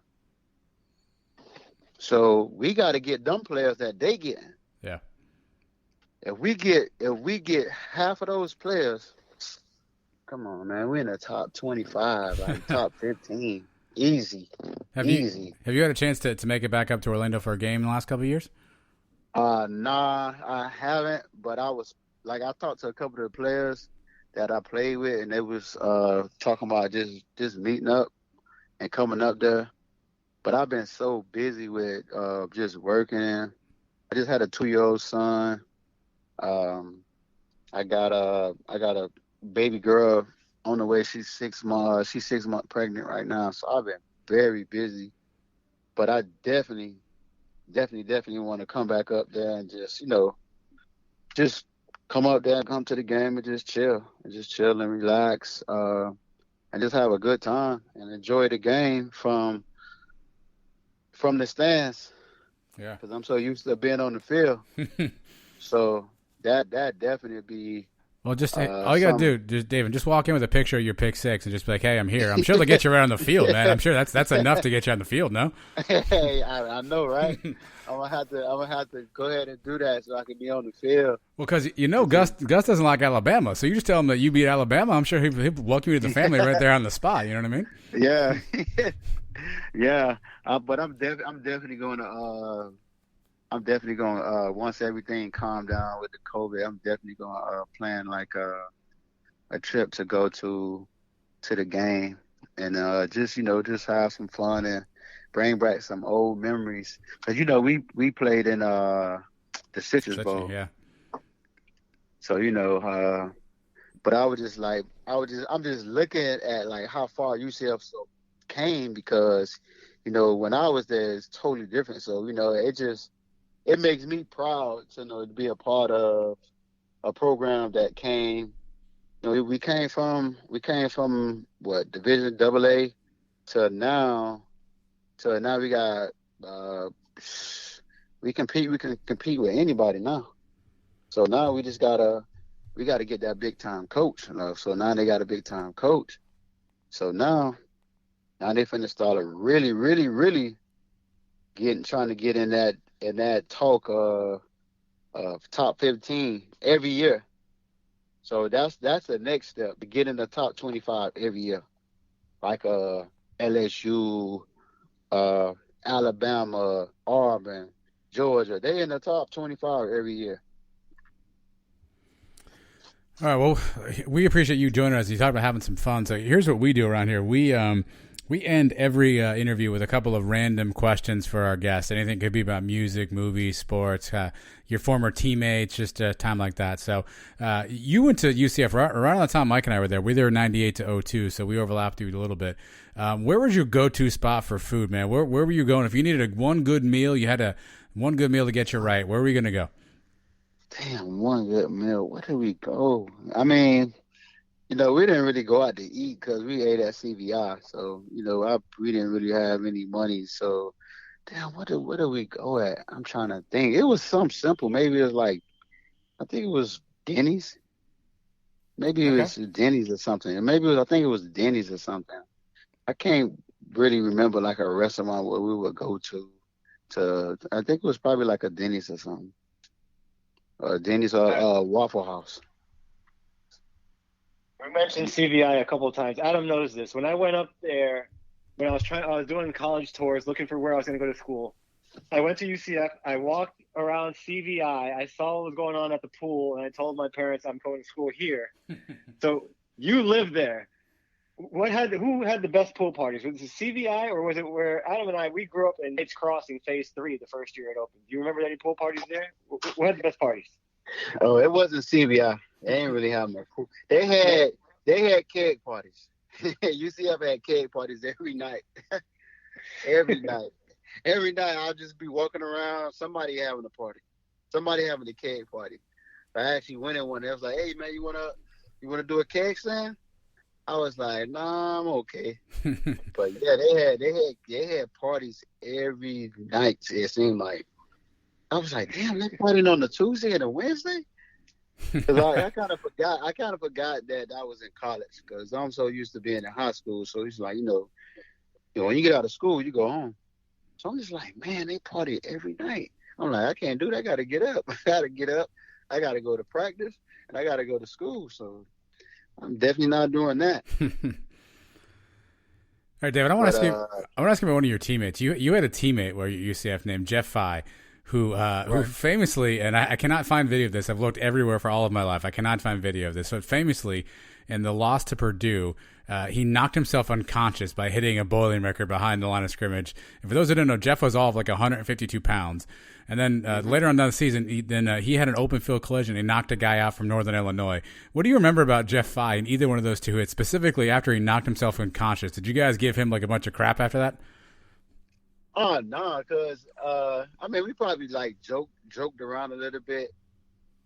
So we got to get them players that they get. Yeah. If we get half of those players, come on, man, we're in the top 25, top 15, easy. Have you had a chance to make it back up to Orlando for a game in the last couple of years? Nah, I haven't. But I talked to a couple of the players that I played with, and they was talking about just meeting up and coming up there. But I've been so busy with just working. I just had a 2-year-old son. I got a baby girl on the way. She's 6 months. She's 6 months pregnant right now. So I've been very busy. But I definitely want to come back up there and just come up there and come to the game and just chill and relax, and just have a good time and enjoy the game from the stands. Yeah. Because I'm so used to being on the field. So that definitely be. Well, just all you gotta do, Davin, just walk in with a picture of your pick six and just be like, "Hey, I'm here." I'm sure they'll get you right on the field, man. I'm sure that's enough to get you on the field. No. Hey, I know, right? I'm gonna have to go ahead and do that so I can be on the field. Well, because Gus doesn't like Alabama, so you just tell him that you beat Alabama. I'm sure he'll welcome you to the family right there on the spot. You know what I mean? Yeah, yeah. But I'm definitely going to. Once everything calmed down with the COVID, I'm definitely going to plan like a trip to go to the game and just have some fun and bring back some old memories. Because we played in the Citrus Bowl. Yeah. So but I'm just looking at like how far UCF came because when I was there it's totally different. So it makes me proud to be a part of a program that came. We came from what, Division AA to now we got we can compete with anybody now. So now we gotta get that big time coach. So now they got a big time coach. So now they finna start really, really, really trying to get in that talk of top 15 every year. So that's the next step, to get in the top 25 every year, like LSU, Alabama, Auburn, Georgia. They in the top 25 every year. All right. Well, we appreciate you joining us. You talked about having some fun. So here's what we do around here. We end every interview with a couple of random questions for our guests. Anything could be about music, movies, sports, your former teammates, just a time like that. So you went to UCF right around the time Mike and I were there. We were there 98 to 02, so we overlapped you a little bit. Where was your go-to spot for food, man? Where were you going? If you needed one good meal, you had one good meal to get you right. Where were you going to go? Damn, one good meal. Where did we go? I mean, we didn't really go out to eat because we ate at CVI. So, we didn't really have any money. So, damn, where did we go at? I'm trying to think. It was something simple. Maybe it was I think it was Denny's. Maybe it was Denny's or something. I think it was Denny's or something. I can't really remember like a restaurant where we would go to. I think it was probably like a Denny's or something. Denny's or Waffle House. We mentioned CVI a couple of times. Adam knows this. When I went up there, when I was doing college tours, looking for where I was going to go to school. I went to UCF. I walked around CVI. I saw what was going on at the pool, and I told my parents I'm going to school here. So you lived there. Who had the best pool parties? Was it CVI, or was it where Adam and we grew up in Nate's Crossing Phase 3 the first year it opened? Do you remember any pool parties there? What had the best parties? Oh, it wasn't CVI. They didn't really have no pool. They had keg parties. UCF had keg parties every night. Every night. Every night I'll just be walking around, somebody having a party. Somebody having a keg party. I actually went in one day. I was like, hey man, you wanna do a keg stand? I was like, nah, I'm okay. But yeah, they had parties every night, it seemed like. I was like, damn, they partying on the Tuesday and a Wednesday? Because I kind of forgot that I was in college, because I'm so used to being in high school. So it's like, when you get out of school, you go home. So I'm just like, man, they party every night. I'm like, I can't do that. I got to get up. I got to go to practice, and I got to go to school. So I'm definitely not doing that. All right, David, I want to ask you about one of your teammates. You had a teammate where UCF named Jeff Fye, who famously, and I cannot find video of this. I've looked everywhere for all of my life. I cannot find video of this. So famously, in the loss to Purdue, he knocked himself unconscious by hitting a Boilermaker behind the line of scrimmage. And for those who don't know, Jeff was all of like 152 pounds. And then later on down the season, he had an open field collision. He knocked a guy out from Northern Illinois. What do you remember about Jeff Fye and either one of those two hits, specifically after he knocked himself unconscious? Did you guys give him like a bunch of crap after that? Oh, no, because, we probably like joked around a little bit.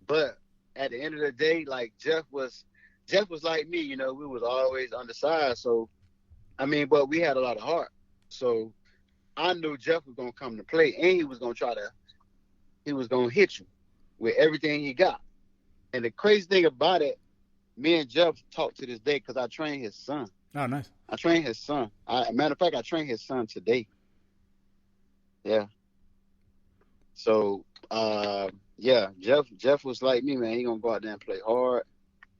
But at the end of the day, like Jeff was like me, we was always undersized. So, but we had a lot of heart. So I knew Jeff was going to come to play, and he was going to hit you with everything he got. And the crazy thing about it, me and Jeff talk to this day because I train his son. Oh, nice. I train his son. Matter of fact, I train his son today. Yeah. So, Jeff was like me, man. He going to go out there and play hard.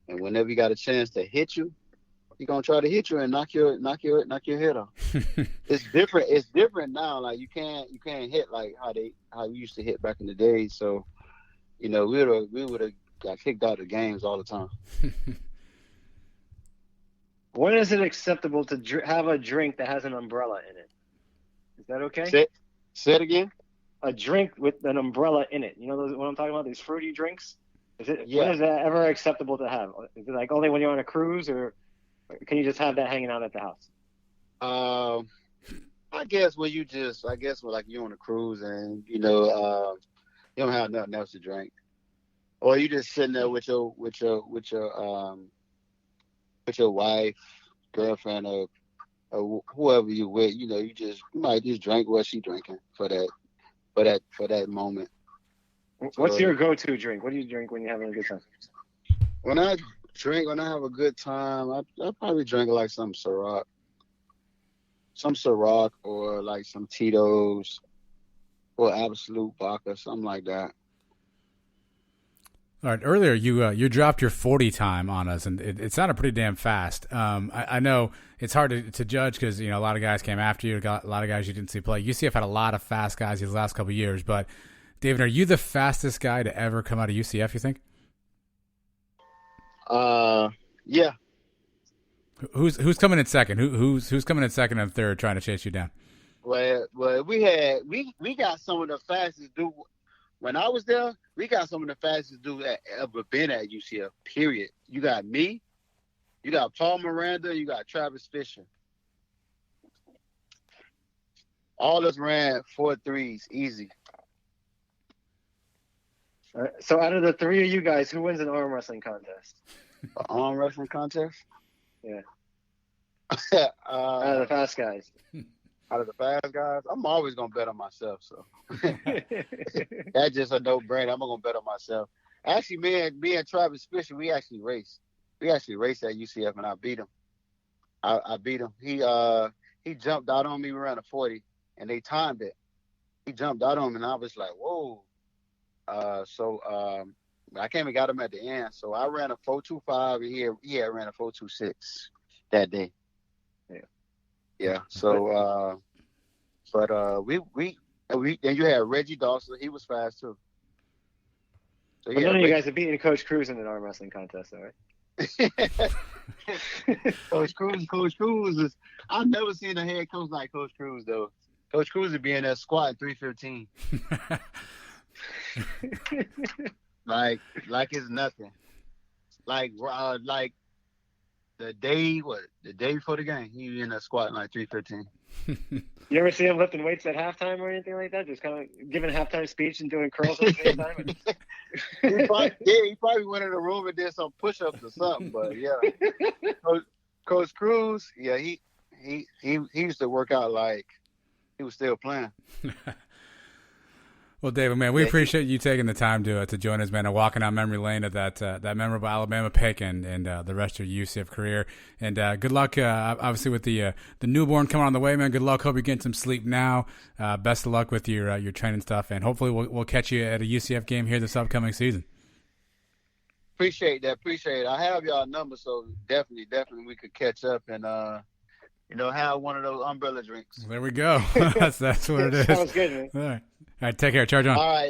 And whenever he got a chance to hit you, he gonna try to hit you and knock your head off. It's different. It's different now. Like you can't hit like how we used to hit back in the day. So, we would have got kicked out of games all the time. When is it acceptable to have a drink that has an umbrella in it? Is that okay? Say it again. A drink with an umbrella in it. You know what I'm talking about? These fruity drinks. Yeah. When is that ever acceptable to have? Is it like only when you're on a cruise, or can you just have that hanging out at the house? I guess when like you're on a cruise and you don't have nothing else to drink. or you just sitting there with your wife, girlfriend, or whoever you with. You know, you might just drink what she drinking for that moment. What's your go-to drink? What do you drink when you're having a good time? When I have a good time, I probably drink like some Ciroc, or like some Tito's, or Absolute Vodka, something like that. All right. Earlier, you dropped your 40 time on us, and it sounded pretty damn fast. I know it's hard to judge because a lot of guys came after you. A lot of guys you didn't see play. UCF had a lot of fast guys these last couple of years, but David, are you the fastest guy to ever come out of UCF? You think? Yeah. Who's coming in second? Who's coming in second and third, trying to chase you down? Well, we got some of the fastest dudes. When I was there, we got some of the fastest dudes that ever been at UCF. Period. You got me, you got Paul Miranda, you got Travis Fisher. All of us ran 4.3s easy. So out of the three of you guys, who wins an arm wrestling contest? An arm wrestling contest? Yeah. Out Out of the fast guys. Out of the fast guys, I'm always gonna bet on myself. So that's just a no-brainer. I'm gonna bet on myself. Actually, me and Travis Fisher, we actually raced. We actually raced at UCF, and I beat him. I beat him. He jumped out on me. We ran a 40, and they timed it. He jumped out on me, and I was like, whoa. So I came and got him at the end. So I ran a 4.25, and he had ran a 4.26 that day. Yeah. So, we and you had Reggie Dawson. He was fast too. So none of you guys have beaten Coach Cruz in an arm wrestling contest, though, right? Coach Cruz is. I've never seen a head coach like Coach Cruz though. Coach Cruz would be in that squat 315. like it's nothing. Like the day before the game, he was in that squat like 315. You ever see him lifting weights at halftime or anything like that? Just kind of giving a halftime speech and doing curls at the same time? he probably went in the room and did some push-ups or something. But yeah, Coach Cruz, yeah, he used to work out like he was still playing. Well, David, man, we appreciate you taking the time to join us, man, and walking down memory lane of that memorable Alabama pick and the rest of your UCF career. And good luck, obviously, with the newborn coming on the way, man. Good luck. Hope you're getting some sleep now. Best of luck with your training stuff, and hopefully we'll catch you at a UCF game here this upcoming season. Appreciate that. I have y'all number, so definitely we could catch up and have one of those umbrella drinks. There we go. that's what it is. Sounds good, man. All right, take care. Charge on. All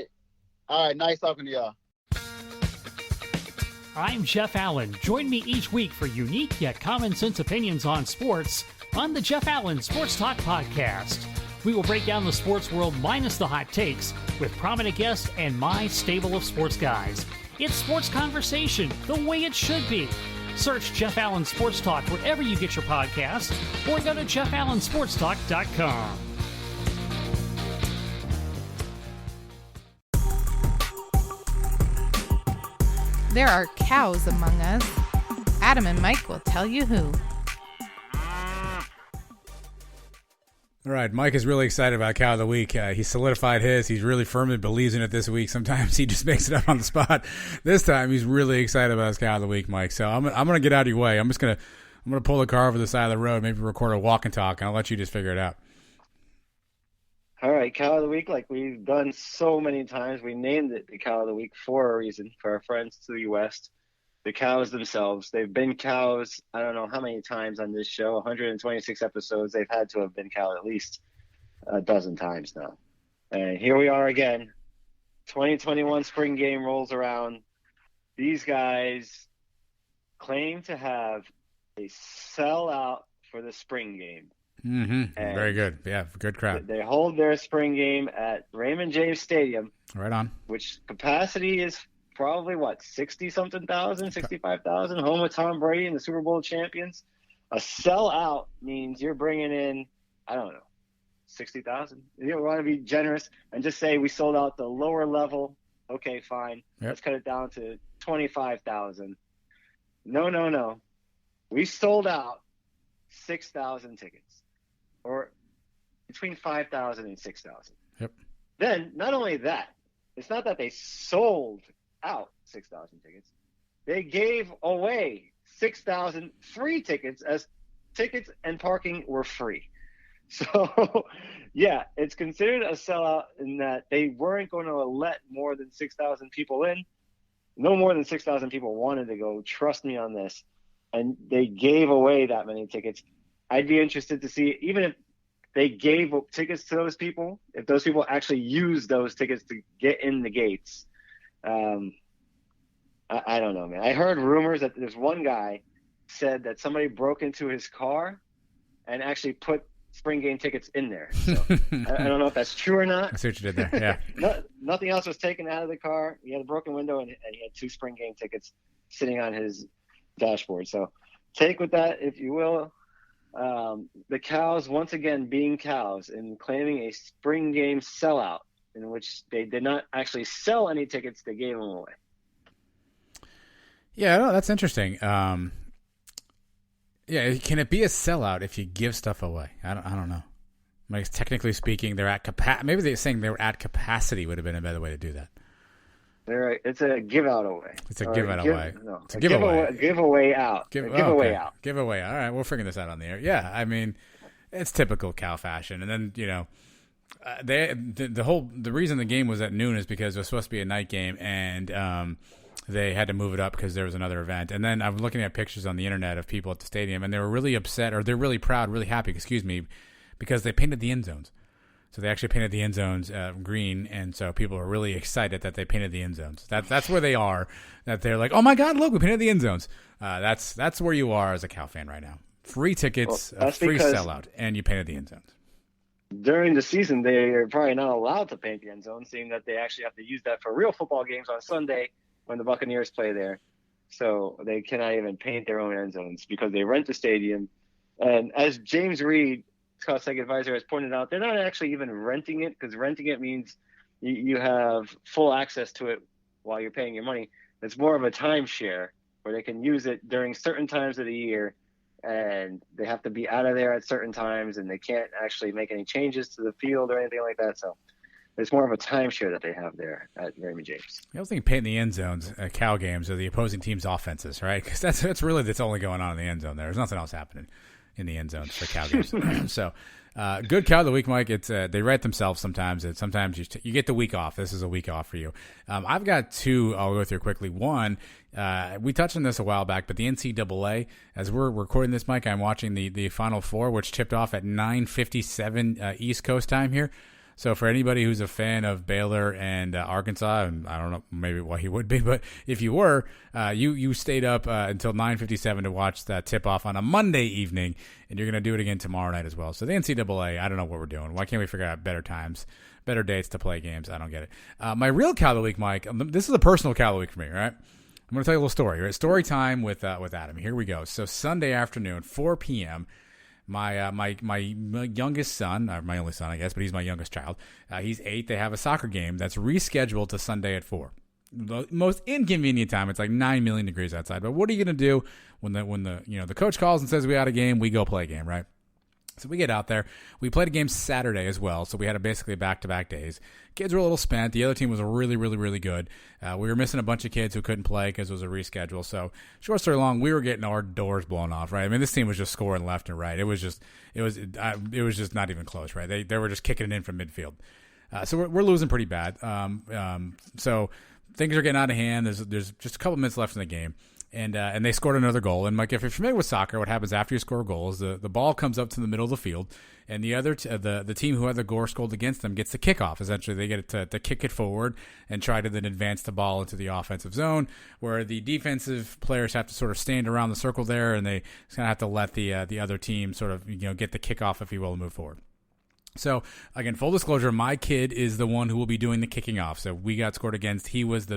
right. Nice talking to y'all. I'm Jeff Allen. Join me each week for unique yet common sense opinions on sports on the Jeff Allen Sports Talk Podcast. We will break down the sports world minus the hot takes with prominent guests and my stable of sports guys. It's sports conversation the way it should be. Search Jeff Allen Sports Talk wherever you get your podcasts or go to jeffallensportstalk.com. There are cows among us. Adam and Mike will tell you who. All right, Mike is really excited about Cow of the Week. He solidified his. He's really firmly believes in it this week. Sometimes he just makes it up on the spot. This time he's really excited about his Cow of the Week, Mike. So I'm gonna get out of your way. I'm gonna pull the car over the side of the road, maybe record a walk and talk, and I'll let you just figure it out. All right, Cow of the Week, like we've done so many times, we named it the Cow of the Week for a reason, for our friends to the West. The cows themselves, they've been cows, I don't know how many times on this show, 126 episodes. They've had to have been cows at least a dozen times now. And here we are again. 2021 spring game rolls around. These guys claim to have a sellout for the spring game. Mm-hmm. Very good. Yeah, good crowd. They hold their spring game at Raymond James Stadium. Right on. Which capacity is probably, 60-something thousand, 65,000, home of Tom Brady and the Super Bowl champions. A sellout means you're bringing in, 60,000. You want to be generous and just say we sold out the lower level Okay, fine. Yep. Let's cut it down to 25,000. No. We sold out 6,000 tickets, or between 5,000 and 6,000. Yep. Then, not only that, it's not that they sold out 6,000 tickets. They gave away 6,000 free tickets, as tickets and parking were free. So, yeah, it's considered a sellout in that they weren't going to let more than 6,000 people in. No more than 6,000 people wanted to go. Trust me on this. And they gave away that many tickets. I'd be interested to see, even if they gave tickets to those people, if those people actually used those tickets to get in the gates. I don't know, man. I heard rumors that there's one guy said that somebody broke into his car and actually put spring game tickets in there. So I don't know if that's true or not. I see what you did there. Yeah. Nothing else was taken out of the car. He had a broken window and he had 2 spring game tickets sitting on his dashboard. So take with that, if you will. The Cows once again being Cows and claiming a spring game sellout in which they did not actually sell any tickets. They gave them away. Yeah, no, that's interesting. Yeah, can it be a sellout if you give stuff away? I don't know. Like, technically speaking, they're at capacity. Maybe they're saying they were at capacity would have been a better way to do that. It's a give out away. It's a give out away. No, it's a giveaway. Giveaway out. Giveaway out. Giveaway. All right, we're figuring this out on the air. Yeah, I mean, it's typical Cal fashion. And then the reason the game was at noon is because it was supposed to be a night game, and they had to move it up because there was another event. And then I'm looking at pictures on the internet of people at the stadium, and they were really upset, or they're really proud, really happy, because they painted the end zones. So they actually painted the end zones green, and so people are really excited that they painted the end zones. That's where they are. That they're like, oh my God, look, we painted the end zones. That's where you are as a Cal fan right now. Free tickets, free sellout, and you painted the end zones. During the season, they are probably not allowed to paint the end zone, seeing that they actually have to use that for real football games on Sunday when the Buccaneers play there. So they cannot even paint their own end zones because they rent the stadium. And as James Reed, Scott Seg advisor, has pointed out, they're not actually even renting it, because renting it means you have full access to it while you're paying your money. It's more of a timeshare where they can use it during certain times of the year, and they have to be out of there at certain times, and they can't actually make any changes to the field or anything like that. So it's more of a timeshare that they have there at Raymond James. I was thinking painting the end zones at Cal games or the opposing team's offenses, right? Because that's really that's only going on in the end zone there. There's nothing else happening in the end zones for Cal games. So, good Cal of the week, Mike. It's they write themselves sometimes. And sometimes you get the week off. This is a week off for you. I've got 2. I'll go through quickly. One, we touched on this a while back, but the NCAA, as we're recording this, Mike, I'm watching the Final Four, which tipped off at 9:57 East Coast time here. So for anybody who's a fan of Baylor and Arkansas, and I don't know maybe why he would be, but if you were, you stayed up until 9:57 to watch that tip-off on a Monday evening, and you're going to do it again tomorrow night as well. So the NCAA, I don't know what we're doing. Why can't we figure out better times, better dates to play games? I don't get it. My real Cal of the week, Mike, this is a personal Cal of the week for me, right? I'm going to tell you a little story. Right? Story time with Adam. Here we go. So Sunday afternoon, 4 p.m., My youngest son, or my only son, I guess, but he's my youngest child. He's 8. They have a soccer game that's rescheduled to Sunday at 4. The most inconvenient time. It's like 9 million degrees outside. But what are you going to do when the coach calls and says we got a game? We go play a game, right? So we get out there. We played a game Saturday as well, so we had basically back-to-back days. Kids were a little spent. The other team was really, really, really good. We were missing a bunch of kids who couldn't play because it was a reschedule. So short story long, we were getting our doors blown off, right? I mean, this team was just scoring left and right. It was just not even close, right? They were just kicking it in from midfield. So we're losing pretty bad. So things are getting out of hand. There's just a couple minutes left in the game. And they scored another goal. And Mike, if you're familiar with soccer, what happens after you score a goal is the ball comes up to the middle of the field, and the other the team who had the goal scored against them gets the kickoff. Essentially, they get to kick it forward and try to then advance the ball into the offensive zone, where the defensive players have to sort of stand around the circle there, and they kind of have to let the other team sort of get the kickoff, if you will, and move forward. So, again, full disclosure, my kid is the one who will be doing the kicking off. So we got scored against. He was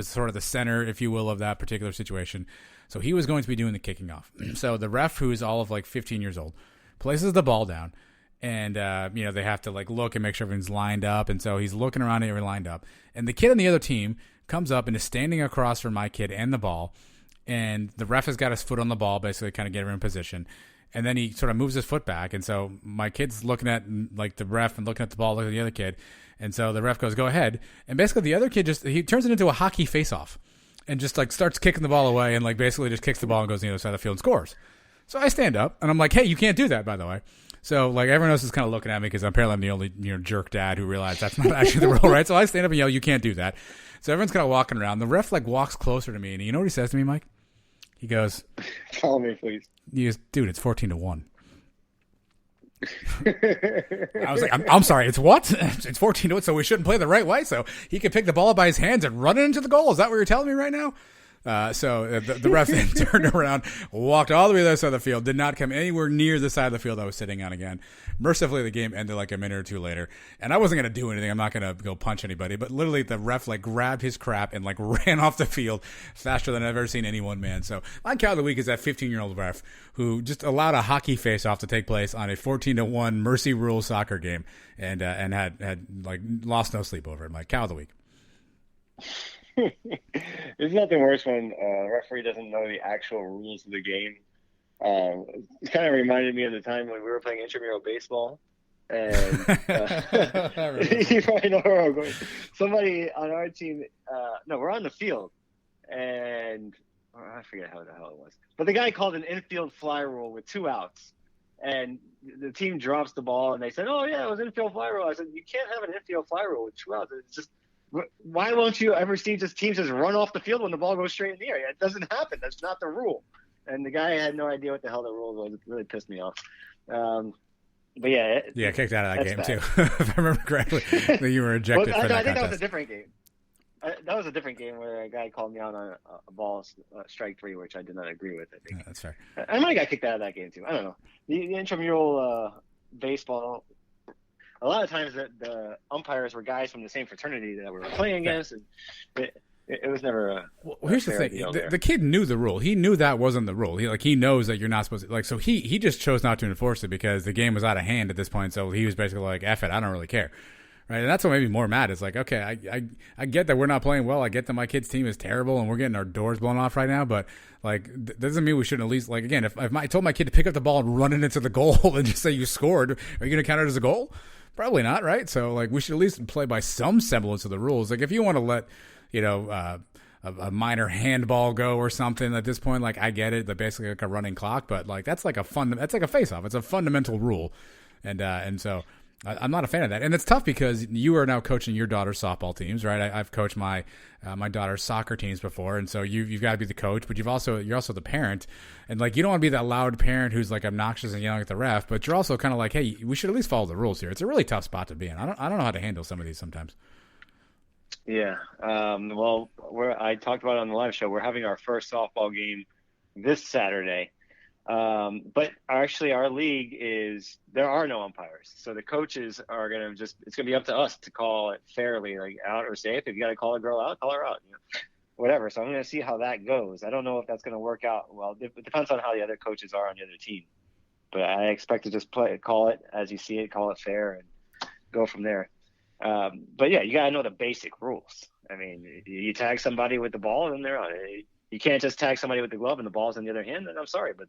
sort of the center, if you will, of that particular situation. So he was going to be doing the kicking off. So the ref, who is all of like 15 years old, places the ball down, And, they have to, look and make sure everything's lined up. And so he's looking around and everything lined up. And the kid on the other team comes up and is standing across from my kid and the ball. And the ref has got his foot on the ball, basically kind of get him in position. And then he sort of moves his foot back. And so my kid's looking at, the ref and looking at the ball, looking at the other kid. And so the ref goes, go ahead. And basically the other kid he turns it into a hockey face-off and just, starts kicking the ball away and, basically just kicks the ball and goes to the other side of the field and scores. So I stand up, and I'm like, hey, you can't do that, by the way. So, everyone else is kind of looking at me because apparently I'm the only, jerk dad who realized that's not actually the rule, right? So I stand up and yell, you can't do that. So everyone's kind of walking around. The ref, walks closer to me, and you know what he says to me, Mike? He goes, tell me, please. He goes, dude, it's 14-1. I was like, I'm sorry, it's what? It's 14-1, so we shouldn't play the right way? So he could pick the ball up by his hands and run it into the goal? Is that what you're telling me right now? So the ref then turned around, walked all the way to the other side of the field, did not come anywhere near the side of the field I was sitting on again. Mercifully, the game ended a minute or two later, and I wasn't going to do anything. I'm not going to go punch anybody, but literally the ref grabbed his crap and ran off the field faster than I've ever seen any one man. So my cow of the week is that 15-year-old ref who just allowed a hockey face-off to take place on a 14-1 mercy rule soccer game and had lost no sleep over it. My cow of the week. There's nothing worse when a referee doesn't know the actual rules of the game. It kind of reminded me of the time when we were playing intramural baseball. And you probably know where I'm going. Somebody on our team, we're on the field. And I forget how the hell it was. But the guy called an infield fly rule with 2 outs. And the team drops the ball, and they said, oh, yeah, it was infield fly rule. I said, you can't have an infield fly rule with 2 outs. It's just, why won't you ever see teams just run off the field when the ball goes straight in the air? It doesn't happen. That's not the rule. And the guy had no idea what the hell the rule was. It really pissed me off. But yeah. Kicked out of that game, bad. Too. If I remember correctly, that you were ejected for that I think contest. that was a different game. That was a different game where a guy called me out on a ball strike 3, which I did not agree with, I think. Yeah, that's fair. I might have got kicked out of that game, too. I don't know. The intramural baseball, a lot of times the umpires were guys from the same fraternity that we were playing against, and it was never a here's the thing. The kid knew the rule. He knew that wasn't the rule. He knows that you're not supposed to, so he just chose not to enforce it because the game was out of hand at this point, so he was basically like, F it, I don't really care. Right? And that's what made me more mad. It's like, okay, I get that we're not playing well. I get that my kid's team is terrible and we're getting our doors blown off right now, but doesn't mean we shouldn't at least, again, if I told my kid to pick up the ball and run it into the goal and just say you scored, are you going to count it as a goal? Probably not, right? So, we should at least play by some semblance of the rules. If you want to let, a minor handball go or something at this point, I get it, basically a running clock, but that's like a face-off. It's a fundamental rule, and so I'm not a fan of that. And it's tough because you are now coaching your daughter's softball teams, right? I've coached my daughter's soccer teams before, and so you've got to be the coach, but you're also the parent, and you don't want to be that loud parent who's obnoxious and yelling at the ref, but you're also kind of hey, we should at least follow the rules here. It's a really tough spot to be in. I don't know how to handle some of these sometimes. Yeah. I talked about it on the live show. We're having our first softball game this Saturday. But actually our league there are no umpires. So the coaches are going to it's going to be up to us to call it fairly, out or safe. If you got to call a girl out, call her out, whatever. So I'm going to see how that goes. I don't know if that's going to work out. Well, it depends on how the other coaches are on the other team, but I expect to just call it as you see it, call it fair and go from there. But yeah, you got to know the basic rules. I mean, you tag somebody with the ball and they're on it. You can't just tag somebody with the glove and the ball's in the other hand. And I'm sorry, but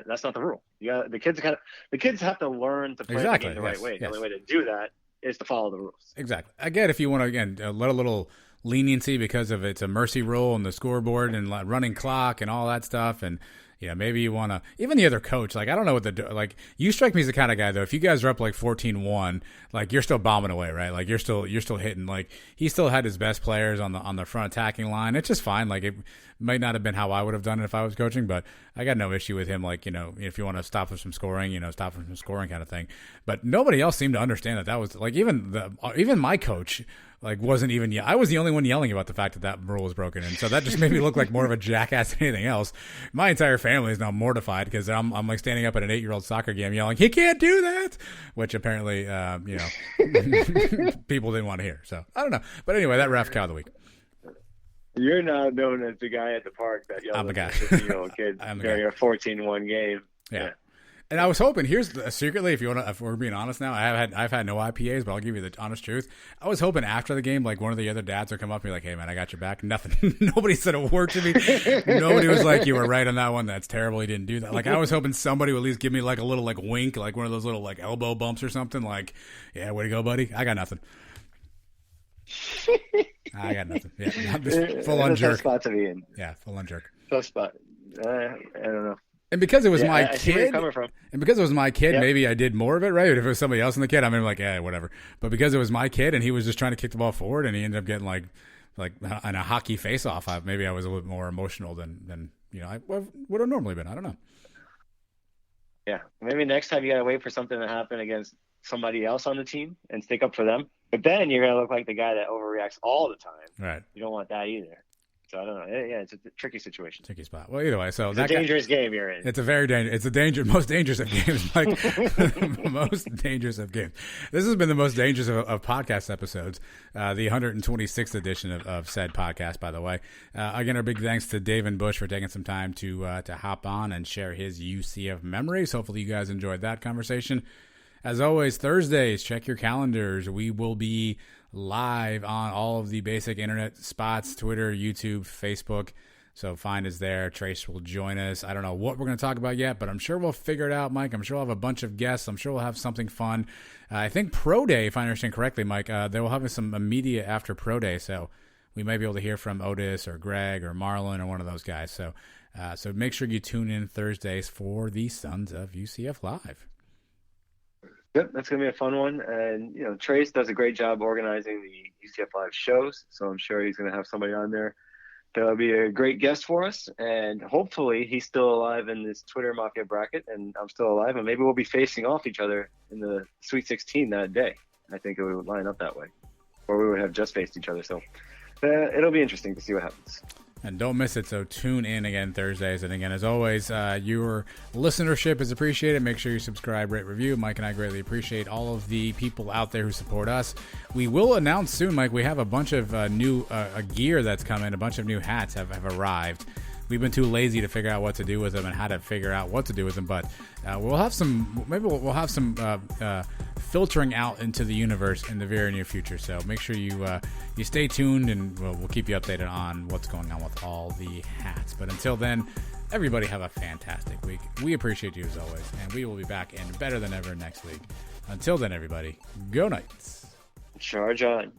that's not the rule. The kids have to learn to play the game the right way. Yes. The only way to do that is to follow the rules. Exactly. I get if you want to, again, let a little leniency because of it's a mercy rule and the scoreboard and running clock and all that stuff. And maybe you want to, even the other coach, I don't know what you strike me as the kind of guy, though, if you guys are up 14-1, you're still bombing away, right? You're still hitting, he still had his best players on the front attacking line. It's just fine. It might not have been how I would have done it if I was coaching, but I got no issue with him. If you want to stop him from scoring, stop him from scoring kind of thing. But nobody else seemed to understand that was even my coach, wasn't even, I was the only one yelling about the fact that rule was broken. And so that just made me look like more of a jackass than anything else. My entire family is now mortified because I'm standing up at an 8-year-old soccer game yelling, he can't do that, which apparently, people didn't want to hear. So I don't know. But anyway, that ref cow of the week. You're now known as the guy at the park that yelled at a 15-year-old kid during a 14-1 game. Yeah. And I was hoping. Here's secretly, if we're being honest now, I've had no IPAs, but I'll give you the honest truth. I was hoping after the game, like one of the other dads would come up and be like, "Hey man, I got your back." Nothing. Nobody said a word to me. Nobody was like, "You were right on that one. That's terrible. He didn't do that." Like I was hoping somebody would at least give me like a little like wink, like one of those little like elbow bumps or something. Like, yeah, way to go, buddy. I got nothing. I got nothing. Yeah, full on jerk. Tough spot to be in. Yeah, full on jerk. Tough spot. I don't know. And because it was my I see where kid, you're coming from. and because it was my kid, Yep. maybe I did more of it, right? If it was somebody else in the kid, I'm like, yeah, whatever. But because it was my kid, and he was just trying to kick the ball forward, and he ended up getting like in a hockey face-off, maybe I was a little bit more emotional than I would have normally been. I don't know. Yeah, maybe next time you gotta wait for something to happen against somebody else on the team and stick up for them. But then you're gonna look like the guy that overreacts all the time. Right. You don't want that either. So I don't know. Yeah, it's a tricky situation. Tricky spot. Well, either way, so It's a dangerous game you're in. It's a very dangerous. It's most dangerous of games, Mike. Most dangerous of games. This has been the most dangerous of podcast episodes. The 126th edition of said podcast, by the way. Again, our big thanks to Davin Bush for taking some time to hop on and share his UCF memories. Hopefully, you guys enjoyed that conversation. As always, Thursdays, check your calendars. We will be live on all of the basic internet spots, Twitter, YouTube, Facebook. So find us there. Trace will join us. I don't know what we're going to talk about yet, but I'm sure we'll figure it out, Mike. I'm sure we'll have a bunch of guests. I'm sure we'll have something fun. I think Pro Day, if I understand correctly, Mike, they will have some media after Pro Day. So we may be able to hear from Otis or Greg or Marlon or one of those guys. So make sure you tune in Thursdays for the Sons of UCF Live. Yep, that's going to be a fun one. And, Trace does a great job organizing the UCF Live shows. So I'm sure he's going to have somebody on there that'll be a great guest for us. And hopefully he's still alive in this Twitter Mafia bracket, and I'm still alive. And maybe we'll be facing off each other in the Sweet 16 that day. I think it would line up that way. Or we would have just faced each other. So it'll be interesting to see what happens. And don't miss it, so tune in again Thursdays. And again, as always, your listenership is appreciated. Make sure you subscribe, rate, review. Mike and I greatly appreciate all of the people out there who support us. We will announce soon, Mike, we have a bunch of new gear that's coming. A bunch of new hats have arrived. We've been too lazy to figure out what to do with them and how to figure out what to do with them. But we'll have some, maybe we'll have some filtering out into the universe in the very near future. So make sure you stay tuned, and we'll keep you updated on what's going on with all the hats. But until then, everybody have a fantastic week. We appreciate you as always, and we will be back and better than ever next week. Until then, everybody, go Knights. Charge on.